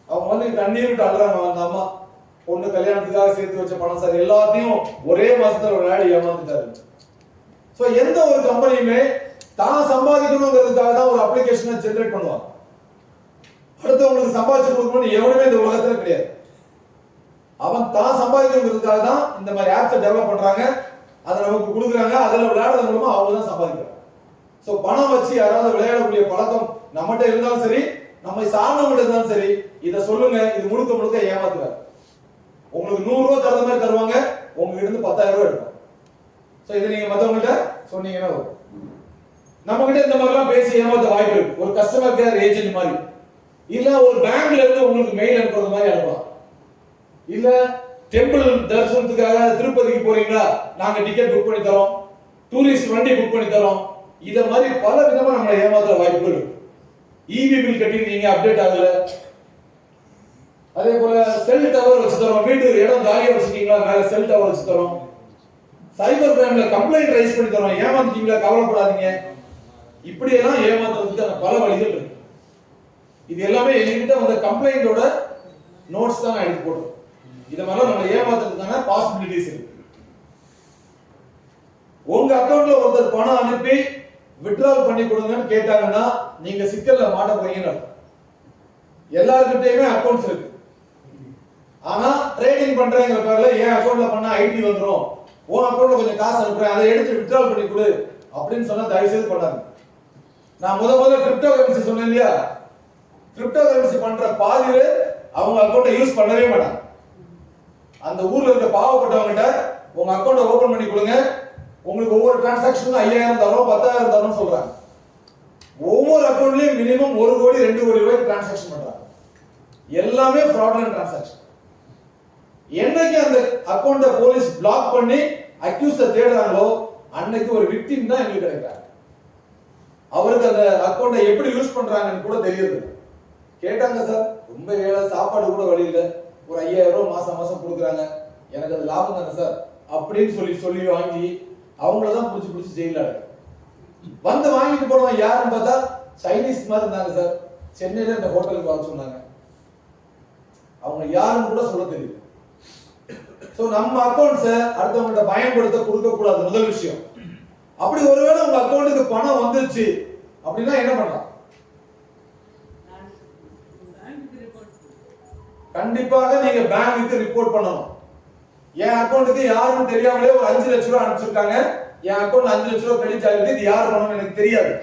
அவங்க வந்து கண்ணீர் விட்டு அழுறாங்க. அந்த அம்மா பொண்ணு கல்யாணத்துக்காக சேர்த்து வச்ச பணம் சார் எல்லாத்தையும் ஒரே மாசத்துல ஒரு நாடு ஏமாந்துட்டாரு. சோ எந்த ஒரு கம்பெனியுமே தான் சம்பாதிக்கணுங்கிறதுக்காக தான் ஒரு அப்ளிகேஷனை ஜெனரேட் பண்ணுவாங்க. அடுத்தவங்களுக்கு சம்பாதிச்சு கொடுக்கணும்னு எவனுமே இந்த உலகத்துல கிடையாது. அவன் தான் சம்பாதிக்கணுங்கிறதுக்காக தான் இந்த மாதிரி ஆப்ஸை டெவலப் பண்றாங்க, அதை நமக்கு கொடுக்குறாங்க, அதில் விளையாடுறது மூலமா அவங்க தான் சம்பாதிக்கிறாங்க. ஸோ பணம் வச்சு யாராவது விளையாடக்கூடிய பழக்கம் நம்மகிட்ட இருந்தாலும் சரி, நம்மை சார்ந்தவங்க இருந்தாலும் சரி, இதை சொல்லுங்க. இது முழுக்க முழுக்க ஏமாத்துறாரு. உங்களுக்கு 100 ரூபாய் தகுந்த மாதிரி தருவாங்க, உங்ககிட்ட இருந்து 10,000 ரூபாய் எடுக்கும். ஸோ இதை நீங்க மற்றவங்கள்ட்ட சொன்னீங்கன்னா நம்ம கிட்ட இந்த மாதிரிலாம் பேசி ஏமாத்த வாய்ப்பு இருக்கு. ஒரு கஸ்டமர் கேர் ஏஜென்ட் மாதிரி, இல்ல ஒரு பேங்க்ல இருந்து உங்களுக்கு மெயில் அனுப்புறது மாதிரி அனுப்பலாம். இல்ல டெம்பிள் தரிசனத்துக்காக திருப்பதிக்கு போறீங்களா, நாங்க டிக்கெட் புக் பண்ணி தரோம், டூரிஸ்ட் வண்டி புக் பண்ணி தரோம். இத மாதிரி பல விதமா நம்மளை ஏமாத்துற வாய்ப்புகள் இருக்கு. இபி பில் கட்டிருக்கீங்க, அப்டேட் ஆகல. அதே போல செல் டவர் வச்சு தரோம், வீட்டு இடம் காலியா வச்சிருக்கீங்களா, மேல செல் டவர் வச்சு தரோம். சைபர் கிரைம்ல கம்ப்ளைண்ட் ரைஸ் பண்ணி தரோம், ஏமாந்துட்டீங்களா கவலைப்படாதீங்க. இப்படி எல்லாம் ஏமாத்துறதுக்கு பல வழிகள் இருக்கு. இது எல்லாமே எங்ககிட்ட வந்த கம்ப்ளைண்டோட நோட்ஸ் தான் நான் எடுத்து போடுறேன். இத மாதிரி நம்ம ஏமாத்துறதுக்கான பாசிபிலிட்டிஸ் இருக்கு. உங்க அக்கவுண்ட்ல ஒருத்தர் பணம் அனுப்பி வித்ட்ரால் பண்ணி கொடுங்கன்னு கேட்டாங்கன்னா நீங்க சிக்கல்ல மாட்ட போறீங்கன்னு அர்த்தம். எல்லார்கிட்டயுமே அக்கவுண்ட்ஸ் இருக்கு. ஆனா ட்ரேடிங் பண்றேங்கிற பேர்ல என் அக்கவுண்ட்ல பண்ணா ஐடி வந்துரும், உன் அக்கவுண்ட்ல கொஞ்சம் காசு அனுப்புறேன், அதை எடுத்து வித்ட்ரால் பண்ணி கொடு அப்படின்னு சொன்னா தயவு செய்து பண்ணாங்க. நான் முதல்ல கிரிப்டோ கரன்சி சொன்னேன் இல்லையா, கிரிப்டோ கரன்சி பண்ற பாதி பேர் அவங்க அக்கவுண்ட்டை யூஸ் பண்ணவே மாட்டாங்க. அந்த ஊர்ல இருக்க பாவப்பட்டவங்கிட்ட உங்க அக்கவுண்ட்டை ஓபன் பண்ணி கொடுங்க, உங்களுக்கு ஒவ்வொரு டிரான்சாக்ஷனும் 5,000 தரோம் 10,000 தரோம் சொல்றாங்க. ஒவ்வொரு அக்கவுண்ட்லயும் மினிமம் 1 கோடி 2 கோடி ரூபாய்க்கு டிரான்சாக்ஷன் பண்றாங்க. எல்லாமே ஃப்ராட்லண்ட் டிரான்சாக்ஷன். என்னைக்கு அந்த அக்கவுண்ட்டை போலீஸ் பிளாக் பண்ணி அக்யூஸ்ட தேடுறாங்களோ அன்னைக்கு ஒரு விக்டிம் தான் எங்களுக்கு கிடைக்கிறாங்க. அவருக்கு அந்த அக்கௌண்ட்டை எப்படி யூஸ் பண்றாங்கன்னு கூட தெரியுது. கேட்டாங்க சார், ரொம்ப ஏழை, சாப்பாடு கூட வழி இல்லை, ஒரு 5000 ரூபாய் மாசம் மாசம் கொடுக்குறாங்க, எனக்கு அது லாபம் தானே சார் அப்படின்னு சொல்லி வாங்கி அவங்களதான் பிடிச்சி ஜெயில வந்து வாங்கிட்டு போனவன் யாருன்னு பார்த்தா சைனீஸ் மாதிரி இருந்தாங்க சார். சென்னையில இந்த ஹோட்டலுக்கு வர சொன்னாங்க. அவங்க யாருன்னு கூட சொல்ல தெரியுது. சோ நம்ம அக்கௌண்ட்ஸை அடுத்தவங்கள்ட்ட பயன்படுத்த கொடுக்க கூடாது முதல் விஷயம். அப்படி ஒருவேளை உங்க அக்கௌண்ட்டுக்கு பணம் வந்துருச்சு அப்படின்னா என்ன பண்ணலாம்? கண்டிப்பாக நீங்க பேங்க்குக்கு ரிப்போர்ட் பண்ணணும். என் அக்கௌண்ட்டுக்கு யாரும் தெரியாமலே ஒரு 5 லட்சம் ரூபாய் அனுப்பிச்சிருக்காங்க, என் அக்கௌண்ட் 5 லட்சம் ரூபாய் கிரெடிட் ஆயிருக்கு, இது யார் பண்ணணும்னு எனக்கு தெரியாது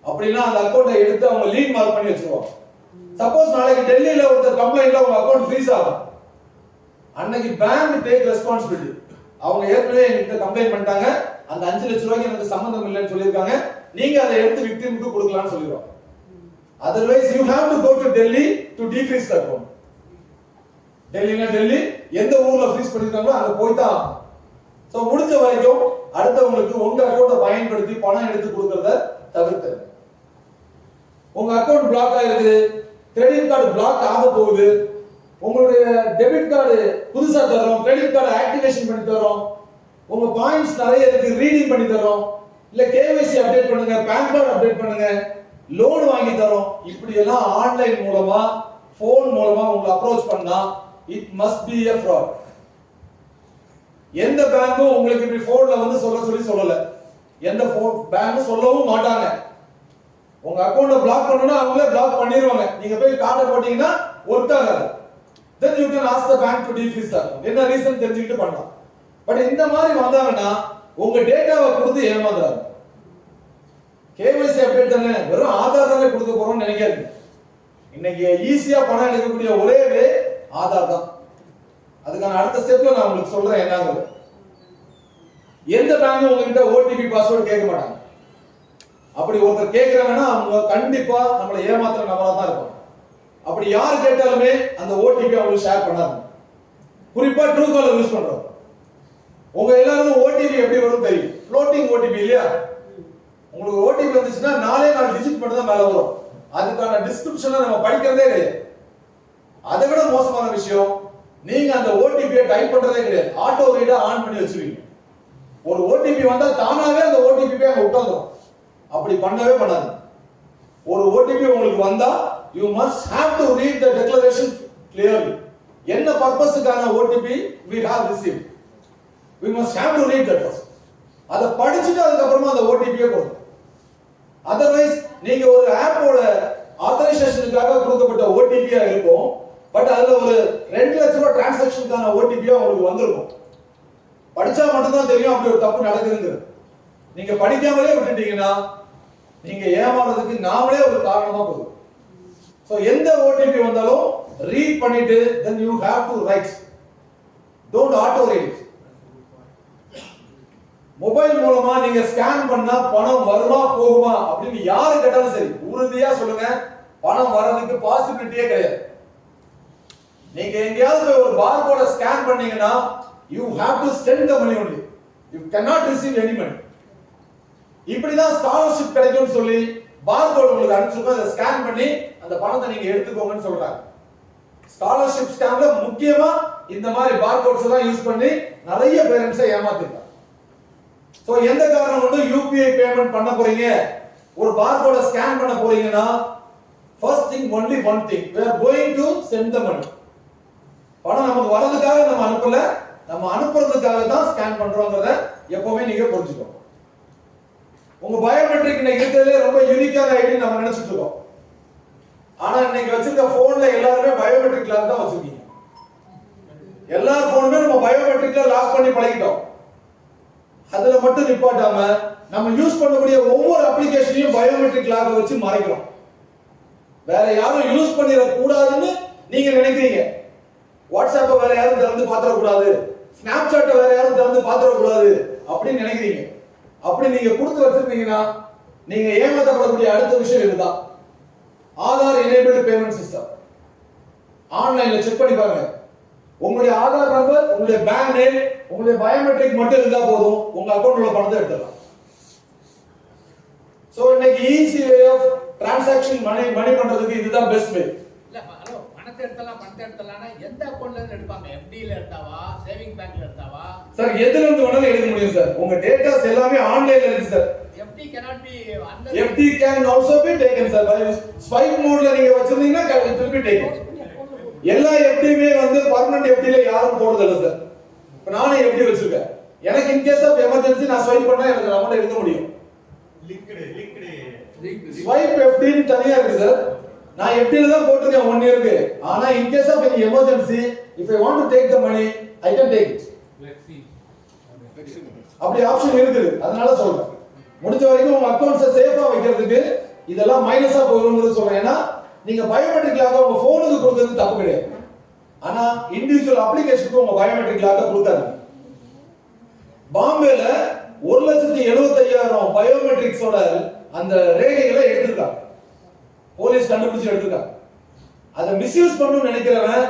அப்படின்னா அந்த அக்கௌண்ட்டை எடுத்து அவங்க லீட் மார்க் பண்ணி வச்சிருவாங்க. சப்போஸ் நாளைக்கு டெல்லியில ஒருத்தர் கம்ப்ளைண்ட்ல உங்க அக்கௌண்ட் ஃப்ரீஸ் ஆகும், அன்னைக்கு பேங்க் டேக் ரெஸ்பான்சிபிலிட்டி. அவங்க ஏற்கனவே என்கிட்ட கம்ப்ளைண்ட் பண்ணிட்டாங்க, அந்த 5 லட்சம் ரூபாய்க்கு எனக்கு சம்பந்தம் இல்லைன்னு சொல்லியிருக்காங்க, நீங்க அதை எடுத்து விக்டிமுக்கு கொடுக்கலாம்னு சொல்லிடுவாங்க. Otherwise you have to go to Delhi to defreeze the account. Delhi எந்த ஊர்ல ஃப்ரீஸ் பண்ணிருக்காங்களோ அங்க போய் தான். சோ முடிஞ்ச வரைக்கும் அடுத்தவங்களுக்கு உங்க அக்கௌண்ட்டை பயன்படுத்தி பணம் எடுத்து கொடுக்கறத தவிர்த்து. உங்க அக்கௌண்ட் பிளாக் ஆயிருக்கு, கிரெடிட் கார்டு பிளாக் ஆக போகுது, உங்களுடைய டெபிட் கார்டு புதுசா தரோம், கிரெடிட் கார்டு ஆக்டிவேஷன் பண்ணி தரோம், உங்க பாயிண்ட்ஸ் நிறைய இருக்கு ரீடிங் பண்ணி தரோம், இல்ல கேவைசி அப்டேட் பண்ணுங்க, பான் கார்டு அப்டேட் பண்ணுங்க, லோன் வாங்கி தரோம், இப்படி எல்லாம் ஆன்லைன் மூலமா போன் மூலமா உங்களை அப்ரோச் பண்ணா it must be a fraud. எந்த பேங்க்கும் உங்களுக்கு இப்படி போன்ல வந்து சொல்லல, எந்த பேங்க்கும் சொல்லவும் மாட்டாங்க. உங்க அக்கவுண்ட பிளாக் பண்ணனும்னா அவங்களே பிளாக் பண்ணிடுவாங்க. நீங்க போய் கார்டை போட்டீங்கன்னா ஒர்க் ஆகாது. then you can ask the bank to defreeze that. என்ன ரீசன் தெரிஞ்சுக்கிட்டு பண்ணலாம். பட் இந்த மாதிரி வந்தாங்கன்னா உங்க டேட்டாவை கொடுத்து ஏமாந்துறாங்க. கேவைசி அப்டேட் தானே, வெறும் ஆதார் தானே கொடுக்க போறோம்னு நினைக்காதீங்க. இன்னைக்கு ஈஸியா பணம் எடுக்கக்கூடிய ஒரே வே ஆதார் தான். அதுக்கான அடுத்த ஸ்டெப்ல நான் உங்களுக்கு சொல்றேன் என்னங்கிறது. எந்த பேங்க்கும் உங்ககிட்ட ஓடிபி பாஸ்வேர்டு கேட்க மாட்டாங்க. அப்படி ஒருத்தர் கேட்கறாங்கன்னா அவங்க கண்டிப்பா நம்மளை ஏமாத்துற நபரா தான் இருப்பாங்க. அப்படி யார் கேட்டாலுமே அந்த ஓடிபி அவங்களுக்கு ஷேர் பண்ணாங்க. குறிப்பா ட்ரூ காலர் யூஸ் பண்றோம். உங்க எல்லாருக்கும் ஓடிபி எப்படி வரும் தெரியும், ஃப்ளோட்டிங் ஓடிபி இல்லையா? உங்களுக்கு ஓடிபி வந்துச்சுன்னா 4 டிஜிட் மட்டும் தான் மேல வரும். அதுக்கான டிஸ்கிரிப்ஷனை நம்ம படிக்கிறதே கிடையாது. அதை விட மோசமான விஷயம், நீங்க அந்த ஓடிபியை டைப் பண்றதே கிடையாது, ஆட்டோ ரீடர் ஆன் பண்ணி வச்சிருவீங்க. ஒரு ஓடிபி வந்தா தானாவே அந்த ஓடிபி போய் அங்க உட்கார்ந்துரும். அப்படி பண்ணவே பண்ணாது. ஒரு ஓடிபி உங்களுக்கு வந்தா you must have to read the declaration clearly. என்ன பர்பஸ்க்கான OTP we have received, we must have to read that first. அத படிச்சிட்டு அதுக்கு அப்புறமா அந்த ஓடிபியை கொடுங்க. அதர்வைஸ் நீங்க ஒரு ஆப்போட ஆத்தரைசேஷனுக்காக கொடுக்கப்பட்ட ஓடிபியா இருக்கும், பட் அதுல ஒரு 2 லட்சம் ரூபாய் டிரான்சாக்ஷனுக்கான ஓடிபியா உங்களுக்கு வந்திருக்கும். படிச்சா மட்டும் தான் தெரியும் அப்படி ஒரு தப்பு நடக்குதுங்கிறது. நீங்க படிக்காமலே விட்டுட்டீங்கன்னா நீங்க ஏமாறதுக்கு நாமளே ஒரு காரணமா போகும். சோ எந்த ஓடிபி வந்தாலும் ரீட் பண்ணிட்டு then you have to write, don't auto read. Mobile மூலமா நீங்க ஸ்கேன் பண்ணா பணம் வருமா போகுமா அப்படின்னு யாரு கேட்டாலும் சரி உறுதியா சொல்லுங்க, பணம் வரதுக்கு பாசிபிலிட்டியே கிடையாது. நீங்க எங்கயாவது போய் ஒரு பார்கோட ஸ்கேன் பண்ணீங்கன்னா you have to send the money only, you cannot receive any money. இப்படிதான் ஸ்காலர்ஷிப் கிடைக்கும்னு சொல்லி பார்கோட் உங்களுக்கு அனுப்பிச்சிருக்கோம், அதை ஸ்கேன் பண்ணி அந்த பணத்தை நீங்க எடுத்துக்கோங்கன்னு சொல்றாங்க. ஸ்காலர்ஷிப் ஸ்கேம்ல முக்கியமா இந்த மாதிரி பார்கோட்ஸ் எல்லாம் யூஸ் பண்ணி நிறைய பேரண்ட்ஸை ஏமாத்திருக்காங்க. சோ எந்த காரணம் கொண்டு யூபிஐ பேமெண்ட் பண்ண போறீங்க, ஒரு பார்கோட ஸ்கேன் பண்ண போறீங்கன்னா first thing, only one thing, we are going to send the money. பணம் நமக்கு வரதுக்காக நம்ம அனுப்பல, நம்ம அனுப்புறதுக்காக தான் ஸ்கேன் பண்றோம்ங்கறத எப்பவுமே நீங்க புரிஞ்சுக்கணும். உங்க பயோமெட்ரிக் இன்னைக்கு இருக்கிறதுல ரொம்ப யூனிக்கான ஐடி நம்ம நினைச்சிட்டு இருக்கோம். ஆனா இன்னைக்கு வச்சிருக்க போன்ல எல்லாருமே பயோமெட்ரிக் லாக் தான் வச்சிருக்கீங்க. எல்லா போனுமே நம்ம பயோமெட்ரிக்ல லாக் பண்ணி பழகிட்டோம். அதுல மட்டும் நிப்பாட்டாம நம்ம யூஸ் பண்ணக்கூடிய ஒவ்வொரு அப்ளிகேஷனையும் பயோமெட்ரிக் லாக வச்சு மறைக்கிறோம். வேற யாரும் யூஸ் பண்ணிட கூடாதுன்னு நீங்க நினைக்கிறீங்க. வாட்ஸ்அப்பை வேற யாரும் திறந்து பாத்திர கூடாது, ஸ்னாப்சாட்டை வேற யாரும் திறந்து பாத்திர கூடாது அப்படின்னு நினைக்கிறீங்க. அப்படி நீங்க கொடுத்து வச்சிருந்தீங்கன்னா நீங்க ஏமாற்றப்படக்கூடிய அடுத்த விஷயம் இதுதான். ஆதார் எனேபிள்டு பேமெண்ட் சிஸ்டம் ஆன்லைன்ல செக் பண்ணி பாருங்க. உங்களுடைய ஆதார் நம்பர், உங்களுடைய பேங்க் நேம், உங்களுடைய பயோமெட்ரிக் மட்டும் இருந்தா போதும் உங்க அக்கவுண்ட்ல உள்ள பணத்தை எடுத்துடலாம். சோ இன்னைக்கு ஈஸி வே ஆஃப் டிரான்சாக்ஷன் மணி பண்றதுக்கு இதுதான் பெஸ்ட் வே. இல்ல ஹலோ, பணத்தை எடுத்தலாம்னா எந்த அக்கவுண்ட்ல இருந்து எடுப்பாங்க? எஃப்டில எடுத்தாவா, சேவிங் பேங்க்ல எடுத்தாவா? சார் எதுல இருந்து வேணாலும் எடுக்க முடியும் சார். உங்க டேட்டாஸ் எல்லாமே ஆன்லைன்ல இருக்கு sir. FD cannot be under FD can also be taken sir. By swipe mode ல நீங்க வச்சிருந்தீங்கன்னா it will be taken. எல்லா FDமே வந்து பெர்மனன்ட் FD ல யாரும் போடுறது இல்ல சார். இப்ப நானே FD வச்சிருக்கேன். எனக்கு in case of emergency நான் ஸ்வைப் பண்ணா எனக்கு அமௌண்ட் எடுக்க முடியும். ஸ்வைப் FD ன்னு தனியா இருக்கு சார். நான் FD ல தான் போட்டுருக்கேன் 1 இயருக்கு. ஆனா in case of any emergency if I want to take the money I can take it. அப்படி ஆப்ஷன் இருக்குது. அதனால சொல்றேன். முடிஞ்ச வரைக்கும் உங்க அக்கவுண்ட்ஸை சேஃபா வைக்கிறதுக்கு இதெல்லாம் மைனஸா போகும்னு சொல்றேன். ஏன்னா நீங்க பயோமெட்ரிக் லாக உங்க போனுக்கு கொடுக்கிறது தப்பு கிடையாது. ஆனா இண்டிவிஜுவல் அப்ளிகேஷனுக்கு உங்க பயோமெட்ரிக் லாக கொடுக்காதீங்க. பாம்பேல 1,75,000 பயோமெட்ரிக்ஸோட அந்த ரேகைகளை எடுத்துட்டாங்க. போலீஸ் கண்டுபிடிச்சு எடுத்துட்டாங்க. அதை மிஸ்யூஸ் பண்ணணும்னு நினைக்கிறவன்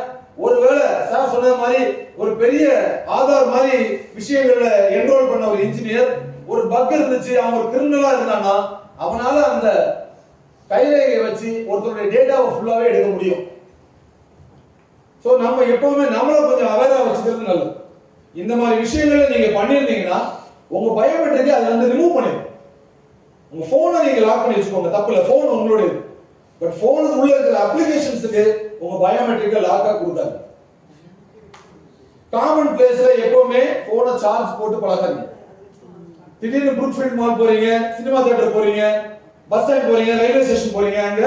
ஒருவேளை சார் சொன்ன மாதிரி ஒரு பெரிய ஆதார் மாதிரி விஷயங்கள்ல என்ரோல் பண்ண ஒரு இன்ஜினியர் ஒரு பக் இருந்துச்சு, அவன் ஒரு கிரிமினலா இருந்தானா அவனால அந்த கைரேகையை வச்சு ஒருத்தருடைய டேட்டாவை ஃபுல்லாவே எடுக்க முடியும். சோ நம்ம எப்பவுமே நம்மள கொஞ்சம் அவேரா வச்சுக்கிறது நல்லது. இந்த மாதிரி விஷயங்களை நீங்க பண்ணிருந்தீங்கன்னா உங்க பயோமெட்ரிக்கை அதுல இருந்து ரிமூவ் பண்ணிடுங்க. உங்க போனை நீங்க லாக் பண்ணி வச்சுக்கோங்க, தப்பு இல்ல, போன் உங்களுடையது. பட் போனுக்கு உள்ள இருக்கிற அப்ளிகேஷன்ஸ்க்கு உங்க பயோமெட்ரிக்கை லாக்கா கொடுத்தாங்க. காமன் பிளேஸ்ல எப்பவுமே போனை சார்ஜ் போட்டு பழகாதீங்க. திடீர்னு ப்ரூக்ஃபீல்ட் மால் போறீங்க, சினிமா தியேட்டர் போறீங்க, பஸ் ஸ்டாண்ட் போறீங்க, ரயில்வே ஸ்டேஷன் போறீங்க, அங்க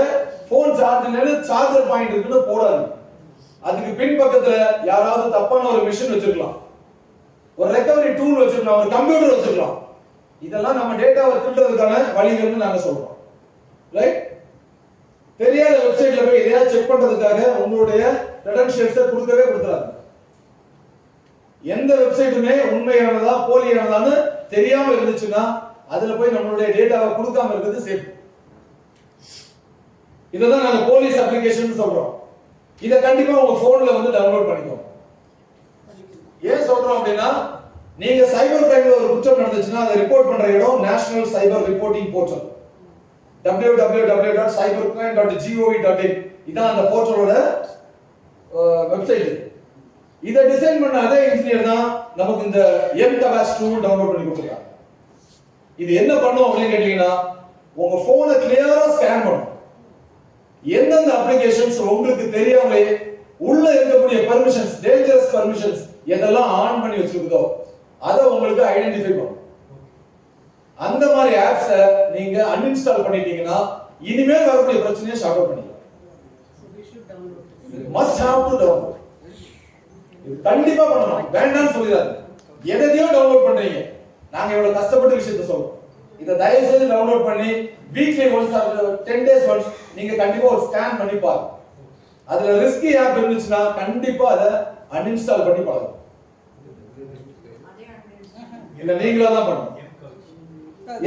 போன் சார்ஜ் இல்லைன்னு சார்ஜர் பாயிண்ட் இருக்குன்னு போடாதீங்க. அதுக்கு பின்பக்கத்துல யாராவது தப்பான ஒரு மிஷின் வச்சிருக்கலாம், ஒரு ரெக்கவரி டூல் வச்சிருக்கலாம், ஒரு கம்ப்யூட்டர் வச்சிருக்கலாம். இதெல்லாம் நம்ம டேட்டாவை திருடுறதுக்கான வழிகள்னு நாங்க சொல்றோம். ரைட்? தெரியாத வெப்சைட்ல போய் எதையா செக் பண்றதுக்காக உங்களுடைய கிரெடென்ஷியல்ஸை கொடுக்கவே கொடுத்துறாங்க. எந்த வெப்சைட்டுமே உண்மையானதா போலியானதான்னு தெரியாம இருந்துச்சுன்னா அதுல போய் நம்மளுடைய டேட்டாவை கொடுக்காம இருக்கிறது சேஃப். இததான் நாங்க போலீஸ் அப்ளிகேஷன் சொல்றோம். இத கண்டிப்பா உங்க போன்ல வந்து டவுன்லோட் பண்ணிக்கோங்க. ஏன் சொல்றோம் அப்படின்னா நீங்க சைபர் கிரைம்ல ஒரு குற்றம் நடந்துச்சுன்னா அதை ரிப்போர்ட் பண்ற இடம் நேஷனல் சைபர் ரிப்போர்ட்டிங் போர்ட்டல் www.cybercrime.gov.in. இதான் அந்த போர்ட்டலோட வெப்சைட். இதை டிசைன் பண்ண அதே இன்ஜினியர் தான் நமக்கு இந்த MTabas டூல் டவுன்லோட் பண்ணி கொடுத்திருக்காங்க. இது என்ன பண்ணும் அப்படின்னு கேட்டீங்கன்னா உங்க போனை கிளியரா ஸ்கேன் பண்ணும். எந்தெந்த அப்ளிகேஷன்ஸ் உங்களுக்கு தெரியாமலே உள்ள இருக்கக்கூடிய பெர்மிஷன்ஸ், டேஞ்சரஸ் பெர்மிஷன்ஸ் எதெல்லாம் ஆன் பண்ணி வச்சிருக்கோ அதை உங்களுக்கு ஐடென்டிஃபை பண்ணும். அந்த மாதிரி ஆப்ஸை நீங்க அன்இன்ஸ்டால் பண்ணிட்டீங்கன்னா இனிமேல் வரக்கூடிய பிரச்சனையை ஷார்ட் அவுட் பண்ணிக்கலாம். Must have to download. இது கண்டிப்பா பண்ணணும், வேண்டாம்னு சொல்லிடாது. எதையோ டவுன்லோட் பண்றீங்க, நாங்க இவ்வளவு கஷ்டப்பட்ட விஷயத்தை சொல்றோம். இதை தயவு செய்து டவுன்லோட் பண்ணி weekly once or 10 days once நீங்க கண்டிப்பா ஒரு ஸ்கேன் பண்ணி பாருங்க. அதுல ரிஸ்கி ஆப் இருந்துச்சுன்னா கண்டிப்பா அதை அன்இன்ஸ்டால் பண்ணி பாருங்க. இல்ல நீங்களா தான் பண்ணணும்.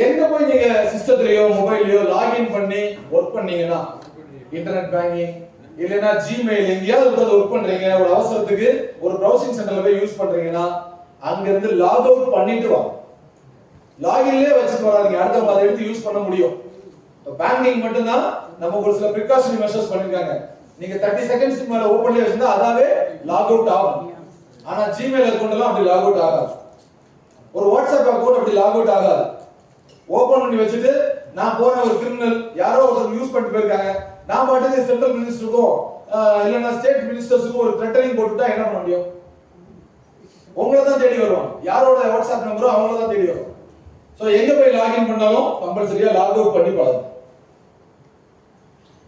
எங்க போய் நீங்க சிஸ்டத்திலயோ மொபைல்லயோ லாகின் பண்ணி ஒர்க் பண்ணீங்கன்னா இன்டர்நெட் பேங்கிங் இல்லனா ஜிமெயில் எங்கயாவது ஒர்க் பண்றீங்க, ஒரு அவசரத்துக்கு ஒரு பிரவுசிங் சென்டர்ல போய் யூஸ் பண்றீங்கன்னா அங்க இருந்து லாக் அவுட் பண்ணிட்டு வாங்க. லாகின்லயே வச்சிட்டு வராதீங்க, அடுத்தவங்க அதை எடுத்து யூஸ் பண்ண முடியும். பேங்கிங் மட்டும் தான் நம்ம ஒரு சில பிரிகாஷனரி மெஷர்ஸ் பண்ணிருக்காங்க. நீங்க 30 செகண்ட்ஸ்க்கு மேல ஓபன்ல வச்சிருந்தா அதாவே லாக் அவுட் ஆகும். ஆனா ஜிமெயில் அக்கவுண்ட் எல்லாம் அப்படி லாக் அவுட் ஆகாது. ஒரு வாட்ஸ்அப் அக்கவுண்ட் அப்படி லாக் அவுட் ஆகாது. ஓபன் பண்ணி வச்சிட்டு நான் போற ஒரு கிரிமினல் யாரோ ஒருத்தர் யூஸ் பண்ணிட்டு போயிருக்காங்க, நான் பாட்டுக்கு சென்ட்ரல் மினிஸ்டருக்கும் இல்லனா ஸ்டேட் மினிஸ்டர்ஸ்க்கும் ஒரு த்ரெட்டனிங் போட்டுட்டா என்ன பண்ண முடியும்? உங்களை தான் தேடி வருவாங்க. யாரோட வாட்ஸ்அப் நம்பரோ அவங்கள தான் தேடி வரும். சோ எங்க போய் லாகின் பண்ணாலும் கம்பல்சரியா லாக் அவுட் பண்ணி பாருங்க.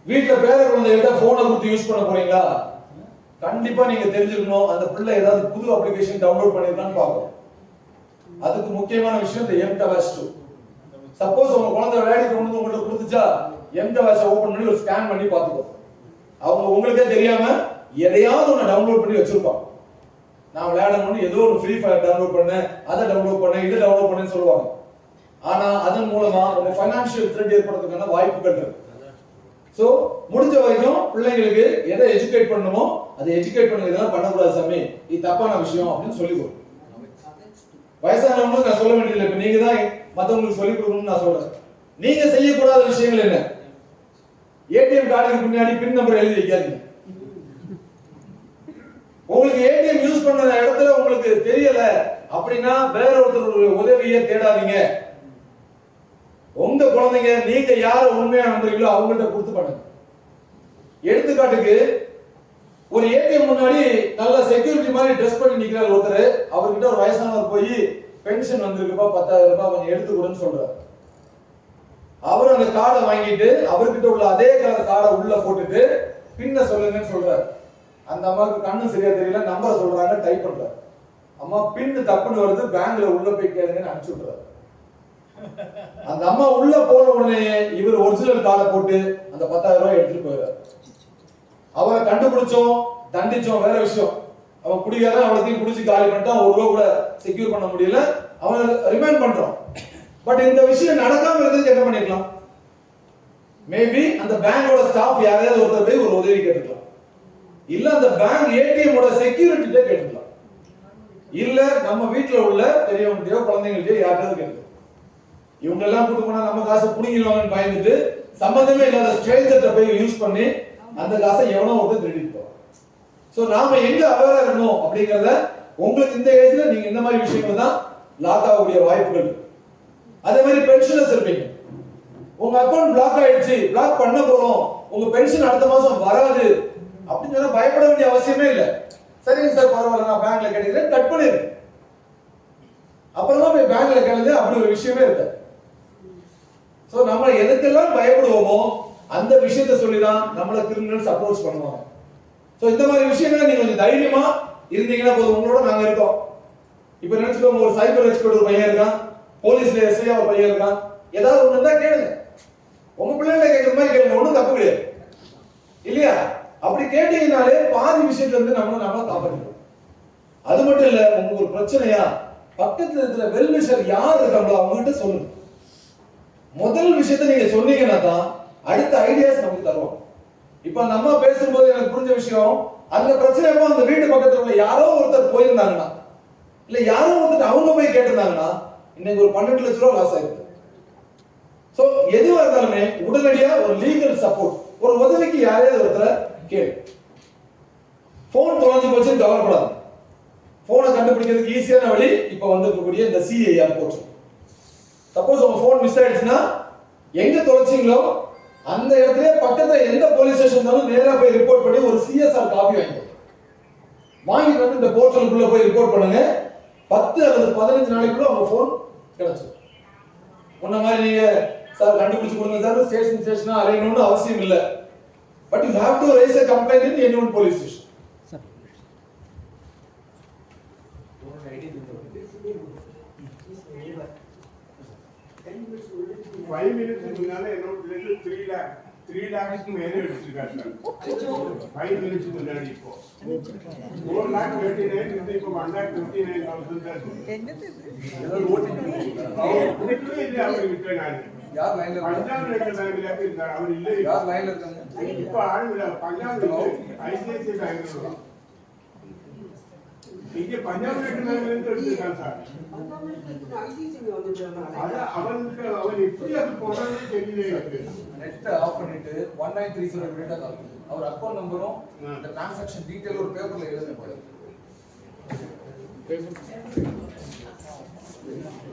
வீட்ல பேர குழந்தைகிட்ட போனை கொடுத்து யூஸ் பண்ண போறீங்களா? கண்டிப்பா நீங்க தெரிஞ்சுக்கணும் அந்த பிள்ளை ஏதாவது புது அப்ளிகேஷன் டவுன்லோட் பண்ணிருக்கான்னு பார்க்கணும். அதுக்கு முக்கியமான விஷயம் இந்த MTabas 2. சப்போஸ் உங்க குழந்தை விளையாடி கொண்டு உங்களுக்கு கொடுத்துச்சா MTabas ஓபன் பண்ணி ஒரு ஸ்கேன் பண்ணி பாத்துக்கோ. அவங்க உங்களுக்கே தெரியாம எதையாவது ஒன்னு டவுன்லோட் பண்ணி வச்சிருப்பாங்க. நான் விளையாடணும்னு ஏதோ ஒரு ஃப்ரீ ஃபயர் டவுன்லோட் பண்ணேன், அதை டவுன்லோட் பண்ணேன், இதை டவுன்லோட் பண்ணேன்னு சொல்லுவாங்க. ஆனா அதன் மூலமா உங்க ஃபைனான்சியல் த்ரெட் ஏற்படுறதுக்கான வாய்ப்புகள் இருக்கு. சோ முடிஞ்ச வரைக்கும் பிள்ளைங்களுக்கு எதை எஜுகேட் பண்ணணுமோ அதை எஜுகேட் பண்ணுங்க. இதெல்லாம் பண்ணக்கூடாது சாமி, இது தப்பான விஷயம் அப்படின்னு சொல்லி கொடுங்க. வயசானவங்களுக்கு நான் சொல்ல வேண்டியதில்லை, இப்ப நீங்க தான் மத்தவங்களுக்கு சொல்லி கொடுக்கணும்னு நான் சொல்றேன். நீங்க செய்யக்கூடாத விஷயங்கள் என்ன? ஏடிஎம் கார்டுக்கு பின்னாடி பின் நம்பர் எழுதி வைக்காதீங்க. உங்களுக்கு ஏடிஎம் யூஸ் பண்ண இடத்துல உங்களுக்கு தெரியல அப்படின்னா வேற ஒருத்தருடைய உதவியை தேடாதீங்க. உங்க குழந்தைங்க நீங்க யார உண்மையா நம்புறீங்களோ அவங்கள்ட்ட கொடுத்து பண்ணுங்க. எடுத்துக்காட்டுக்கு ஒரு ஏடிஎம் முன்னாடி நல்ல செக்யூரிட்டி மாதிரி ட்ரெஸ் பண்ணி நிக்கிறார் ஒருத்தர். அவர்கிட்ட ஒரு வயசானவர் போய் பென்ஷன் வந்திருக்குப்பா 10,000 ரூபாய் கொஞ்சம் எடுத்து கொடுன்னு சொல்றாரு. அவர் அந்த கார்டை வாங்கிட்டு அவர்கிட்ட உள்ள அதே கலர் கார்டை உள்ள போட்டுட்டு பின்ன சொல்லுங்கன்னு சொல்றாரு. அந்த அம்மாவுக்கு கண்ணு சரியா தெரியல, நம்பரை சொல்றாங்க, டைப் பண்றாரு. அம்மா பின்னு தப்புன்னு வருது, பேங்க்ல உள்ள போய் கேளுங்கன்னு அனுப்பிச்சு விடுறாரு. அந்த அம்மா உள்ள போன உடனே இவர் ஒரிஜினல் கார்டை போட்டு அந்த 10,000 ரூபாய் எடுத்துட்டு போயிடுறாரு. அவரை கண்டுபிடிச்சோம், தண்டிச்சோம், வேற விஷயம். அவன் குடிக்காரன், அவளத்தையும் குடிச்சு காலி பண்ணிட்டான், 1 ரூபா கூட செக்யூர் பண்ண முடியல, அவனை ரிமைண்ட் பண்றோம். பட் இந்த விஷயம் நடக்காம இருந்ததுக்கு என்ன பண்ணிக்கலாம்? மேபி அந்த பேங்கோட ஸ்டாஃப் யாரையாவது ஒருத்தர் போய் ஒரு உதவி கேட்டுக்கலாம், இல்ல அந்த பேங்க் ஏடிஎம் ஓட செக்யூரிட்டிட்ட கேட்டுக்கலாம், இல்ல நம்ம வீட்டுல உள்ள பெரியவங்களையோ குழந்தைங்களையோ யார்கிட்டயாவது கேட்கலாம். இவங்க எல்லாம் கூட்டு போனா நம்ம காசை புடிங்கிடுவாங்கன்னு பயந்துட்டு சம்பந்தமே இல்லாத ஸ்ட்ரேஞ்சர்ட்ட போய் யூஸ் பண்ணி அந்த காசை எவனோ ஒருத்தர் திருடிட்டு போவான். சோ நாம எங்க அவேரா இருக்கணும் அப்படிங்கறத உங்களுக்கு இந்த ஏஜ்ல நீங்க இந்த மாதிரி விஷயங்கள் தான் லாக் ஆகக்கூடிய வாய்ப்புகள். அதே மாதிரி பென்ஷனர்ஸ் இருப்பீங்க, உங்க அக்கவுண்ட் பிளாக் ஆயிடுச்சு, பிளாக் பண்ண போறோம், உங்க பென்ஷன் அடுத்த மாசம் வராது அப்படின்னு சொன்னா பயப்பட வேண்டிய அவசியமே இல்லை. சரிங்க சார் பரவாயில்ல, நான் பேங்க்ல கேட்டுக்கிறேன், கட் பண்ணிடு. அப்புறமா போய் பேங்க்ல கேளுங்க, அப்படி ஒரு விஷயமே இருக்கு. சோ நம்ம எதுக்கெல்லாம் பயப்படுவோமோ அந்த விஷயத்தை சொல்லிதான் நம்மள கிரிமினல்ஸ் அப்ரோச் பண்ணுவாங்க. சோ இந்த மாதிரி விஷயங்களை நீங்க கொஞ்சம் தைரியமா இருந்தீங்கன்னா போதும், உங்களோட நாங்க இருக்கோம். இப்ப நினைச்சுக்கோங்க, ஒரு சைபர் எக்ஸ்பர்ட் ஒரு பையன் இருக்கான், போலீஸ்ல எஸ்ஐ ஒரு பையன் இருக்கான், ஏதாவது ஒண்ணு இருந்தா கேளுங்க. உங்க பிள்ளைகளை கேட்கற மாதிரி கேளுங்க, ஒண்ணும் தப்பு கிடையாது இல்லையா? அப்படி கேட்டீங்கனாலே பாதி விஷயத்துல இருந்து நம்மள காப்பாற்றிக்கலாம். அது மட்டும் இல்ல, உங்களுக்கு ஒரு பிரச்சனையா பக்கத்துல இருக்கிற வெல்விஷர் யார் இருக்காங்களோ அவங்க கிட்ட சொல்லுங்க. முதல் விஷயத்தை நீங்க சொன்னீங்கன்னா தான் அடுத்த ஐடியாஸ் நமக்கு தருவோம். இப்ப அந்த அம்மா பேசும்போது எனக்கு புரிஞ்ச விஷயம், அந்த பிரச்சனை அந்த வீட்டு பக்கத்துல உள்ள யாரோ ஒருத்தர் போயிருந்தாங்கன்னா, இல்ல யாரோ ஒருத்தர் அவங்க போய் கேட்டிருந்தாங்கன்னா இன்னைக்கு ஒரு 12 லட்சம் ரூபாய் லாஸ் ஆயிருக்கு. சோ எதுவா இருந்தாலுமே உடனடியா ஒரு லீகல் சப்போர்ட், ஒரு உதவிக்கு யாரையாவது ஒருத்தர கேளு. போன் தொலைஞ்சு போச்சு கவலைப்படாது, போனை கண்டுபிடிக்கிறதுக்கு ஈஸியான வழி இப்ப வந்திருக்கக்கூடிய இந்த சிஐஆர் போச்சு. சப்போஸ் உங்க போன் மிஸ் ஆயிடுச்சுன்னா எங்க தொலைச்சிங்களோ அந்த இடத்துல பக்கத்துல எந்த போலீஸ் ஸ்டேஷன் இருந்தாலும் நேரா போய் ரிப்போர்ட் பண்ணி ஒரு சிஎஸ்ஆர் காப்பி வாங்கிட்டு வந்து இந்த போர்ட்டலுக்குள்ள போய் ரிப்போர்ட் பண்ணுங்க. 10 அல்லது 15 நாளைக்குள்ள உங்க போன் கிடைச்சிடும். உன்ன மாதிரி நீங்க சார் கண்டுபிடிச்சு கொடுங்க சார் ஸ்டேஷனா அலையணும்னு அவசியம் இல்லை. But you have to rice a complaint in any one police station. 5 minutes முன்னால என்னோட 3 lakhs மேலே எடுத்துட்டாங்க சார். 5 minutes முன்னாடி இப்போ 4,29,000 இது இப்போ 1,59,000 சார். என்னது இது ஓட்டிட்டு இது அவர் விட்டு நான் யார் லைன்ல பஞ்சாப் நேஷனல் பேங்க்ல இருந்தார், அவர் இல்ல. யார் லைன்ல இருக்காங்க இப்போ ஆளுங்க பஞ்சாப் ஐசிஐசிஐ பேங்க்ல இங்க பஞ்சாப் நேஷனல் பேங்க்ல இருந்து எடுத்துட்டாங்க சார். அவன் எப்படி அது போறான்னு தெரியல எனக்கு. நெட் ஆஃப் பண்ணிட்டு 1930 டேட்டா கால் பண்ணுங்க. அவர் அக்கவுண்ட் நம்பரும் இந்த ட்ரான்சாக்ஷன் டீடைல் ஒரு பேப்பர்ல எழுதுங்க.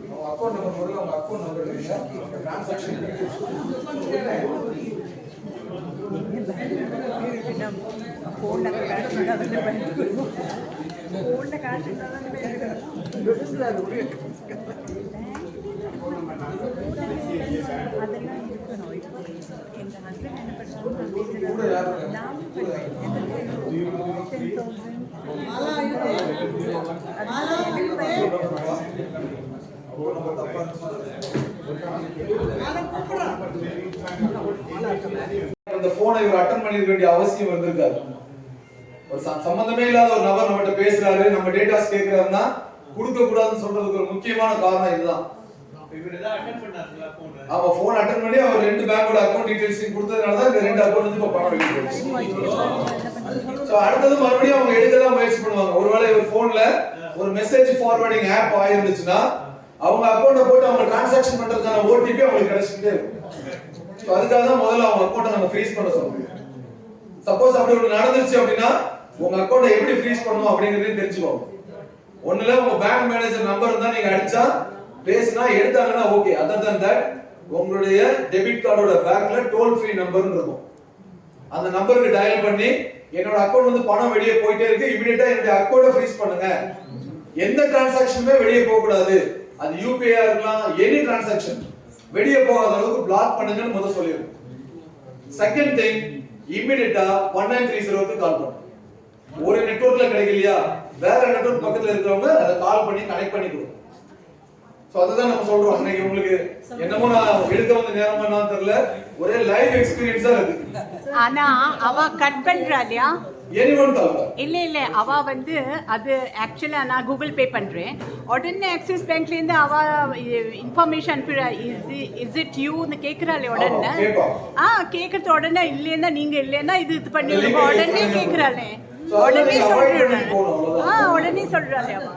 அவங்க அக்கவுண்ட் நம்பர் முதல்ல உங்க அக்கவுண்ட் நம்பர் எழுதுங்க, ட்ரான்சாக்ஷன் டீடைல்ஸ் போன்ல காசு அதெல்லாம் இருக்கணும். எங்க ஹஸ்பண்ட் என்ன பண்ணுறாங்க, அந்த போனை இவர் அட்டெண்ட் பண்ணிருக்க வேண்டிய அவசியம் இருந்திருக்காரு. ஒரு சம்பந்தமே இல்லாத ஒரு நபர் நம்மகிட்ட பேசுறாரு, நம்ம டேட்டாஸ் கேட்கிறாருன்னா கொடுக்க கூடாதுன்னு சொல்றதுக்கு ஒரு முக்கியமான காரணம் இதுதான். இவர் ஏதாவது அட்டெண்ட் பண்ணாருங்களா போன்? அவ போன் அட்டெண்ட் பண்ணி அவர் ரெண்டு பேங்கோட அக்கவுண்ட் டீடைல்ஸ் கொடுத்ததனால தான் இந்த ரெண்டு அக்கவுண்ட் வந்து இப்ப பணம் வெளியே போயிடுச்சு. சோ அடுத்தது மறுபடியும் அவங்க எடுக்க தான் முயற்சி பண்ணுவாங்க. ஒருவேளை ஒரு போன்ல ஒரு மெசேஜ் ஃபார்வர்டிங் ஆப் ஆயிருந்துச்சுன்னா அவங்க அக்கவுண்ட போட்டு அவங்க டிரான்சாக்ஷன் பண்றதுக்கான ஓடிபி அவங்களுக்கு கிடைச்சிட்டே இருக்கும். சோ அதுக்காக தான் முதல்ல அவங்க அக்கவுண்ட நம்ம ஃப்ரீஸ் பண்ண சொல்றோம். சப்போஸ் அப்படி ஒன்று நடந்துருச்சு அப்படின்னா உங்க அக்கவுண்ட எப்படி ஃப்ரீஸ் பண்ணணும் அப்படிங்கறதையும் தெரிஞ்சுக்கோங்க. ஒண்ணுல உங்க பேங்க் மேனேஜர் நம்பர் இருந்தா நீங்க அடிச்சா பேசினா எடுத்தாங்கன்னா ஓகே. அதர் தன் தட் உங்களுடைய டெபிட் கார்டோட பேங்க்ல டோல் ஃப்ரீ நம்பர்னு இருக்கும். அந்த நம்பருக்கு டயல் பண்ணி என்னோட அக்கவுண்ட் வந்து பணம் வெளியே போயிட்டே இருக்கு, இமிடியேட்டா என்னோட அக்கவுண்ட ஃப்ரீஸ் பண்ணுங்க. எந்த டிரான்சாக்ஷனுமே வெளியே போக கூடாது. அது யூபிஐ இருக்கலாம், எனி டிரான்சாக்ஷன் வெளியே போகாத அளவுக்கு பிளாக் பண்ணுங்கன்னு முதல்ல சொல்லிருக்கோம். செகண்ட் திங், இமிடியேட்டா 1930க்கு கால் பண்ணுங்க. ஒரு நெட்வொர்க்ல கிடைக்கலையா வேற நெட்வொர்க் பக்கத்துல இருக்கிறவங்க அதை கால் பண்ணி கனெக்ட் பண்ணி கொடுங்க. சோ அதுதான் நம்ம சொல்றோம். இன்னைக்கு உங்களுக்கு என்னமோ நான் எடுக்க வந்த நேரம் என்னன்னு தெரியல, ஒரே லைவ் எக்ஸ்பீரியன்ஸா இருக்கு. ஆனா அவ கட் பண்றாளியா? எனிவன் கால் இல்ல இல்ல, அவ வந்து அது ஆக்சுவலா நான் கூகுள் பே பண்றேன், உடனே ஆக்சிஸ் பேங்க்ல இருந்து அவ இன்ஃபர்மேஷன் அனுப்புறா. இஸ் இட் யூன்னு கேக்குறாளே உடனே. கேக்குறது உடனே இல்லைன்னா நீங்க இல்லைன்னா இது பண்ணிடுங்க உடனே கேக்குறாளே. உடனே சொல்றாளே. உடனே சொல்றாளே அவ.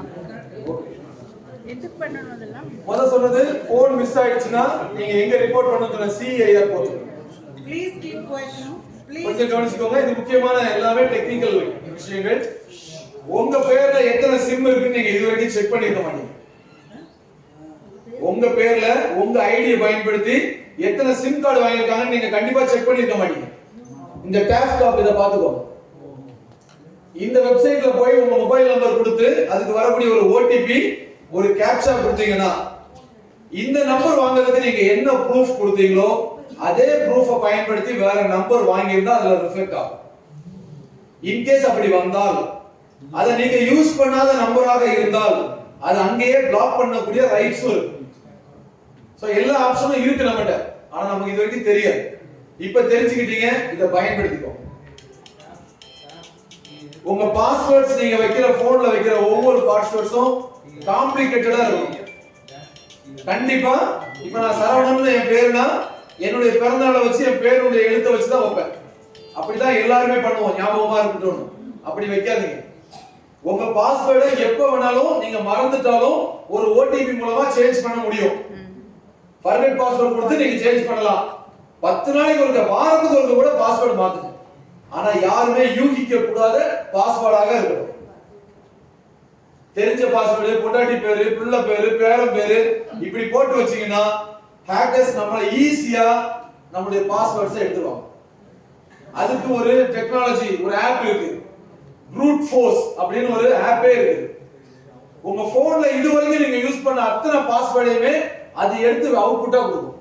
எதுக்கு பண்ணணும் அதெல்லாம்? முதல்ல சொன்னது போன் மிஸ் ஆயிடுச்சுன்னா நீங்க எங்க ரிப்போர்ட் பண்ணனும்னா CIR portal. Please keep quiet no. கொஞ்சம் கவனிச்சுக்கோங்க. இது முக்கியமான எல்லாமே டெக்னிக்கல் விஷயங்கள். உங்க பேர்ல எத்தனை சிம் இருக்குன்னு நீங்க இதுவரைக்கும் செக் பண்ணிருக்க மாட்டீங்க. உங்க பேர்ல உங்க ஐடியை பயன்படுத்தி எத்தனை சிம் கார்டு வாங்கியிருக்காங்கன்னு நீங்க கண்டிப்பா செக் பண்ணிருக்க மாட்டீங்க. இந்த டேப் டாப் இதை பார்த்துக்கோங்க. இந்த வெப்சைட்ல போய் உங்க மொபைல் நம்பர் கொடுத்து அதுக்கு வரக்கூடிய ஒரு ஓடிபி ஒரு கேப்சா கொடுத்தீங்கன்னா இந்த நம்பர் வாங்குறதுக்கு நீங்க என்ன ப்ரூஃப் கொடுத்தீங்களோ அதே ப்ரூஃபை பயன்படுத்தி வேற நம்பர் வாங்கியிருந்தா அதுல ரிஃப்ளெக்ட் ஆகும். இன்கேஸ் அப்படி வந்தால் அதை நீங்க யூஸ் பண்ணாத நம்பராக இருந்தால் அது அங்கேயே பிளாக் பண்ணக்கூடிய ரைட்ஸும் இருக்கு. சோ எல்லா ஆப்ஷனும் இருக்கு நம்மகிட்ட. ஆனா நமக்கு இது வரைக்கும் தெரியாது. இப்ப தெரிஞ்சுக்கிட்டீங்க, இதை பயன்படுத்திக்கோங்க. உங்க பாஸ்வேர்ட்ஸ் நீங்க வைக்கிற போன்ல வைக்கிற ஒவ்வொரு பாஸ்வேர்ட்ஸும் காம்ப்ளிகேட்டடா இருக்கும். கண்டிப்பா இப்ப நான் சரவணன் என் பேருனா என்னுடைய பிறந்தநாளை வச்சு என் பேருடைய எழுத்தை வச்சு தான் வைப்பேன். அப்படிதான் எல்லாருமே பண்ணுவோம், ஞாபகமா இருக்கட்டும். அப்படி வைக்காதீங்க. உங்க பாஸ்வேர்டை எப்ப வேணாலும் நீங்க மறந்துட்டாலும் ஒரு ஓடிபி மூலமா சேஞ்ச் பண்ண முடியும். ஃபர்கெட் பாஸ்வேர்ட் கொடுத்து நீங்க சேஞ்ச் பண்ணலாம். 10 நாளைக்கு ஒருக்க, வாரத்துக்கு ஒருக்க கூட பாஸ்வேர்ட் மாத்துங்க. ஆனா யாருமே யூகிக்க கூடாத பாஸ்வேர்டாக இருக்கணும். தெரிஞ்ச பாஸ்வேர்டு, பொண்டாட்டி பேரு, பிள்ளை பேரு, பேரன் பேரு இப்படி போட்டு வச்சீங்கன்னா ஹேக்கர்ஸ் நம்மள ஈஸியா நம்மளுடைய பாஸ்வேர்ட்ஸ் எடுத்துருவாங்க. அதுக்கு ஒரு டெக்னாலஜி, ஒரு ஆப் இருக்கு. ப்ரூட் ஃபோர்ஸ் அப்படின்னு ஒரு ஆப்பே இருக்கு. உங்க போன்ல இதுவரைக்கும் நீங்க யூஸ் பண்ண அத்தனை பாஸ்வேர்டையுமே அது எடுத்து அவுட்புட்டா கொடுக்கும்.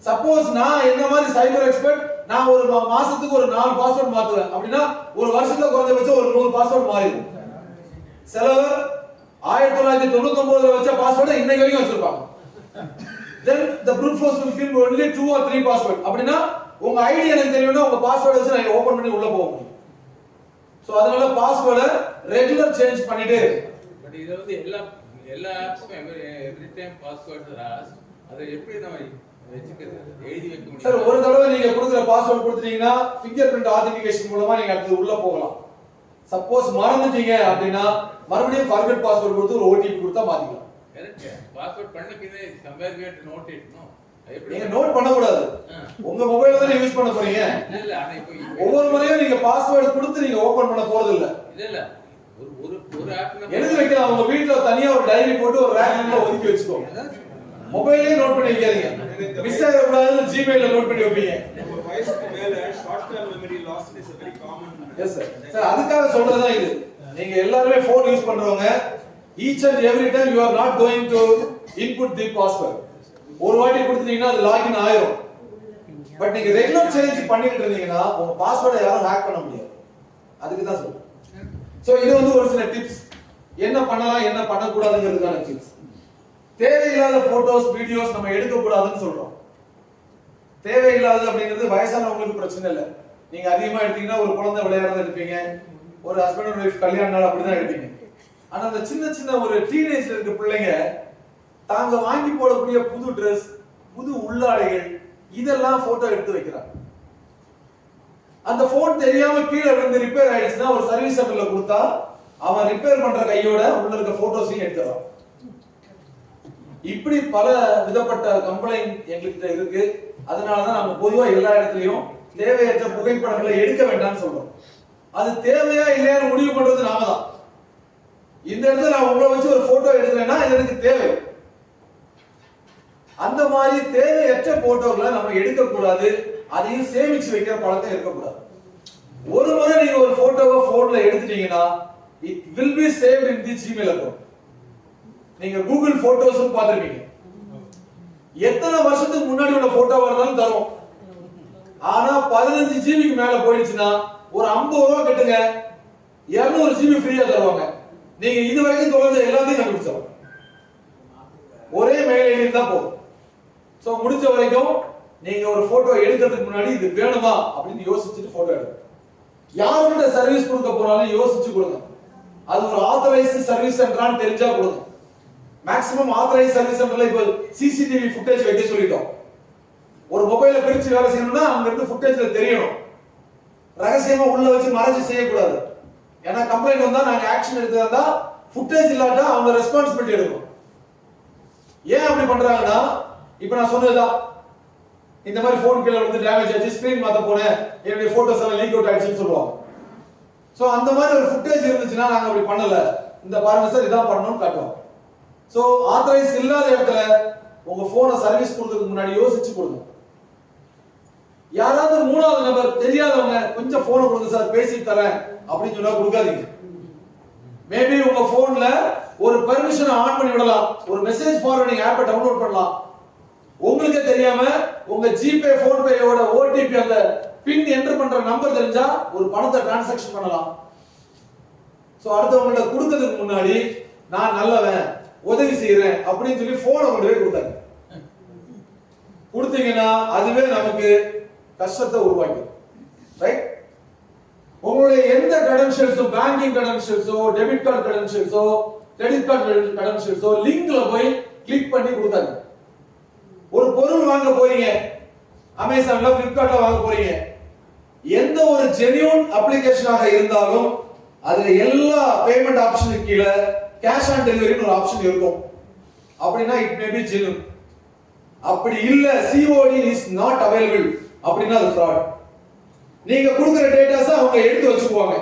சப்போஸ் நான் என்ன மாதிரி சைபர் எக்ஸ்பர்ட், நான் ஒரு மாசத்துக்கு ஒரு 4 பாஸ்வேர்ட் மாத்துவேன் அப்படின்னா ஒரு வருஷத்துல குறைஞ்சபட்சம் ஒரு 100 பாஸ்வேர்ட் மாறிடும். சிலவர் 1999 வச்ச பாஸ்வேர்டை இன்னைக்கு வரைக்கும் வச்சிருப்பாங்க. then the brute force will give only 2 or 3 password. அப்படினா உங்க ஐடி எனக்கு தெரியும்னா உங்க பாஸ்வேர்ட் வச்சு நான் ஓபன் பண்ணி உள்ள போக முடியும். சோ அதனால பாஸ்வேர்டை ரெகுலர் சேஞ்ச் பண்ணிட்டே இருக்கு. பட் இது வந்து எல்லா ஆப்ஸ்க்கும் எவ்ரி டைம் பாஸ்வேர்ட் ராஸ். அதை எப்படி நம்ம எழுதி வைக்க முடியும்? சார், ஒரு தடவை நீங்க கொடுக்கிற பாஸ்வேர்ட் கொடுத்தீங்கன்னா ஃபிங்கர் பிரிண்ட் ஆதென்டிகேஷன் மூலமா நீங்க அடுத்து உள்ள போகலாம். சப்போஸ் மறந்துட்டீங்க அப்படின்னா மறுபடியும் ஃபர்கெட் பாஸ்வேர்ட் கொடுத்து ஒரு ஓடிபி கொடுத்தா மாத்திக்கலாம். கரெக்ட். பாஸ்வேர்ட் பண்ண பின்னே somewhere we have to note it, no? நீங்க நோட் பண்ண கூடாது. உங்க மொபைல்ல தான் யூஸ் பண்ண போறீங்க. இல்ல ஆனா இப்போ ஒவ்வொரு முறையும் நீங்க பாஸ்வேர்ட் கொடுத்து நீங்க ஓபன் பண்ண போறது இல்ல. இல்ல ஒரு ஆப்ல எழுதி வைக்கலாம். உங்க வீட்ல தனியா ஒரு டைரி போட்டு ஒரு ரேக்ல ஒதுக்கி வச்சுக்கோங்க. மொபைல்லே நோட் பண்ணி வைக்காதீங்க. மிஸ் ஆக கூடாதுன்னு ஜிமெயில்ல நோட் பண்ணி வைப்பீங்க. ஒரு வயசுக்கு மேல short term memory loss is a very common. Yes sir. Sir அதுக்காக சொல்றது தான் இது. நீங்க எல்லாரும் ஃபோன் யூஸ் பண்றவங்க each and every time you are not going to input the password. ஒரு வாட்டி கொடுத்தீங்கன்னா அது லாகின் ஆயிரும். பட் நீங்க ரெகுலர் சேஞ்ச் பண்ணிட்டு இருந்தீங்கன்னா உங்க பாஸ்வேர்டை யாரும் ஹேக் பண்ண முடியாது. அதுக்கு தான் சொல்றேன். சோ இது வந்து ஒரு சில டிப்ஸ். என்ன பண்ணலாம் என்ன பண்ண கூடாதுங்கிறதுக்கான டிப்ஸ். தேவையில்லாத போட்டோஸ், வீடியோஸ் நம்ம எடுக்க கூடாதுன்னு சொல்றோம். தேவையில்லாத அப்படிங்கிறது வயசானவங்களுக்கு பிரச்சனை இல்லை. நீங்க அதிகமா எடுத்தீங்கன்னா ஒரு குழந்தை விளையாடுறத எடுப்பீங்க, ஒரு ஹஸ்பண்ட் அண்ட் ஒய்ஃப் கல்யாண நாள் அப்படிதான் எடுப்பீங்க. ஆனா அந்த சின்ன சின்ன ஒரு டீனேஜ்ல இருக்க பிள்ளைங்க தாங்க வாங்கி போடக்கூடிய புது Dress, புது உள்ளாடைகள் இதெல்லாம் போட்டோ எடுத்து வைக்கிறாங்க. அந்த போன் தெரியாம கீழே விழுந்து ரிப்பேர் ஆயிடுச்சுன்னா ஒரு சர்வீஸ் சென்டர்ல கொடுத்தா அவன் ரிப்பேர் பண்ற கையோட உள்ள இருக்க போட்டோஸையும் எடுத்துறான். இப்படி பல விதப்பட்ட கம்ப்ளைண்ட் எங்ககிட்ட இருக்கு. அதனாலதான் நம்ம பொதுவா எல்லா இடத்துலயும் தேவையற்ற புகைப்படங்களை எடுக்க வேண்டாம்னு சொல்றோம். அது தேவையா இல்லையான்னு முடிவு பண்றது நாம தான். இந்த இடத்துல நான் உங்களை வச்சு ஒரு போட்டோ எடுக்கிறேன்னா இது எனக்கு தேவை. அந்த மாதிரி தேவையற்ற போட்டோக்களை நம்ம எடுக்க கூடாது. அதையும் சேமிச்சு வைக்கிற பழக்கம் இருக்கக்கூடாது. ஒரு முறை நீங்க ஒரு போட்டோவை போன்ல எடுத்துட்டீங்கன்னா it will be saved in the Gmail account. நீங்க Google Photos பார்த்திருப்பீங்க. எத்தனை வருஷத்துக்கு முன்னாடி உள்ள போட்டோவா இருந்தாலும் தரும். ஆனா 15 ஜிபிக்கு மேல போயிடுச்சுன்னா ஒரு 50 ரூபாய் கட்டுங்க, 200 ஜிபி ஃப்ரீயா தருவாங்க. நீங்க இது வரைக்கும் தொலைஞ்ச எல்லாத்தையும் கண்டுபிடிச்சோம். ஒரே மெயில் ஐடி தான் போதும். சோ முடிஞ்ச வரைக்கும் நீங்க ஒரு போட்டோ எடுக்கிறதுக்கு முன்னாடி இது வேணுமா அப்படின்னு யோசிச்சுட்டு போட்டோ எடுங்க. யார்கிட்ட சர்வீஸ் கொடுக்க போறாலும் யோசிச்சு கொடுங்க. அது ஒரு ஆத்தரைஸ்டு சர்வீஸ் சென்டரான்னு தெரிஞ்சா கொடுங்க. மேக்ஸிமம் ஆத்தரைஸ்டு சர்வீஸ் சென்டர்ல இப்போ சிசிடிவி ஃபுட்டேஜ் வைக்க சொல்லிட்டோம். ஒரு மொபைலை பிரிச்சு வேலை செய்யணும்னா அங்க இருந்து ஃபுட்டேஜ்ல தெரியணும். ரகசியமா உள்ள வச்சு மறைச்சு செய்யக்கூடாது. ஏன்னா கம்ப்ளைண்ட் வந்தா நாங்க ஆக்ஷன் எடுத்தா ஃபுட்டேஜ் இல்லாட்டா அவங்க ரெஸ்பான்சிபிலிட்டி எடுக்கணும். ஏன் அப்படி பண்றாங்கன்னா இப்போ நான் சொன்னதுதான் இந்த மாதிரி போன் கீழ வந்து டேமேஜ் ஆச்சு, ஸ்கிரீன் மாத்த போனேன், என்னுடைய போட்டோஸ் எல்லாம் லீக் அவுட் ஆயிடுச்சுன்னு சொல்லுவாங்க. சோ அந்த மாதிரி ஒரு ஃபுட்டேஜ் இருந்துச்சுன்னா நாங்க அப்படி பண்ணல, இந்த பாருங்க சார் இதான் பண்ணணும்னு காட்டுவோம். சோ ஆத்தரைஸ் இல்லாத இடத்துல உங்க போனை சர்வீஸ் கொடுக்கிறதுக்கு முன்னாடி யோசிச்சு கொடுங்க. யாராவது மூணாவது நபர் தெரியாதவங்க கொஞ்சம் போனை கொடுங்க சார் பேசிட்டு தரேன் அப்படின்னு சொன்னா கொடுக்காதீங்க. மேபி உங்க போன்ல ஒரு பெர்மிஷன் ஆன் பண்ணி விடலாம், ஒரு மெசேஜ் ஃபார்வர்டிங் ஆப்பை டவுன்லோட் பண்ணலாம். உங்களுக்கே தெரியாம உங்க ஜிபே போன்பேயோட ஓடிபி அந்த பின் என்டர் பண்ற நம்பர் தெரிஞ்சா ஒரு பணத்தை டிரான்சாக்ஷன் பண்ணலாம். சோ அடுத்தவங்கள்ட்ட கொடுக்கிறதுக்கு முன்னாடி நான் நல்லவன் உதவி செய்யறேன் அப்படின்னு சொல்லி போனை கொண்டு போய் கொடுத்தாங்க. கொடுத்தீங்கன்னா அதுவே நமக்கு கஷ்டத்தை உருவாக்கும். ரைட்? உங்களுடைய எந்த கிரெடென்ஷியல்ஸோ, பேங்கிங் கிரெடென்ஷியல்ஸோ, டெபிட் கார்டு கிரெடென்ஷியல்ஸோ, கிரெடிட் கார்டு கிரெடென்ஷியல்ஸோ லிங்க்ல போய் கிளிக் பண்ணி கொடுத்தாங்க. ஒரு பொருள் வாங்க போறீங்க, அமேசான்ல, பிளிப்கார்ட்ல வாங்க போறீங்க, எந்த ஒரு ஜெனியூன் அப்ளிகேஷனாக இருந்தாலும் அதுல எல்லா பேமெண்ட் ஆப்ஷனுக்கு கீழே கேஷ் ஆன் டெலிவரின்னு ஒரு ஆப்ஷன் இருக்கும். அப்படின்னா இட் மே பி ஜெனியூன். அப்படி இல்ல COD இஸ் நாட் அவைலபிள் அப்படின்னா அது ஃப்ராட். நீங்க கொடுக்கிற டேட்டாஸை அவங்க எடுத்து வச்சுக்குவாங்க.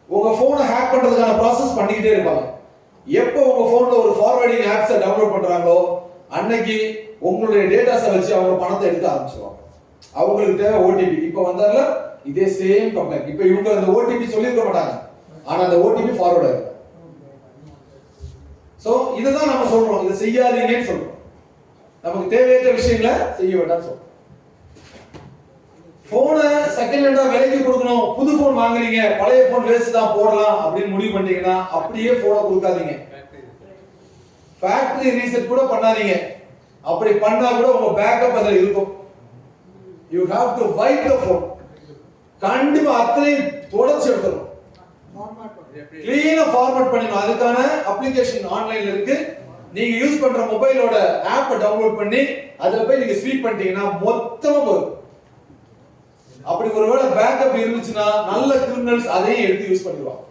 உங்க போனை ஹேக் பண்றதுக்கான ப்ராசஸ் பண்ணிக்கிட்டே இருப்பாங்க. எப்போ உங்க போன்ல ஒரு ஃபார்வர்டிங் ஆப்ஸை டவுன்லோட் பண்றாங்களோ அன்னைக்கு உங்களுடைய டேட்டாஸை வச்சு அவங்க பணத்தை எடுக்க ஆரம்பிச்சுவாங்க. அவங்களுக்கு தேவை ஓடிபி. இப்போ வந்தால இதே சேம் கம்ப்ளைண்ட். இப்போ இவங்க அந்த ஓடிபி சொல்லியிருக்க மாட்டாங்க, ஆனா அந்த ஓடிபி ஃபார்வர்ட் ஆயிடும். சோ இதுதான் நம்ம சொல்றோம், இதை செய்யாதீங்கன்னு சொல்றோம். நமக்கு தேவையற்ற விஷயங்களை செய்ய வேண்டாம்னு சொல்றோம். போனை செகண்ட் ஹேண்டா விலைக்கு கொடுக்கணும், புது போன் வாங்குறீங்க, பழைய போன் வேஸ்ட் தான் போடலாம் அப்படின்னு முடிவு பண்ணீங்கன்னா அப்படியே போனை கொடுக்காதீங்க. ஃபேக்டரி ரீசெட் கூட பண்ணாதீங்க. அப்படி பண்ணா கூட உங்க பேக்கப் அதுல இருக்கும். You have to wipe the phone. கண்டிப்பா அத்தனையும் தொடர்ச்சி எடுத்துரும். கிளீனா ஃபார்மட் பண்ணிடணும். அதுக்கான அப்ளிகேஷன் ஆன்லைன்ல இருக்கு. நீங்க யூஸ் பண்ற மொபைலோட ஆப்பை டவுன்லோட் பண்ணி அதுல போய் நீங்க ஸ்வீப் பண்ணிட்டீங்கன்னா மொத்தமா போகும். அப்படி ஒருவேளை பேக்கப் இருந்துச்சுன்னா நல்ல கிரிமினல்ஸ் அதையும் எடுத்து யூஸ் பண்ணிடுவாங்க.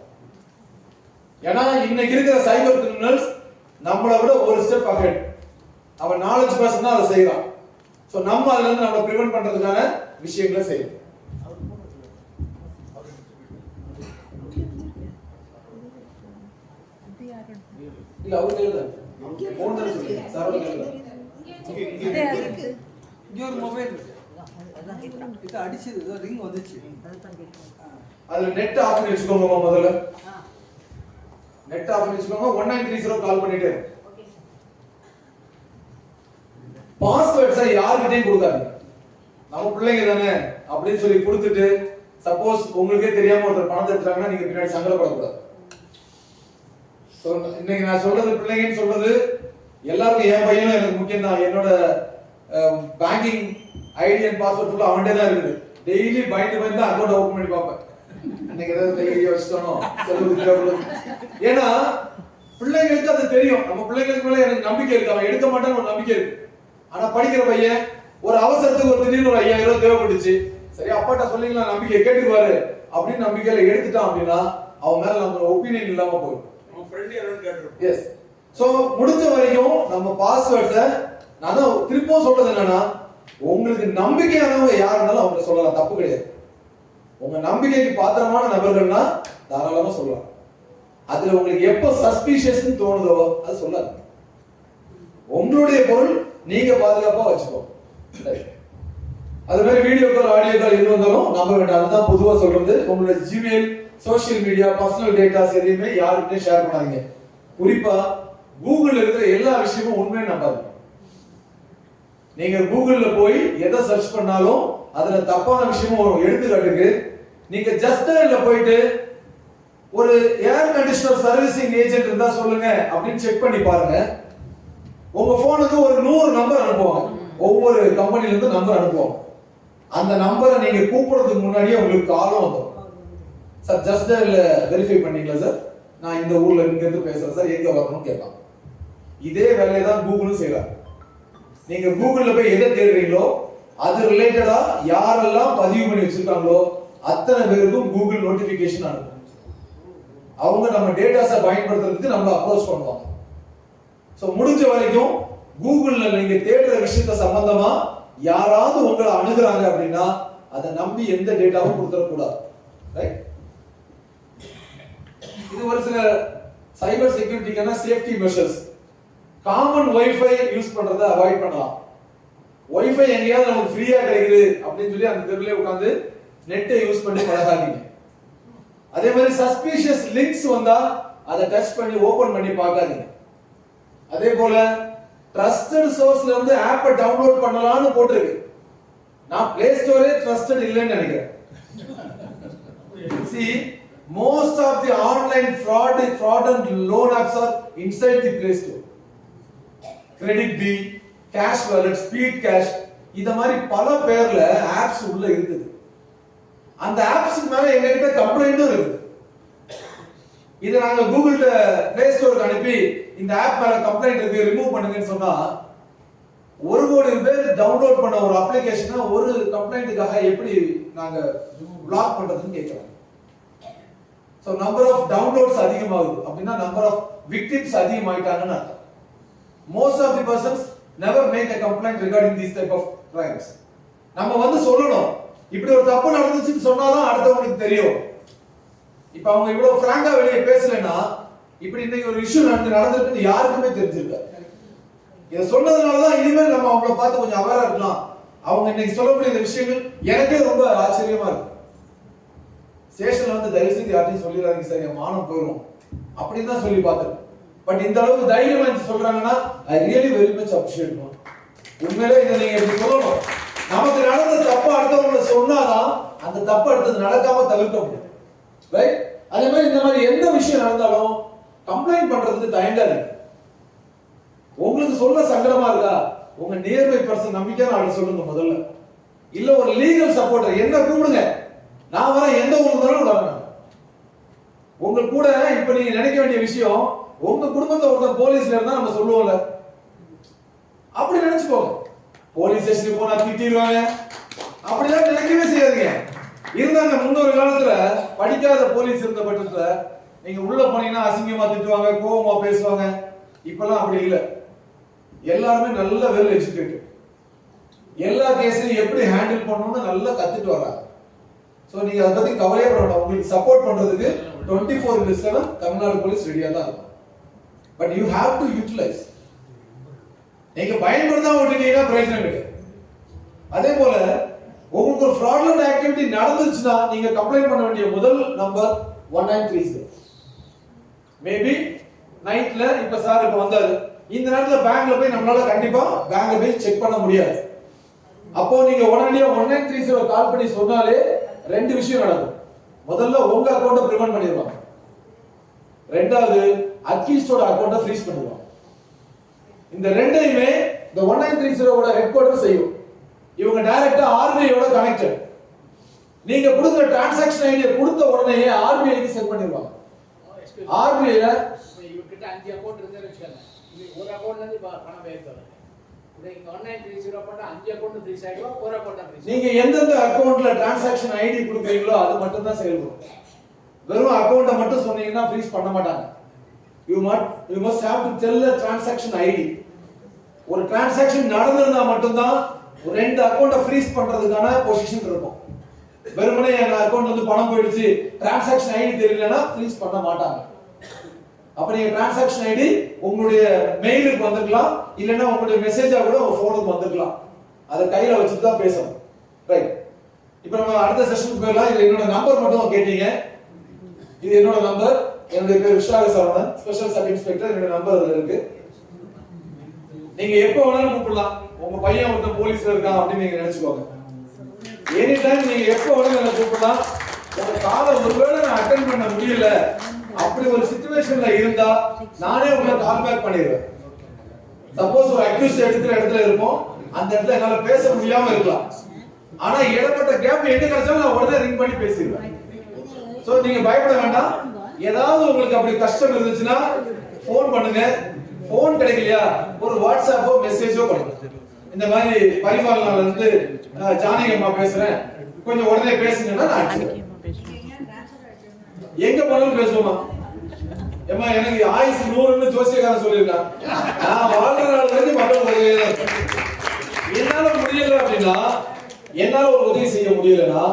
ஏன்னா இன்னைக்கு இருக்கிற சைபர் கிரிமினல்ஸ் நம்மளை விட ஒரு ஸ்டெப் அஹெட். அவன் நாலேஜ் பர்சன் தான் அதை செய்யறான். சோ நம்ம அதுல இருந்து நம்மளை பிரிவென்ட் பண்றதுக்கான விஷயங்களை செய்யணும். இல்ல அவர் கேளுங்க. போன் தான் சொல்லுங்க. சார் கேளுங்க. இங்க ஒரு மொபைல் இருக்கு. இது அடிச்சது ஏதோ ரிங் வந்துச்சு. அதுல நெட் ஆஃப் பண்ணி வச்சுக்கோங்க. முதல்ல நெட் ஆஃப் பண்ணி வச்சுக்கோங்க. 1930 கால் பண்ணிட்டு பாஸ்வேர்ட்ஸை யார்கிட்டயும் கொடுக்காதீங்க. நம்ம பிள்ளைங்க தானே அப்படின்னு சொல்லி கொடுத்துட்டு சப்போஸ் உங்களுக்கே தெரியாம ஒருத்தர் பணத்தை எடுத்துட்டாங்கன்னா நீங்க பின்னாடி சங்கடப்படக்கூடாது. இன்னைக்கு நான் சொல்றது பிள்ளைங்கன்னு சொல்றது எல்லாருக்கும் என் பையனும் எனக்கு முக்கியம் தான். என்னோட பேங்கிங் ஐடி அண்ட் பாஸ்வேர்ட் ஃபுல்லா அவன்கிட்ட தான் இருக்குது. டெய்லி பயந்து பயந்து அக்கௌண்ட் ஓபன் பண்ணி பார்ப்பேன். இன்னைக்கு ஏதாவது கையை வச்சுட்டோம் செலவு. ஏன்னா பிள்ளைங்களுக்கு அது தெரியும். நம்ம பிள்ளைங்களுக்கு மேல எனக்கு நம்பிக்கை இருக்கு, அவன் எடுக்க மாட்டான்னு ஒரு நம்பிக்கை இருக்கு. ஆனா படிக்கிற பையன் ஒரு அவசரத்துக்கு ஒரு திடீர்னு ஒரு 5000 ரூபாய் தேவைப்பட்டுச்சு, சரி அப்பாட்ட சொல்லிங்களா நம்பிக்கை கேட்டுக்குவாரு அப்படின்னு நம்பிக்கையில எடுத்துட்டான் அப்படின்னா அவன் மேல நம்ம ஒப்பீனியன் இல்லாம போயிடும். எஸ். சோ முடிஞ்ச வரைக்கும் நம்ம பாஸ்வேர்ட்ஸை நான் திருப்பவும் சொல்றது என்னன்னா, உங்களுக்கு நம்பிக்கையானவங்க யார் இருந்தாலும் அவங்க சொல்லலாம், தப்பு கிடையாது. உங்க நம்பிக்கைக்கு பாத்திரமான நபர்கள்னா தாராளமா சொல்லலாம். அதுல உங்களுக்கு எப்ப சஸ்பீஷியஸ் தோணுதோ அது சொல்லாது. உங்களுடைய பொருள் நீங்க பாதுகாப்பா வச்சுக்கோங்க. அது மாதிரி வீடியோ கால் ஆடியோ கால் எது வந்தாலும் நம்ப வேண்டாம். அதுதான் பொதுவா சொல்றது. உங்களோட Gmail, social media, personal datas எதையுமே யாருக்கிட்டையும் ஷேர் பண்ணாதீங்க. குறிப்பா கூகுள்ல இருக்கிற எல்லா விஷயமும் உண்மையை நம்பாதீங்க. நீங்க கூகுள்ல போய் எதை சர்ச் பண்ணாலும் அதுல தப்பான விஷயமும் வரும். எடுத்துக்காட்டுக்கு நீங்க ஜஸ்ட்ல போயிட்டு ஒரு ஏர் கண்டிஷனர் சர்வீசிங் ஏஜென்ட் இருந்தா சொல்லுங்க அப்படின்னு செக் பண்ணி பாருங்க. உங்க போனுக்கு ஒரு 100 நம்பர் அனுப்புவாங்க. ஒவ்வொரு கம்பெனில இருந்து நம்பர் அனுப்புவாங்க. அந்த நம்பரை நீங்க கூப்பிடுறதுக்கு முன்னாடியே உங்களுக்கு காலும் வந்துடும். சார் ஜஸ்ட் வெரிஃபை பண்ணீங்களா சார், நான் இந்த ஊர்ல இங்க இருந்து பேசுறேன் சார், எங்க வரணும்னு கேட்பாங்க. இதே வேலையை தான் கூகுளும் செய்யறாங்க. நீங்க கூகுள்ல போய் எதை தேடுறீங்களோ அது ரிலேட்டடா யாரெல்லாம் பதிவு பண்ணி வச்சிருக்காங்களோ அத்தனை பேருக்கும் கூகுள் நோட்டிபிகேஷன் அனுப்பும். அவங்க நம்ம டேட்டாஸை பயன்படுத்துறதுக்கு நம்மள அப்ரோச் பண்ணுவாங்க. சோ முடிஞ்ச வரைக்கும் கூகுள்ல நீங்க தேடுற விஷயத்த சம்பந்தமா யாராவது உங்களை அணுகுறாங்க அப்படின்னா அதை நம்பி எந்த டேட்டாவும் கொடுத்துட கூடாது. ரைட்? இது ஒரு சில சைபர் செக்யூரிட்டிக்கான safety measures. Common wifi use பண்றதை அவாய்ட் பண்ணலாம். வைஃபை எங்கேயாவது நமக்கு ஃப்ரீயா கிடைக்குது அப்படின்னு சொல்லி அந்த தெருவிலே உட்கார்ந்து நெட்டை யூஸ் பண்ணி பழகாதீங்க. அதே மாதிரி சஸ்பீஷியஸ் லிங்க்ஸ் வந்தா அதை டச் பண்ணி ஓபன் பண்ணி பார்க்காதீங்க. அதே போல ட்ரஸ்டட் சோர்ஸ்ல இருந்து ஆப்பை டவுன்லோட் பண்ணலாம்னு போட்டுருக்கு. நான் பிளே ஸ்டோரே ட்ரஸ்டட் இல்லைன்னு நினைக்கிறேன். See, most of the online fraud and loan apps are inside the Play Store. Credit B, Cash Wallet, Speed Cash, இத மாதிரி பல பேர்ல ஆப்ஸ் உள்ள இருக்குது. அந்த ஆப்ஸ்க்கு மேல எங்ககிட்ட கம்ப்ளைண்டும் இருக்கு. இத நாங்க கூகுள்ல பிளே ஸ்டோருக்கு அனுப்பி இந்த ஆப் மேல கம்ப்ளைண்ட் இருக்கு ரிமூவ் பண்ணுங்கன்னு சொன்னா 1 கோடி பேர் டவுன்லோட் பண்ண ஒரு அப்ளிகேஷனை ஒரு கம்ப்ளைண்ட்டுக்காக எப்படி நாங்க பிளாக் பண்றதுன்னு கேக்குறாங்க. சோ நம்பர் ஆஃப் டவுன்லோட்ஸ் அதிகமாகுது அப்படின்னா நம்பர் ஆஃப் விக்டிம்ஸ் அதிகமாயிட்டாங்கன்னு அர்த்தம். Most of the persons never make a complaint regarding these type of crimes. நம்ம வந்து சொல்லணும், இப்படி ஒரு தப்பு நடந்துச்சுன்னு சொன்னாதான் அடுத்தவங்களுக்கு தெரியும். இப்ப அவங்க இவ்வளவு பிராங்கா வெளியே பேசலன்னா இப்படி இன்னைக்கு ஒரு இஷ்யூ நடந்திருக்குன்னு யாருக்குமே தெரிஞ்சிருக்காது. இதை சொன்னதுனாலதான் இனிமேல் நம்ம அவங்கள பார்த்து கொஞ்சம் அவேரா இருக்கலாம். அவங்க இன்னைக்கு சொல்லக்கூடிய இந்த விஷயங்கள் எனக்கே ரொம்ப ஆச்சரியமா இருக்கு. ஸ்டேஷன்ல வந்து தயவு செய்து யார்ட்டையும் சொல்லிடாதீங்க சார், என் மானம் போயிடும் அப்படின்னு தான் சொல்லி பார்த்தேன். பட் இந்த அளவுக்கு தைரியமா சொல்றாங்கன்னா I really very much appreciate. உண்மையிலே இதை நீங்க இப்படி சொல்லணும். நமக்கு நடந்த தப்பு அடுத்தவங்க சொன்னாதான் அந்த தப்பு அடுத்தது நடக்காம தவிர்க்க முடியும். ரைட்? அதே மாதிரி இந்த மாதிரி எந்த விஷயம் நடந்தாலும் கம்ப்ளைண்ட் பண்றதுக்கு தயங்காதீங்க. உங்களுக்கு சொல்ல சங்கடமா இருக்கா, உங்க நியர்பை பர்சன் நம்பிக்கையான ஆளு சொல்லுங்க முதல்ல. இல்ல ஒரு லீகல் சப்போர்ட்டர் என்ன கூப்பிடுங்க, நான் வரேன், எந்த ஊர்ல இருந்தாலும் வரேன். உங்க கூட இப்ப நீங்க நினைக்க வேண்டிய விஷயம், உங்க குடும்பத்துல ஒருத்தர் போலீஸ்ல இருந்தா நம்ம சொல்லுவோம்ல, அப்படி நினைச்சுக்கோங்க. போலீஸ் ஸ்டேஷனுக்கு போனா திட்டிடுவாங்க அப்படிலாம் நினைக்கவே செய்யாதீங்க. இருந்தாங்க முன்னொரு காலத்துல படிக்காத போலீஸ் இருந்த பட்சத்துல நீங்க உள்ள போனீங்கன்னா அசிங்கமா திட்டுவாங்க, கோவமா பேசுவாங்க. இப்பெல்லாம் அப்படி இல்லை. எல்லாருமே நல்ல வெல் எஜுகேட்டட், எல்லா கேஸையும் எப்படி ஹேண்டில் பண்ணணும்னு நல்லா கத்துட்டு வர்றாங்க. சோ நீங்க அதை பத்தி கவலையே பட வேண்டாம். உங்களுக்கு சப்போர்ட் பண்றதுக்கு 24/7 தமிழ்நாடு போலீஸ் ரெடியா தான் இருக்கும். But you have to utilise. நீங்க பயன்படுத்தாம விட்டுட்டீங்கன்னா பிரயோஜனம் கிடையாது. அதே போல உங்களுக்கு ஒரு ஃப்ராட்லண்ட் ஆக்டிவிட்டி நடந்துச்சுன்னா நீங்க கம்ப்ளைண்ட் பண்ண வேண்டிய முதல் நம்பர் 1930. மேபி நைட்ல இப்ப சார் இப்ப வந்தாரு, இந்த நேரத்துல பேங்க்ல போய் நம்மளால கண்டிப்பா பேங்க்ல போய் செக் பண்ண முடியாது. அப்போ நீங்க உடனடியா 1930 கால் பண்ணி சொன்னாலே ரெண்டு விஷயம் நடக்கும். முதல்ல உங்க அக்கவுண்ட பிரிவென்ட் பண்ணிடுவாங்க, ரெண்டாவது அக்யூஸ்டோட அக்கவுண்ட ஃப்ரீஸ் பண்ணிடுவாங்க. இந்த ரெண்டையுமே இந்த 1930 ஹெட் குவார்ட்டர் செய்யும். இவங்க டைரக்டா ஆர்பிஐயோட கனெக்டட். நீங்க கொடுக்கிற டிரான்சாக்ஷன் ஐடியை கொடுத்த உடனே ஆர்பிஐக்கு சென்ட் பண்ணிடுவாங்க. ஆர்பிஐல என்கிட்ட 5 அக்கௌண்ட் இருந்தேன்னு வச்சுக்கோங்க. இது ஒரு அக்கௌண்ட்ல இருந்து பணம் போயிருக்காங்க. இங்க 1930 போட்டா 5 அக்கௌண்ட் ஃப்ரீஸ் ஆயிடும், ஒரு அக்கௌண்ட் ஃப்ரீஸ். நீங்க எந்தெந்த அக்கௌண்ட்ல டிரான்சாக்ஷன் ஐடி கொடுக்குறீங்களோ அது மட்டும் தான் செயல்படும். வெறும் அக்கௌண்ட்டை மட்டும் சொன்னீங்கன்னா ஃப்ரீஸ் பண்ண மாட்டாங்க. you must have to tell the transaction ID. ஒரு டிரான்சாக்ஷன் நடந்திருந்தா மட்டும் தான் ரெண்டு அக்கௌண்ட்டை ஃப்ரீஸ் பண்றதுக்கான பொசிஷன் இருக்கும். வெறுமனே என் அக்கௌண்ட்ல இருந்து பணம் போயிடுச்சு, டிரான்சாக்ஷன் ஐடி தெரியலனா ஃப்ரீஸ் பண்ண மாட்டாங்க. அப்ப நீங்க டிரான்சாக்ஷன் ஐடி உங்களுடைய மெயிலுக்கு வந்திருக்கலாம், இல்லனா உங்களுடைய மெசேஜா கூட உங்க போனுக்கு வந்திருக்கலாம். அதை கையில வச்சுட்டு தான் பேசணும். ரைட். இப்போ நம்ம அடுத்த செஷனுக்கு போயிடலாம். இது என்னோட நம்பர் மட்டும் கேட்டீங்க. இது என்னோட நம்பர். என்னுடைய பேர் விஷாக சரவணன், ஸ்பெஷல் சப் இன்ஸ்பெக்டர். என்னோட நம்பர் அதுல இருக்கு. நீங்க எப்ப வேணாலும் கூப்பிடலாம். உங்க பையன் ஒருத்தன் போலீஸ்ல இருக்கான் அப்படின்னு நீங்க நினைச்சுக்கோங்க. எனி டைம் நீங்க எப்ப வேணாலும் என்ன கூப்பிடலாம். உங்க காலை ஒருவேளை நான் அட்டெண்ட் பண்ண முடியல அப்படி ஒரு சிச்சுவேஷன்ல இருந்தா நானே உங்களை கால் பேக் பண்ணிடுவேன். சப்போஸ் ஒரு அக்யூஸ்ட் எடுக்கிற இடத்துல இருப்போம், அந்த இடத்துல என்னால பேச முடியாம இருக்கலாம். ஆனா இடப்பட்ட கேப் எங்க கிடைச்சாலும் நான் உடனே ரிங் பண்ணி பேசிடுவேன். சோ நீங்க பயப்பட வேண்டாம். ஏதாவது உங்களுக்கு அப்படி கஷ்டம் இருந்துச்சுன்னா போன் பண்ணுங்க. போன் கிடைக்கலையா ஒரு வாட்ஸ்அப்போ மெசேஜோ பண்ணுங்க. இந்த மாதிரி பரிமாறனால இருந்து ஜானகி அம்மா பேசுறேன், கொஞ்சம் உடனே பேசுங்கன்னா நான் எங்க போனாலும் பேசுவோமா. ஏமா எனக்கு ஆயுசு 100ன்னு ஜோசியக்காரன் சொல்லியிருக்கான். நான் வாழ்ற நாள் வரைக்கும் மக்கள் உதவியே தான் இருப்பேன். என்னால முடியல அப்படின்னா, என்னால ஒரு உதவி செய்ய முடியலன்னா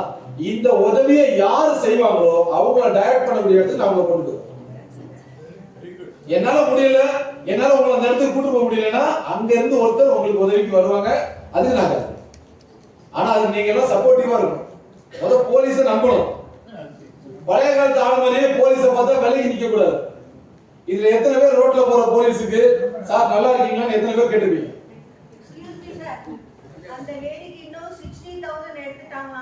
இந்த உதவியை யாரு செய்வாங்களோ அவங்கள டைரக்ட் பண்ணக்கூடிய இடத்துக்கு நாம கொண்டு போறோம். என்னால முடியல, என்னால உங்களை அந்த இடத்துக்கு கூட்டு போக முடியலன்னா அங்க இருந்து ஒருத்தர் உங்களுக்கு உதவிக்கு வருவாங்க. அதுக்கு நாங்க, ஆனா அது நீங்க எல்லாம் சப்போர்ட்டிவா இருக்கணும். முதல்ல போலீஸை நம்பணும். பழைய காலத்து ஆள் மாதிரியே போலீஸை பார்த்தா விலகி நிக்க கூடாது. இதுல எத்தனை பேர் ரோட்ல போற போலீஸுக்கு சார் நல்லா இருக்கீங்களான்னு எத்தனை பேர் கேட்டுருப்பீங்க? அந்த லேடிக்கு இன்னும் 60,000 எடுத்துட்டாங்க.